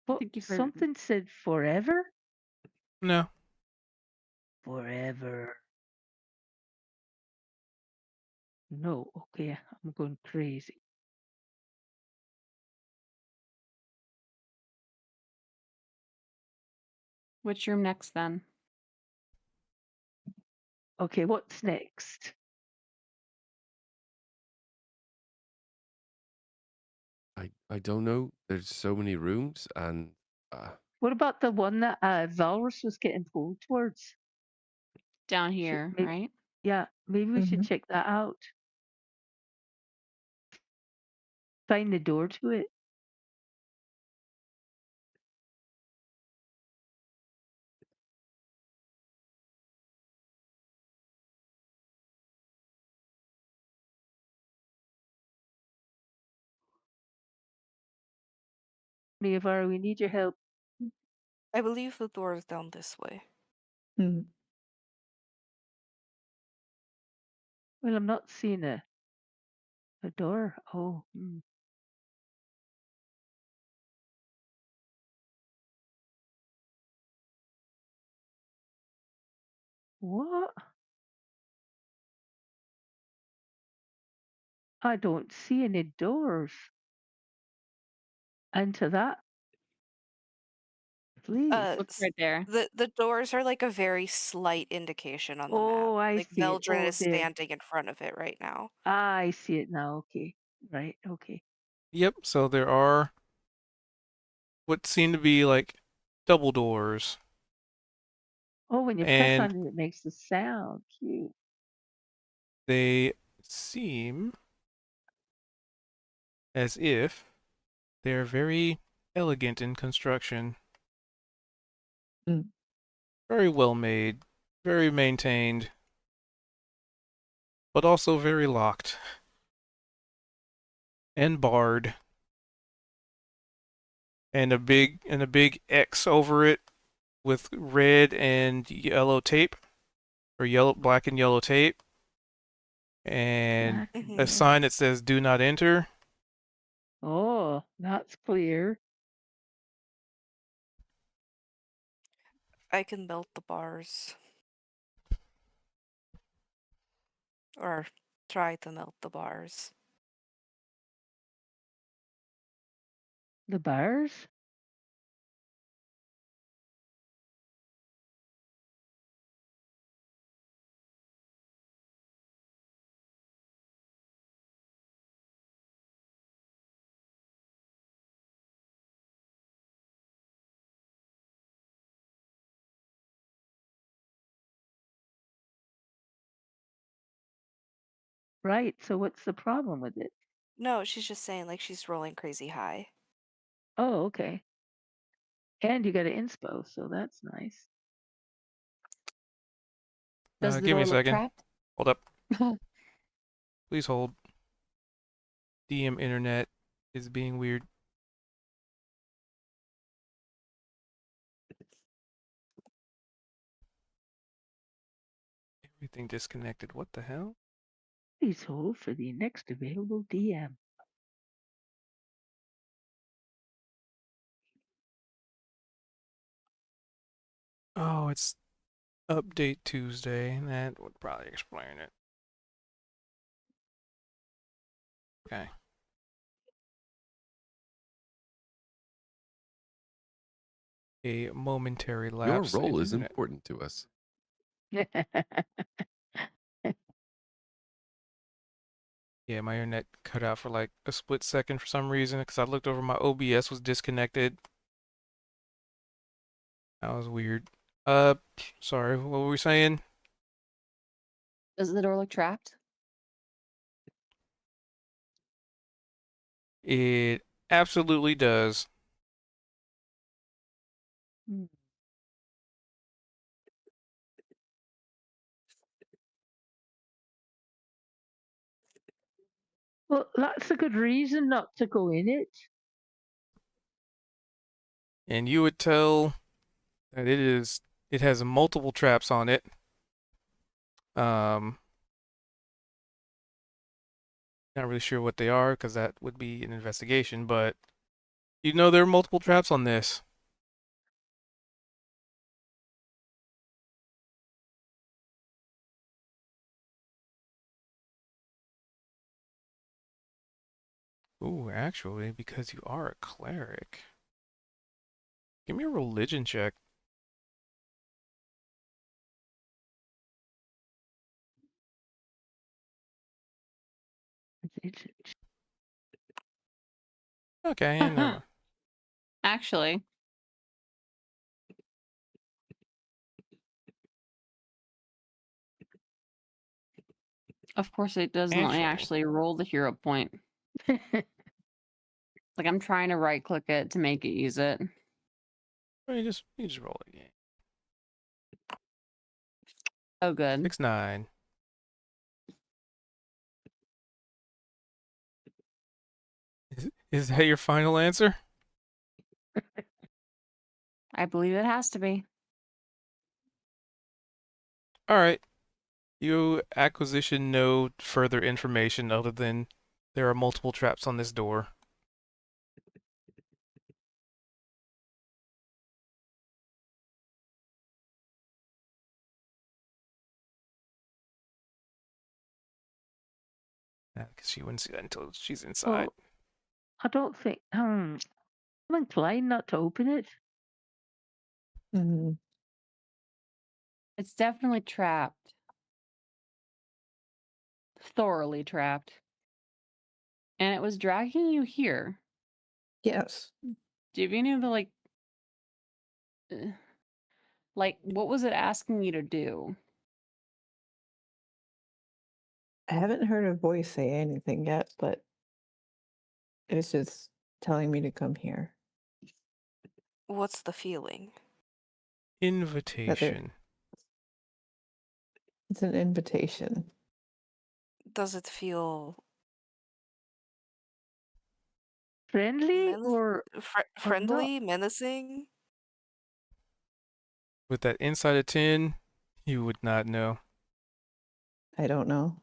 What think you've heard something said forever? No. Forever. No, okay, I'm going crazy. which room next then? Okay, what's next? I don't know. There's so many rooms, and What about the one that Valrus was getting pulled towards? Down here, Maybe, right? yeah, maybe we should Mhm. check that out. Find the door to it. Leovar, we need your help. I believe the door is down this way. Mhm. Well, I'm not seeing a door. Oh, what? I don't see any doors into that place. Look S- right there. the doors are like a very slight indication on the map. Oh, I Like see it. Veldrin Oh, is there. standing in front of it right now. I see it now. Okay. Right. Okay. Yep. So there are what seem to be like double doors, Oh, when you press and on it, it makes the sound. Cute. they seem as if they're very elegant in construction, Mm. very well made, very maintained, but also very locked and barred, and a big X over it with red and yellow tape, or black and yellow tape, and Black and a Mhm. yellow. sign that says "Do not enter." Oh, that's clear. I can melt the bars. Or try to melt the bars. The bars? Right. So what's the problem with it? No, she's just saying like she's rolling crazy high. Oh, okay. And you got an inspo, so that's nice. Does the Give me door a look second. trapped? Hold up. Please hold. DM internet is being weird. Everything disconnected. What the hell? Please hold for the next available DM. Oh, it's Update Tuesday. That would probably explain it. Okay. A momentary Your lapse in role is internet. important to us. Yeah, my internet cut out for like a split second for some reason because I looked over, my OBS was disconnected. That was weird. Sorry, what were we saying? Does the door look trapped? It absolutely does. Mm. Well, that's a good reason not to go in it. And you would tell that it has multiple traps on it. Um, Not really sure what they are because that would be an investigation, but you know there are multiple traps on this. Ooh, actually, because you are a cleric. Give me a religion check. Okay, yeah, never mind. Actually, of course, it doesn't let me actually roll the hero point. Like, I'm trying to right click it to make it use it. Well, you just roll it again. Oh, good. 6-9. Is that your final answer? I believe it has to be. All right. You acquisition no further information other than there are multiple traps on this door. Because she wouldn't see that until she's inside. Well, I don't think. I'm inclined not to open it. Mhm. It's definitely trapped. Thoroughly trapped. And it was dragging you here. Yes. Do you have any of the, what was it asking you to do? I haven't heard a voice say anything yet, but it's just telling me to come here. What's the feeling? Invitation. It's an invitation. Does it feel Friendly men- or not? friendly, menacing? With that inside of 10, you would not know. I don't know.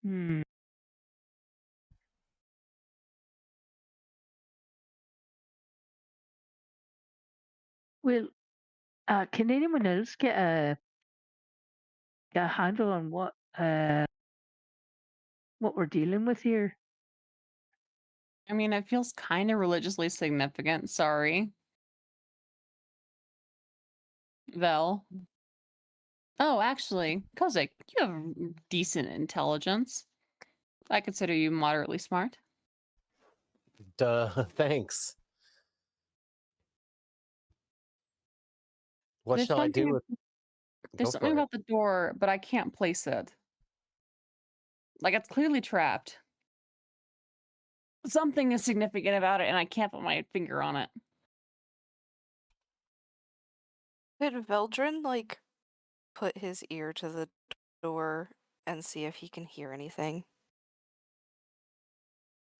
Hmm. Well, can anyone else get a handle on what we're dealing with here? I mean, it feels kind of religiously significant. Sorry. Vel. Oh, actually, Kozik, you have decent intelligence. I consider you moderately smart. Duh, thanks. What There's shall I do something with there's Go something for it. about the door, but I can't place it. Like, it's clearly trapped. Something is significant about it, and I can't put my finger on it. Could Veldrin, put his ear to the door and see if he can hear anything?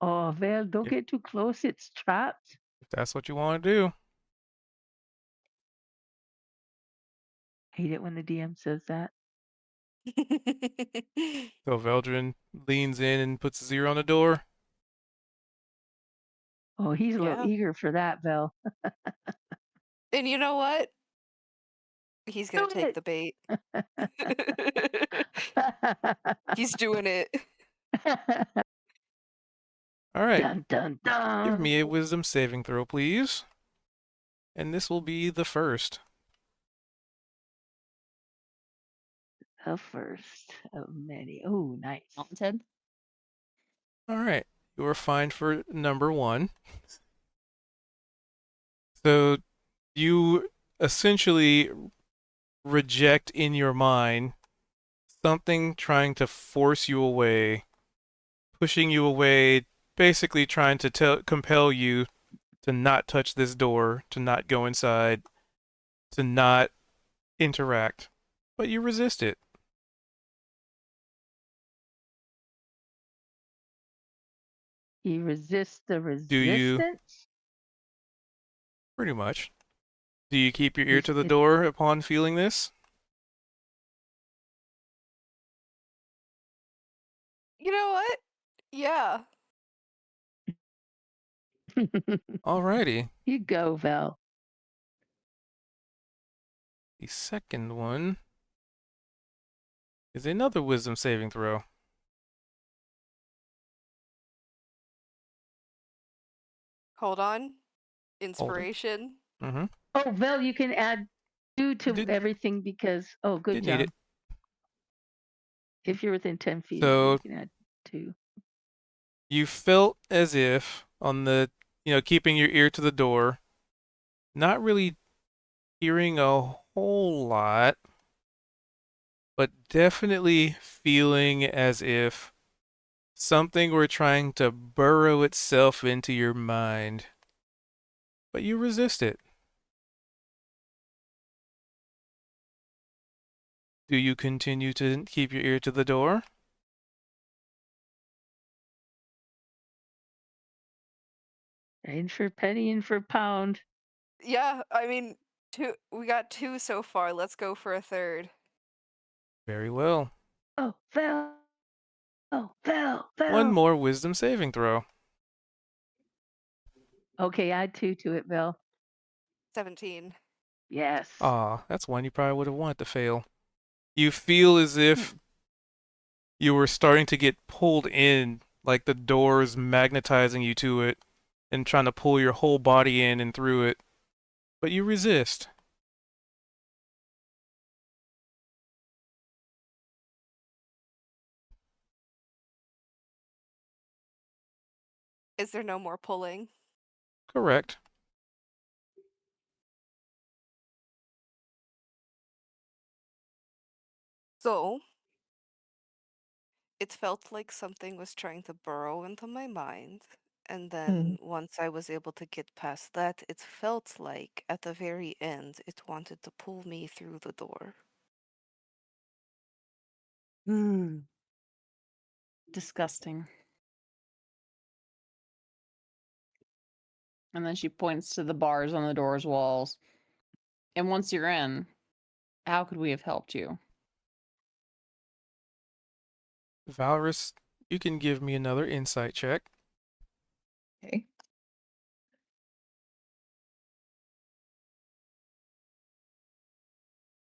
Oh, Vel, don't If, get too close. It's trapped. if that's what you want to do. Hate it when the DM says that. So Veldrin leans in and puts his ear on the door. Oh, he's a little Yeah. eager for that, Vel. And you know what? He's gonna Do take it. the bait. He's doing it. All right. Dun dun Give dun. me a wisdom saving throw, please. And this will be the first. The first of many. Oh, nice. Haunted. All right. You are fine for number 1. So you essentially reject in your mind something trying to force you away, pushing you away, basically trying to compel you to not touch this door, to not go inside, to not interact. But you resist it. You resist the Do you? resistance. Pretty much. Do you keep your ear If, to the if door upon feeling this? You know what? Yeah. Alrighty. you go, Val. The second one is another wisdom saving throw. Hold on. Hold it. Inspiration. Mm-hmm. Oh, Val, you can add 2 to Didn't everything because. Oh, good didn't need job. it. If you're within 10 feet of it, So you can add 2. you felt as if on the, keeping your ear to the door, not really hearing a whole lot, but definitely feeling as if something were trying to burrow itself into your mind. But you resist it. Do you continue to keep your ear to the door? In for penny, in for pound. Yeah, I mean, we got 2 so far. Let's go for a third. Very well. Oh, Val. Oh, Val. One Val. more wisdom saving throw. Okay, add 2 to it, Val. 17. Yes. Ah, that's one you probably would have wanted to fail. You feel as if you were starting to get pulled in, like the door's magnetizing you to it and trying to pull your whole body in and through it. But you resist. Is there no more pulling? Correct. So, it felt like something was trying to burrow into my mind. And then once I was able to get past that, it felt like at the very end it wanted to pull me through the door. Disgusting. And then she points to the bars on the door's walls. And once you're in, how could we have helped you? Valorous, you can give me another insight check. Okay.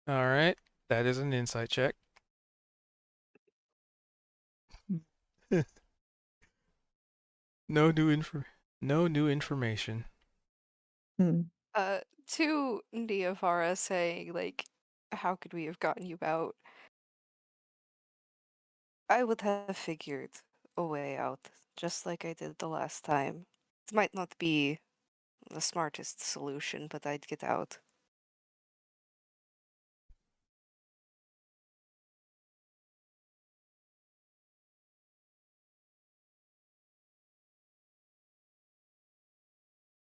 All right. That is an insight check. No new information. Hmm. To Neovara saying, like, how could we have gotten you out? I would have figured a way out, just like I did the last time. It might not be the smartest solution, but I'd get out.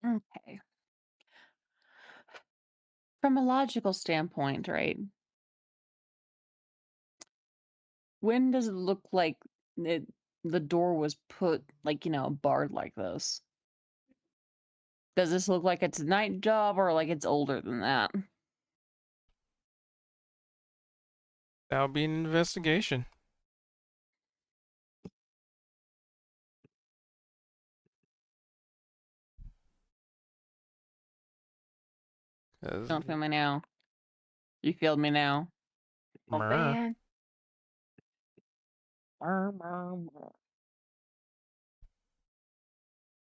Okay. From a logical standpoint, right? When does it look like the door was put, like, barred like this? Does this look like it's a night job or like it's older than that? That'll be an investigation. Don't feel me now. You feel me now. Oh Meh. man.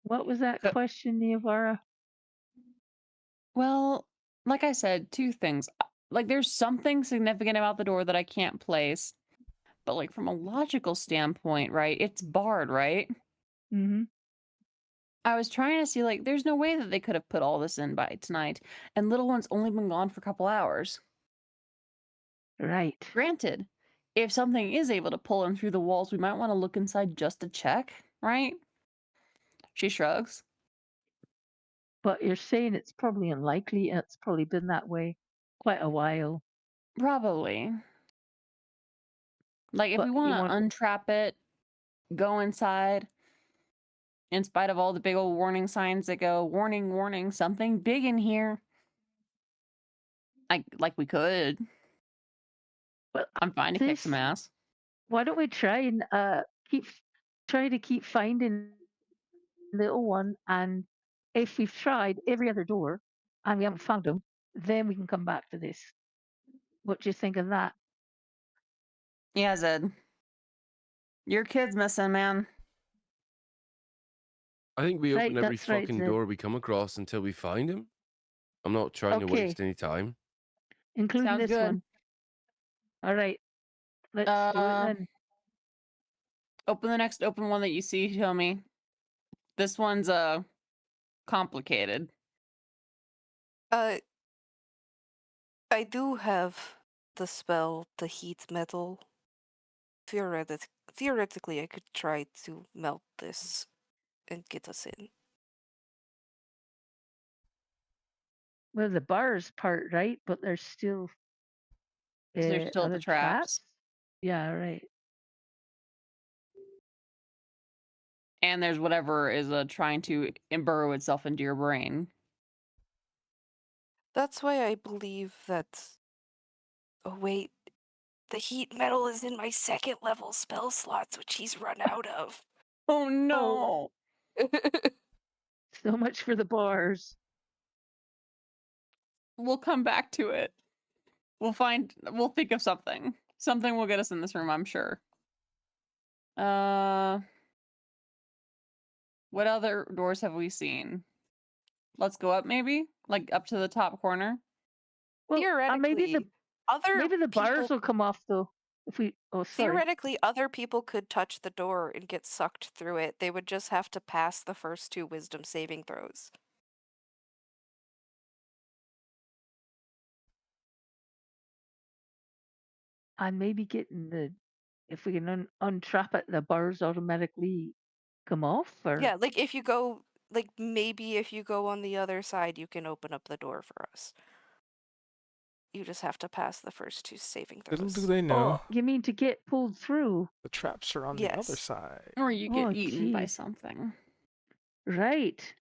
What was that So- question, Niavara? Well, like I said, two things. Like, there's something significant about the door that I can't place. But, like, from a logical standpoint, right? It's barred, right? Mm-hmm. I was trying to see, like, there's no way that they could have put all this in by tonight. And little one's only been gone for a couple hours. Right. Granted, if something is able to pull him through the walls, we might want to look inside just to check, right? She shrugs. But you're saying it's probably unlikely. It's probably been that way quite a while. Probably. Like, if But we you want to want untrap it, go inside, in spite of all the big old warning signs that go, warning, warning, something big in here. Like we could. well, I'm fine to kick this. some ass. Why don't we try and try to keep finding little one, and if we've tried every other door and we haven't found them, then we can come back to this. What do you think of that? Yeah, Zed. Your kid's missing, man. I think we Right, open every that's right, fucking Zed. door we come across until we find him. I'm not trying to Okay. waste any time. Including Sounds this good. one. All right, let's do it then. Open the next open one that you see, Tommy. This one's complicated. I do have the spell to heat metal. Theoretically, I could try to melt this and get us in. Well, the bars part, right? But there's still There's still the other traps. Yeah, right. And there's whatever is trying to burrow itself into your brain. That's why I believe that. Oh, wait. The heat metal is in my second level spell slots, which he's run out of. Oh no! So much for the bars. We'll come back to it. We'll think of something. Something will get us in this room, I'm sure. What other doors have we seen? Let's go up, maybe? Like, up to the top corner? Well, Theoretically, other maybe the bars people will come off though. If we sorry. theoretically other people could touch the door and get sucked through it. They would just have to pass the first 2 wisdom saving throws. And maybe getting if we can untrap it, the bars automatically come off, or Yeah, like maybe if you go on the other side, you can open up the door for us. You just have to pass the first 2 saving Little do throws. they know, you mean to get pulled through? the traps are on the other Yes. side. Or you get Oh, eaten by jeez. something. Right.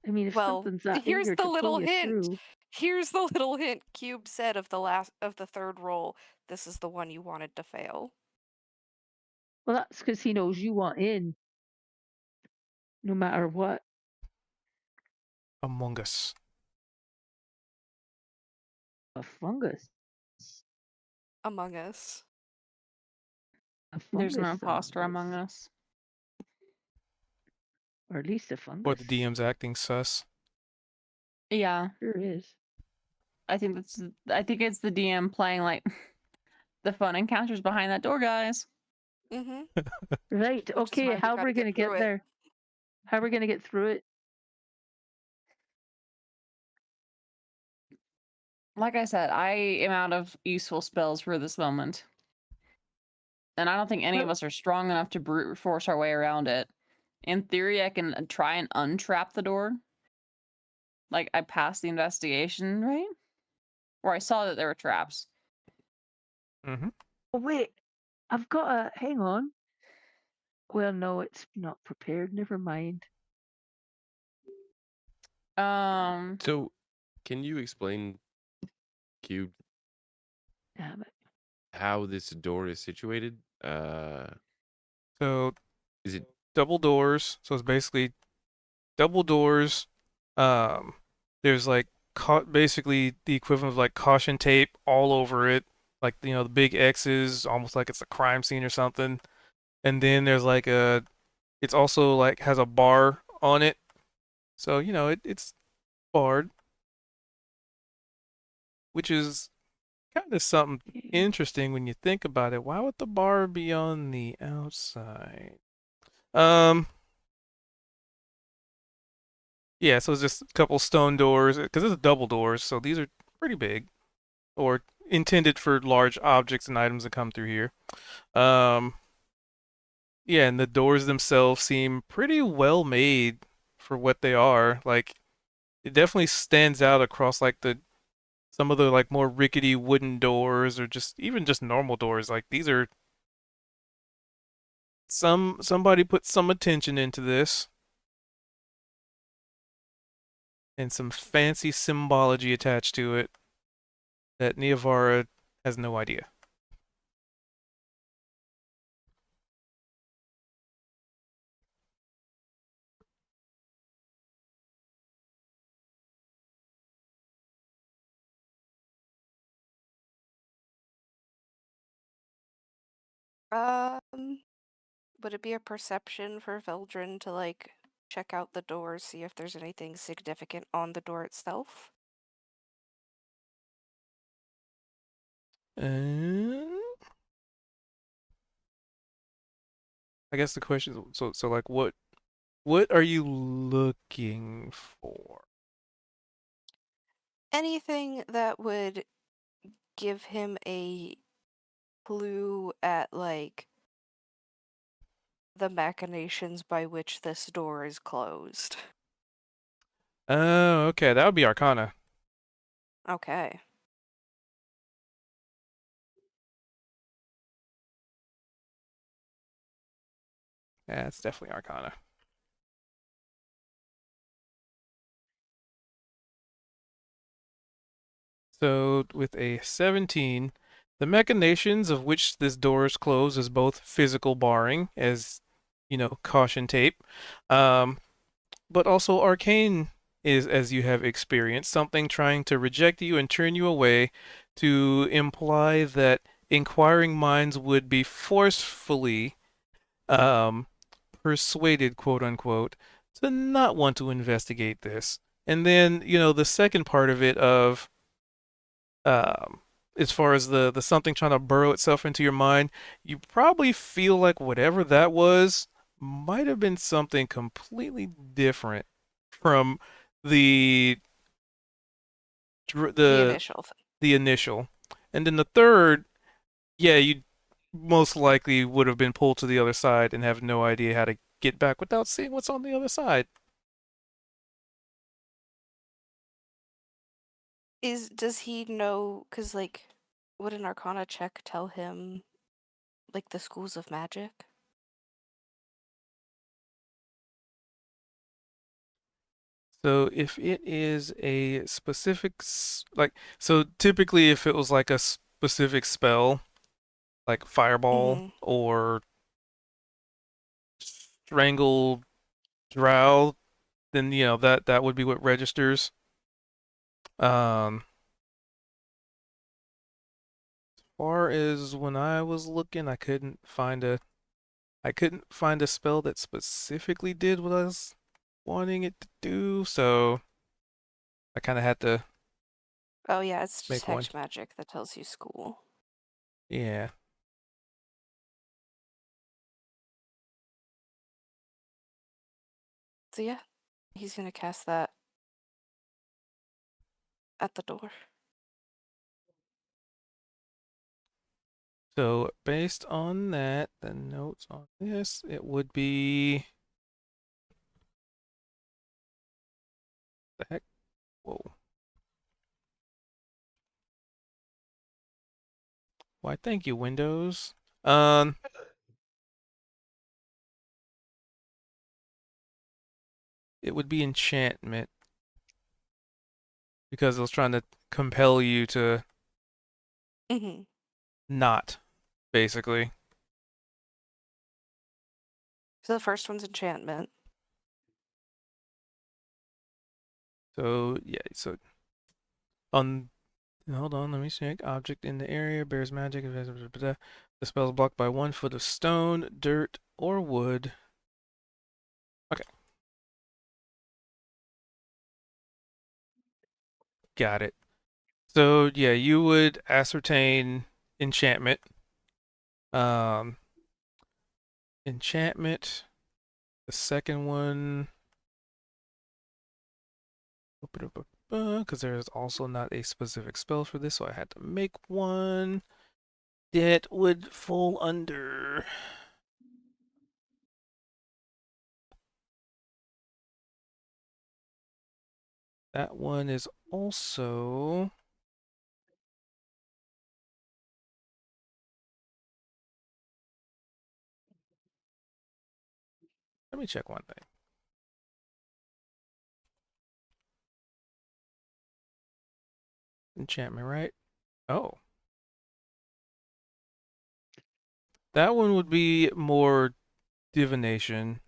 I mean, if Well, something's that here's eager the to little pull you hint. through. Here's the little hint. Cube said of the third roll, this is the one you wanted to fail. Well, that's because he knows you want in, no matter what. Among Us. A fungus. Among Us. A There's no fungus imposter among us. or at least a fungus. Or the DM's acting sus. Yeah, Sure is. I think it's the DM playing like the fun encounters behind that door, guys. Mm-hmm. Right. Which is Okay. why we How are gotta we going to get through get it. there? How are we going to get through it? Like I said, I am out of useful spells for this moment. And I don't think any of Well- us are strong enough to brute force our way around it. In theory, I can try and untrap the door. Like, I passed the investigation, right? Or I saw that there were traps. Mm-hmm. Oh, wait. I've got a. Hang on. Well, no, it's not prepared. Never mind. So, can you explain, Cube, Damn it. how this door is situated? So Is it double doors. So it's basically double doors. There's like basically the equivalent of like caution tape all over it, like the big X's, almost like it's a crime scene or something. And then there's like it's also like has a bar on it, so it's barred, which is kind of something interesting when you think about it. Why would the bar be on the outside? Um, yeah, so it's just a couple stone doors because it's double doors, so these are pretty big or intended for large objects and items that come through here. Um, yeah, and the doors themselves seem pretty well made for what they are. Like it definitely stands out across like the some of the like more rickety wooden doors or just even just normal doors. Like these are somebody put some attention into this and some fancy symbology attached to it that Niavara has no idea. Um, would it be a perception for Veldrin to like check out the door, see if there's anything significant on the door itself? And I guess the question is, so like what are you looking for? Anything that would give him a clue at like the machinations by which this door is closed. Oh, okay, that would be Arcana. Okay. Yeah, it's definitely Arcana. So with a 17, the machinations of which this door is closed is both physical barring, as caution tape, um, but also arcane is, as you have experienced, something trying to reject you and turn you away to imply that inquiring minds would be forcefully um, persuaded, quote unquote, to not want to investigate this. And then, the second part of it of um, as far as the something trying to burrow itself into your mind, you probably feel like whatever that was might have been something completely different from the The the initial thing. the initial. And then the third, yeah, you most likely would have been pulled to the other side and have no idea how to get back without seeing what's on the other side. Does he know, cause like would an Arcana check tell him like the schools of magic? So if it is a specific like so typically if it was like a specific spell like fireball Mm-hmm. or strangle drow, then that would be what registers. Um, as far as when I was looking, I couldn't find a spell that specifically did what I was wanting it to do, so I kind of had to Oh yeah, it's make one. detect magic that tells you school. Yeah. So yeah, he's gonna cast that at the door. So based on that, the notes on this, it would be the heck. Whoa. Why? Thank you, Windows. Um, it would be enchantment because it was trying to compel you to Mm-hmm. not, basically. So the first one's enchantment. So yeah, so On hold on, let me check. Object in the area bears magic. The spell is blocked by 1 foot of stone, dirt, or wood. Okay, got it. So yeah, you would ascertain enchantment. Um, enchantment. The second one, because there is also not a specific spell for this, so I had to make one that would fall under. That one is also. Let me check one thing. Enchantment, right? Oh. That one would be more divination.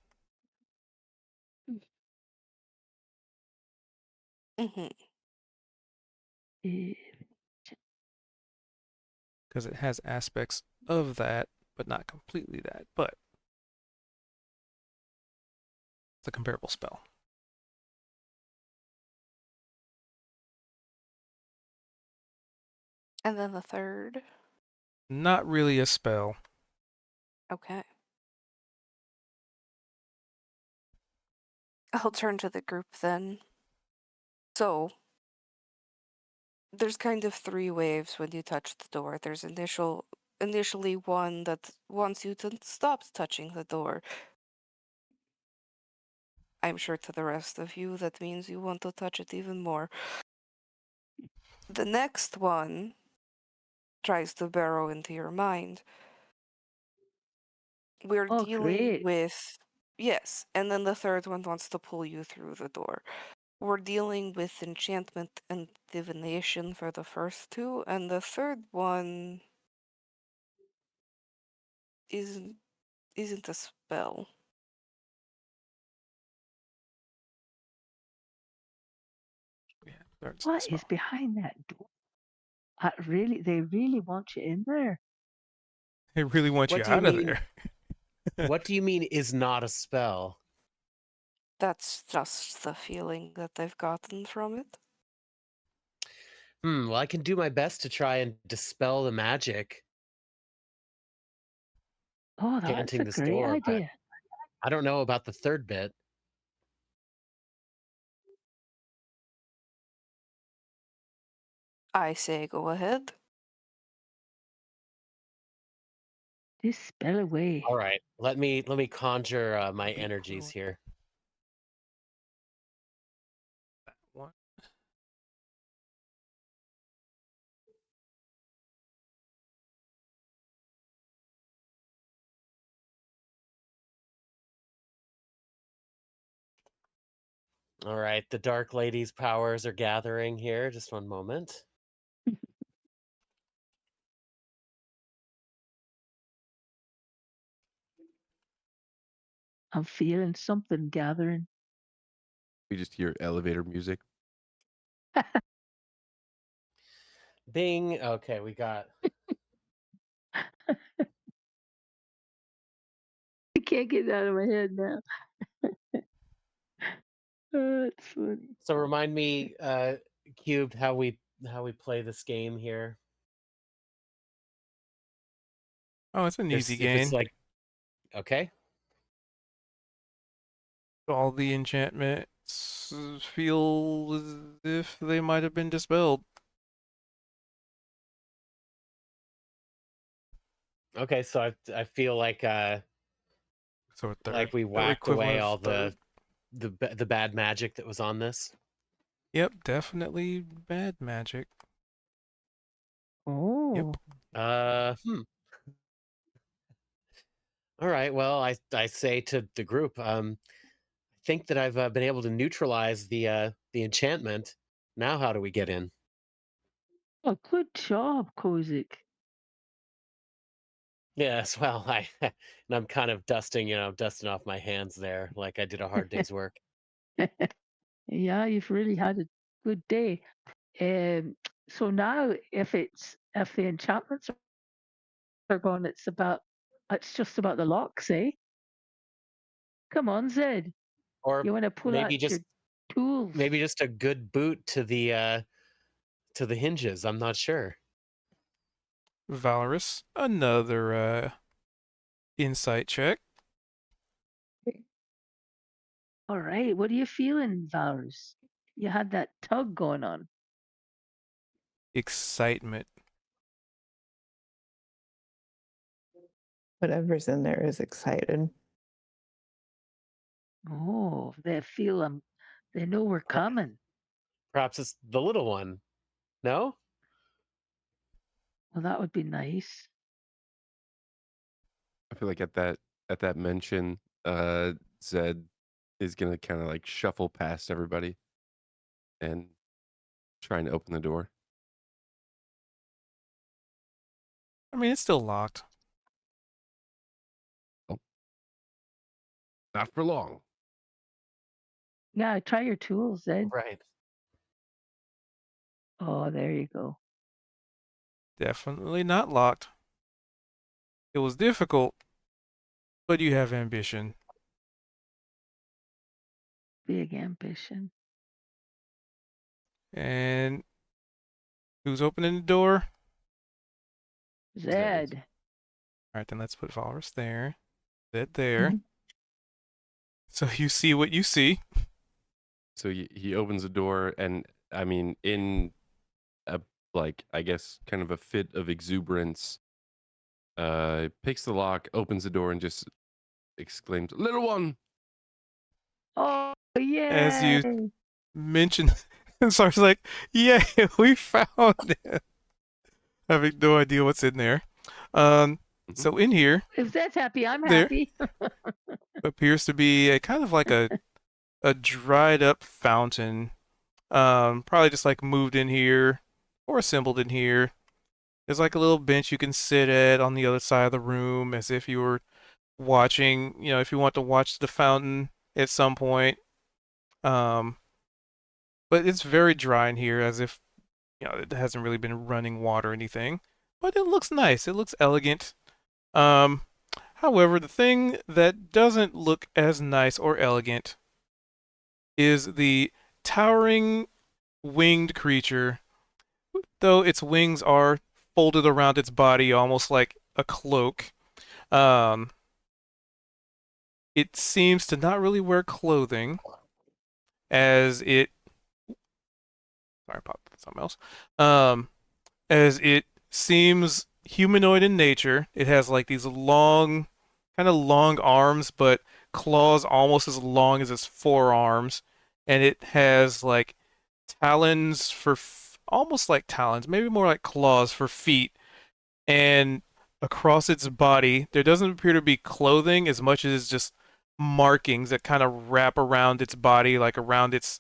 Mm-hmm. Because it has aspects of that, but not completely that. But it's a comparable spell. And then the third. Not really a spell. Okay. I'll turn to the group then. So, there's kind of 3 waves when you touch the door. There's initially one that wants you to stop touching the door. I'm sure to the rest of you that means you want to touch it even more. The next one tries to burrow into your mind. We're Oh, dealing great. with yes, and then the third one wants to pull you through the door. We're dealing with enchantment and divination for the first two, and the third one isn't isn't a spell. Yeah, that's a What is spell. behind that door? Really, they really want you in there. They really want you What do you out of mean? there. What do you mean is not a spell? That's just the feeling that they've gotten from it. Well, I can do my best to try and dispel the magic Oh, that's chanting a this great door, but idea. I don't know about the third bit. I say go ahead. Dispel away. All right, let me conjure my Be energies equivalent here. to that one. All right, the Dark Lady's powers are gathering here. Just one moment. I'm feeling something gathering. We just hear elevator music. Bing. Okay, we got. I can't get it out of my head now. Oh, it's funny. So remind me, Cubed, how we play this game here. Oh, it's an easy There's if it's game. like, okay, All the enchantments feel as if they might have been dispelled. okay. So I feel So a third, like we or whacked equivalent away of all third. the bad magic that was on this. Yep, definitely bad magic. Yep. Oh, Uh, hmm. All right. Well, I say to the group, I think that I've been able to neutralize the enchantment. Now, how do we get in? oh, good job, Kozik. Yes. Well, I and I'm kind of dusting off my hands there, like I did a hard day's work. Yeah, you've really had a good day. So now, if the enchantments are gone, it's just about the locks, eh? Come on, Zed. Or You want to pull maybe out just your tools? a good boot to the hinges. I'm not sure. Valorous, another insight check. All right. What are you feeling, Valorous? You had that tug going on. Excitement. Whatever's in there is excited. Oh, they feel they know we're coming. Perhaps it's the little one. No? Well, that would be nice. I feel like at that mention, Zed is gonna kind of like shuffle past everybody and trying to open the door. I mean, it's still locked. Oh, not for long. Yeah, try your tools, Zed. Right. Oh, there you go. Definitely not locked. It was difficult, but you have ambition. Big ambition. And who's opening the door? Zed is. Zed. All right, then let's put Valorous there. That there. Mhm. So you see what you see. So he opens the door, and I mean, in a like I guess kind of a fit of exuberance, picks the lock, opens the door, and just exclaims, "Little one!" Oh, As you yay. mentioned, and so I was like, "Yay, we found it!" Having no idea what's in there. So in here, If Zed's happy, I'm there happy. appears to be a kind of like a dried up fountain. Probably just like moved in here or assembled in here. There's like a little bench you can sit at on the other side of the room as if you were watching, if you want to watch the fountain at some point. Um, but it's very dry in here as if, it hasn't really been running water or anything. But it looks nice. It looks elegant. Um, However, the thing that doesn't look as nice or elegant is the towering winged creature, though its wings are folded around its body almost like a cloak. Um, it seems to not really wear clothing, as it. Sorry, I popped something else. As it seems humanoid in nature. It has like these long, kind of long arms, but claws almost as long as its forearms, and it has like talons for almost like talons, maybe more like claws for feet, and across its body there doesn't appear to be clothing as much as just markings that kind of wrap around its body, like around its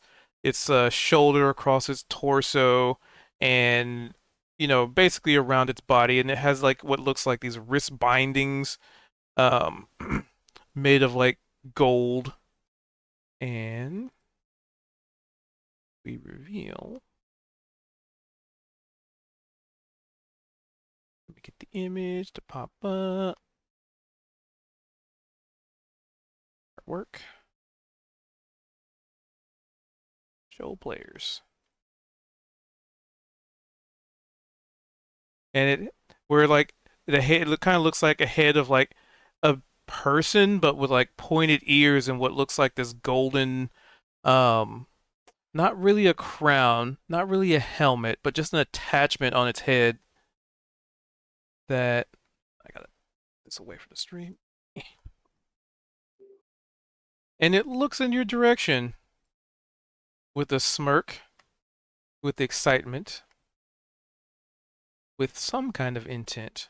shoulder, across its torso, and basically around its body. And it has like what looks like these wrist bindings, um, made of like gold. And we reveal. Let me get the image to pop up. Artwork. Show players. And where like the head, it kind of looks like a head of like a person, but with like pointed ears and what looks like this golden, um, not really a crown, not really a helmet, but just an attachment on its head. That I got this away from the stream. And it looks in your direction with a smirk, with excitement, with some kind of intent.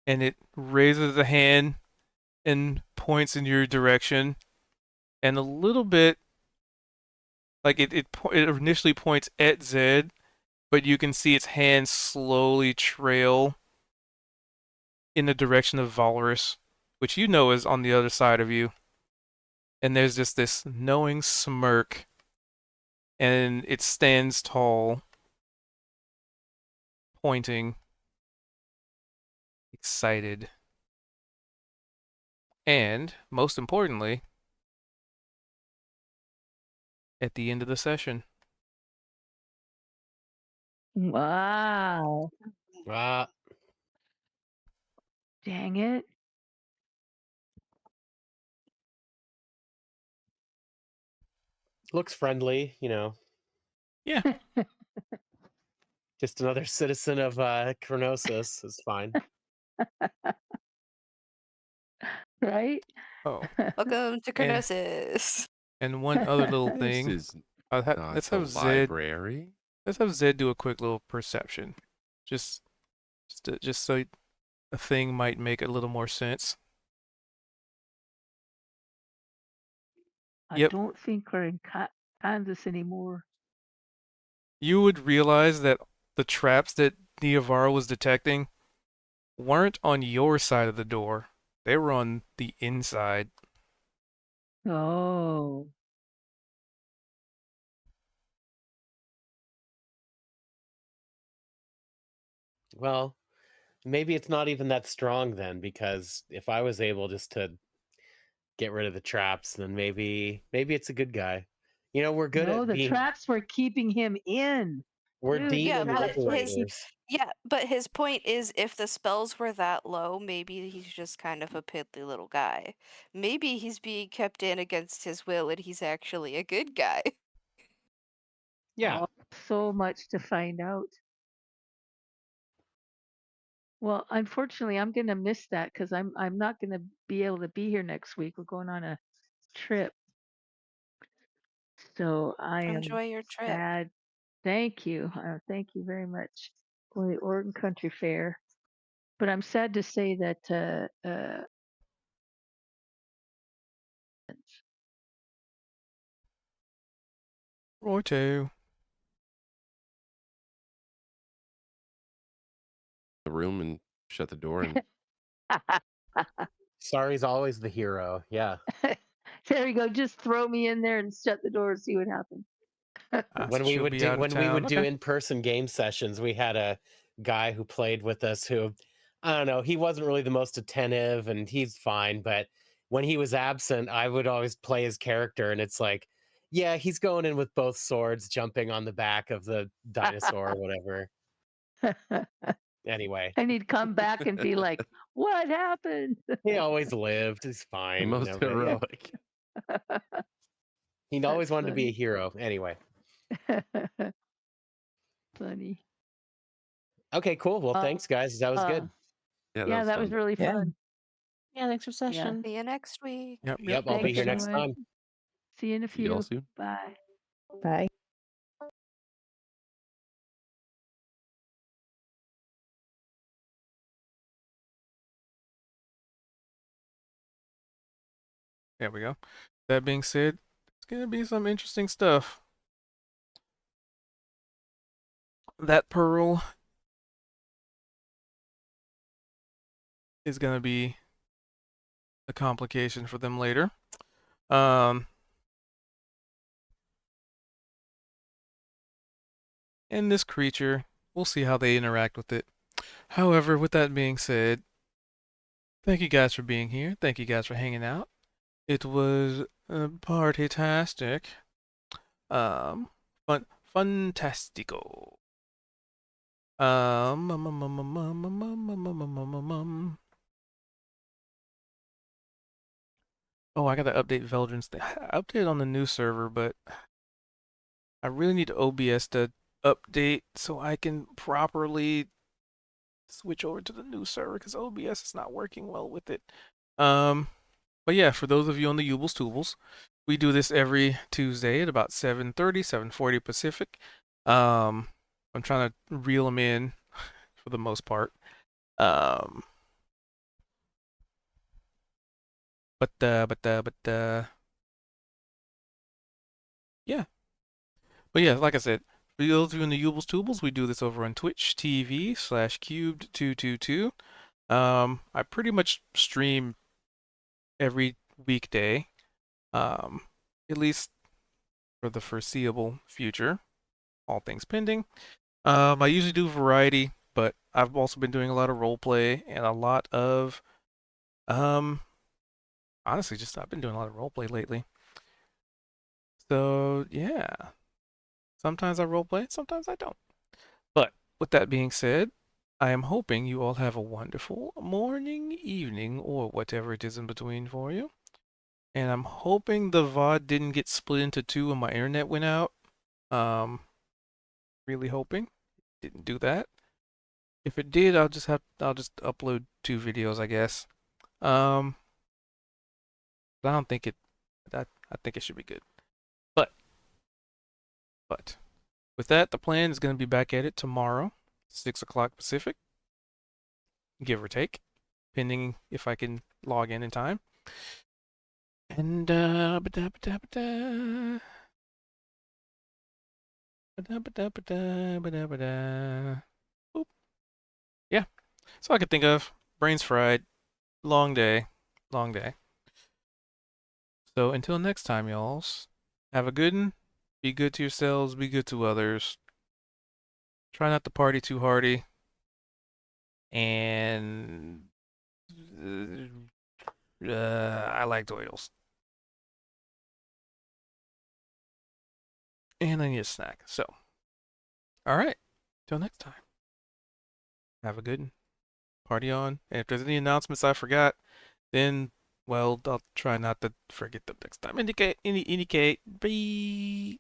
And it raises a hand and points in your direction, and a little bit like it initially points at Zed, but you can see its hand slowly trail in the direction of Valorous, which you know is on the other side of you. and there's just this knowing smirk, and it stands tall, pointing, excited, and most importantly, at the end of the session. Wow. Ah, Dang it. looks friendly, you know. Yeah. Just another citizen of Kronossus is fine. Right? Oh, Welcome to and Kronossus. and one other little This thing. is not Let's the have Zed. library. Let's have Zed do a quick little perception, just just so a thing might make a little more sense. I Yep, don't think we're in Kansas anymore. you would realize that the traps that Niavara was detecting weren't on your side of the door. They were on the inside. Oh. Well, maybe it's not even that strong then, because if I was able just to get rid of the traps, then maybe it's a good guy. You know, we're good No, at the being traps were keeping him in. we're Dude, the Yeah, demon but traps were his keep liberators. yeah, but his point is if the spells were that low, maybe he's just kind of a piddly little guy. Maybe he's being kept in against his will and he's actually a good guy. Yeah. oh, so much to find out. Well, unfortunately, I'm gonna miss that because I'm not gonna be able to be here next week. We're going on a trip, so I am Enjoy your trip. sad. Thank you, thank you very much. Going to the Oregon Country Fair, but I'm sad to say that Roito. The room and shut the door and Sorry's always the hero. Yeah. there you go. Just throw me in there and shut the door and see what happens. So she'll be out of When we town. would do Okay. in-person game sessions, we had a guy who played with us who I don't know, he wasn't really the most attentive and he's fine, but when he was absent, I would always play his character and it's like, yeah, he's going in with both swords jumping on the back of the dinosaur or whatever. Anyway, And he'd come back and be like, "What happened?" he always lived. He's the fine, you most know, but yeah. heroic. He always That's wanted to be a funny. hero. Anyway. Funny. Okay, cool. Well, Uh, thanks guys. That was uh, good. Yeah, that yeah, was that was fun. really Yeah. fun. Yeah, thanks for Yeah. session. See you next week. Yep. Yep, I'll be Thanks, here next everyone. time. See you in a See y'all few. soon. Bye. Bye. There we go. That being said, it's gonna be some interesting stuff. That pearl is gonna be a complication for them later. Um, and this creature, we'll see how they interact with it. However, with that being said, thank you guys for being here. Thank you guys for hanging out. It was party-tastic. Fantastico. Um, um, um, um, um, um, um, um, um, um, um, um, um. Oh, I gotta update Veldrin's thing. I updated on the new server, but I really need OBS to update so I can properly switch over to the new server because OBS is not working well with it. But yeah, for those of you on the Yubles Toobles, we do this every Tuesday at about 7:30, 7:40 Pacific. I'm trying to reel them in for the most part. Um, but yeah. But yeah, like I said, for those of you in the Yubles Toobles, we do this over on Twitch TV/cubed222. I pretty much stream every weekday. Um, at least for the foreseeable future, all things pending. I usually do variety, but I've also been doing a lot of role play and a lot of um honestly just I've been doing a lot of role play lately. So yeah. Sometimes I role play, sometimes I don't. But with that being said, I am hoping you all have a wonderful morning, evening, or whatever it is in between for you. And I'm hoping the VOD didn't get split into two and my internet went out. Um, really hoping it didn't do that. If it did, I'll just upload two videos, I guess. Um, but I don't think it I think it should be good. But but with that, the plan is gonna be back at it tomorrow, 6 o'clock Pacific, give or take, pending if I can log in time. And ba-da, ba-da, ba-da. Ba-da, ba-da, ba-da, ba-da, ba-da. Boop. Yeah, that's all I could think of. Brains fried. Long day. Long day. So until next time, y'alls, have a good one. Be good to yourselves. Be good to others. Try not to party too hardy. And I like Doyle's. And I need a snack. So, all right. Till next time. Have a good one. Party on. And if there's any announcements I forgot, then, well, I'll try not to forget them next time. Indicate. Bye.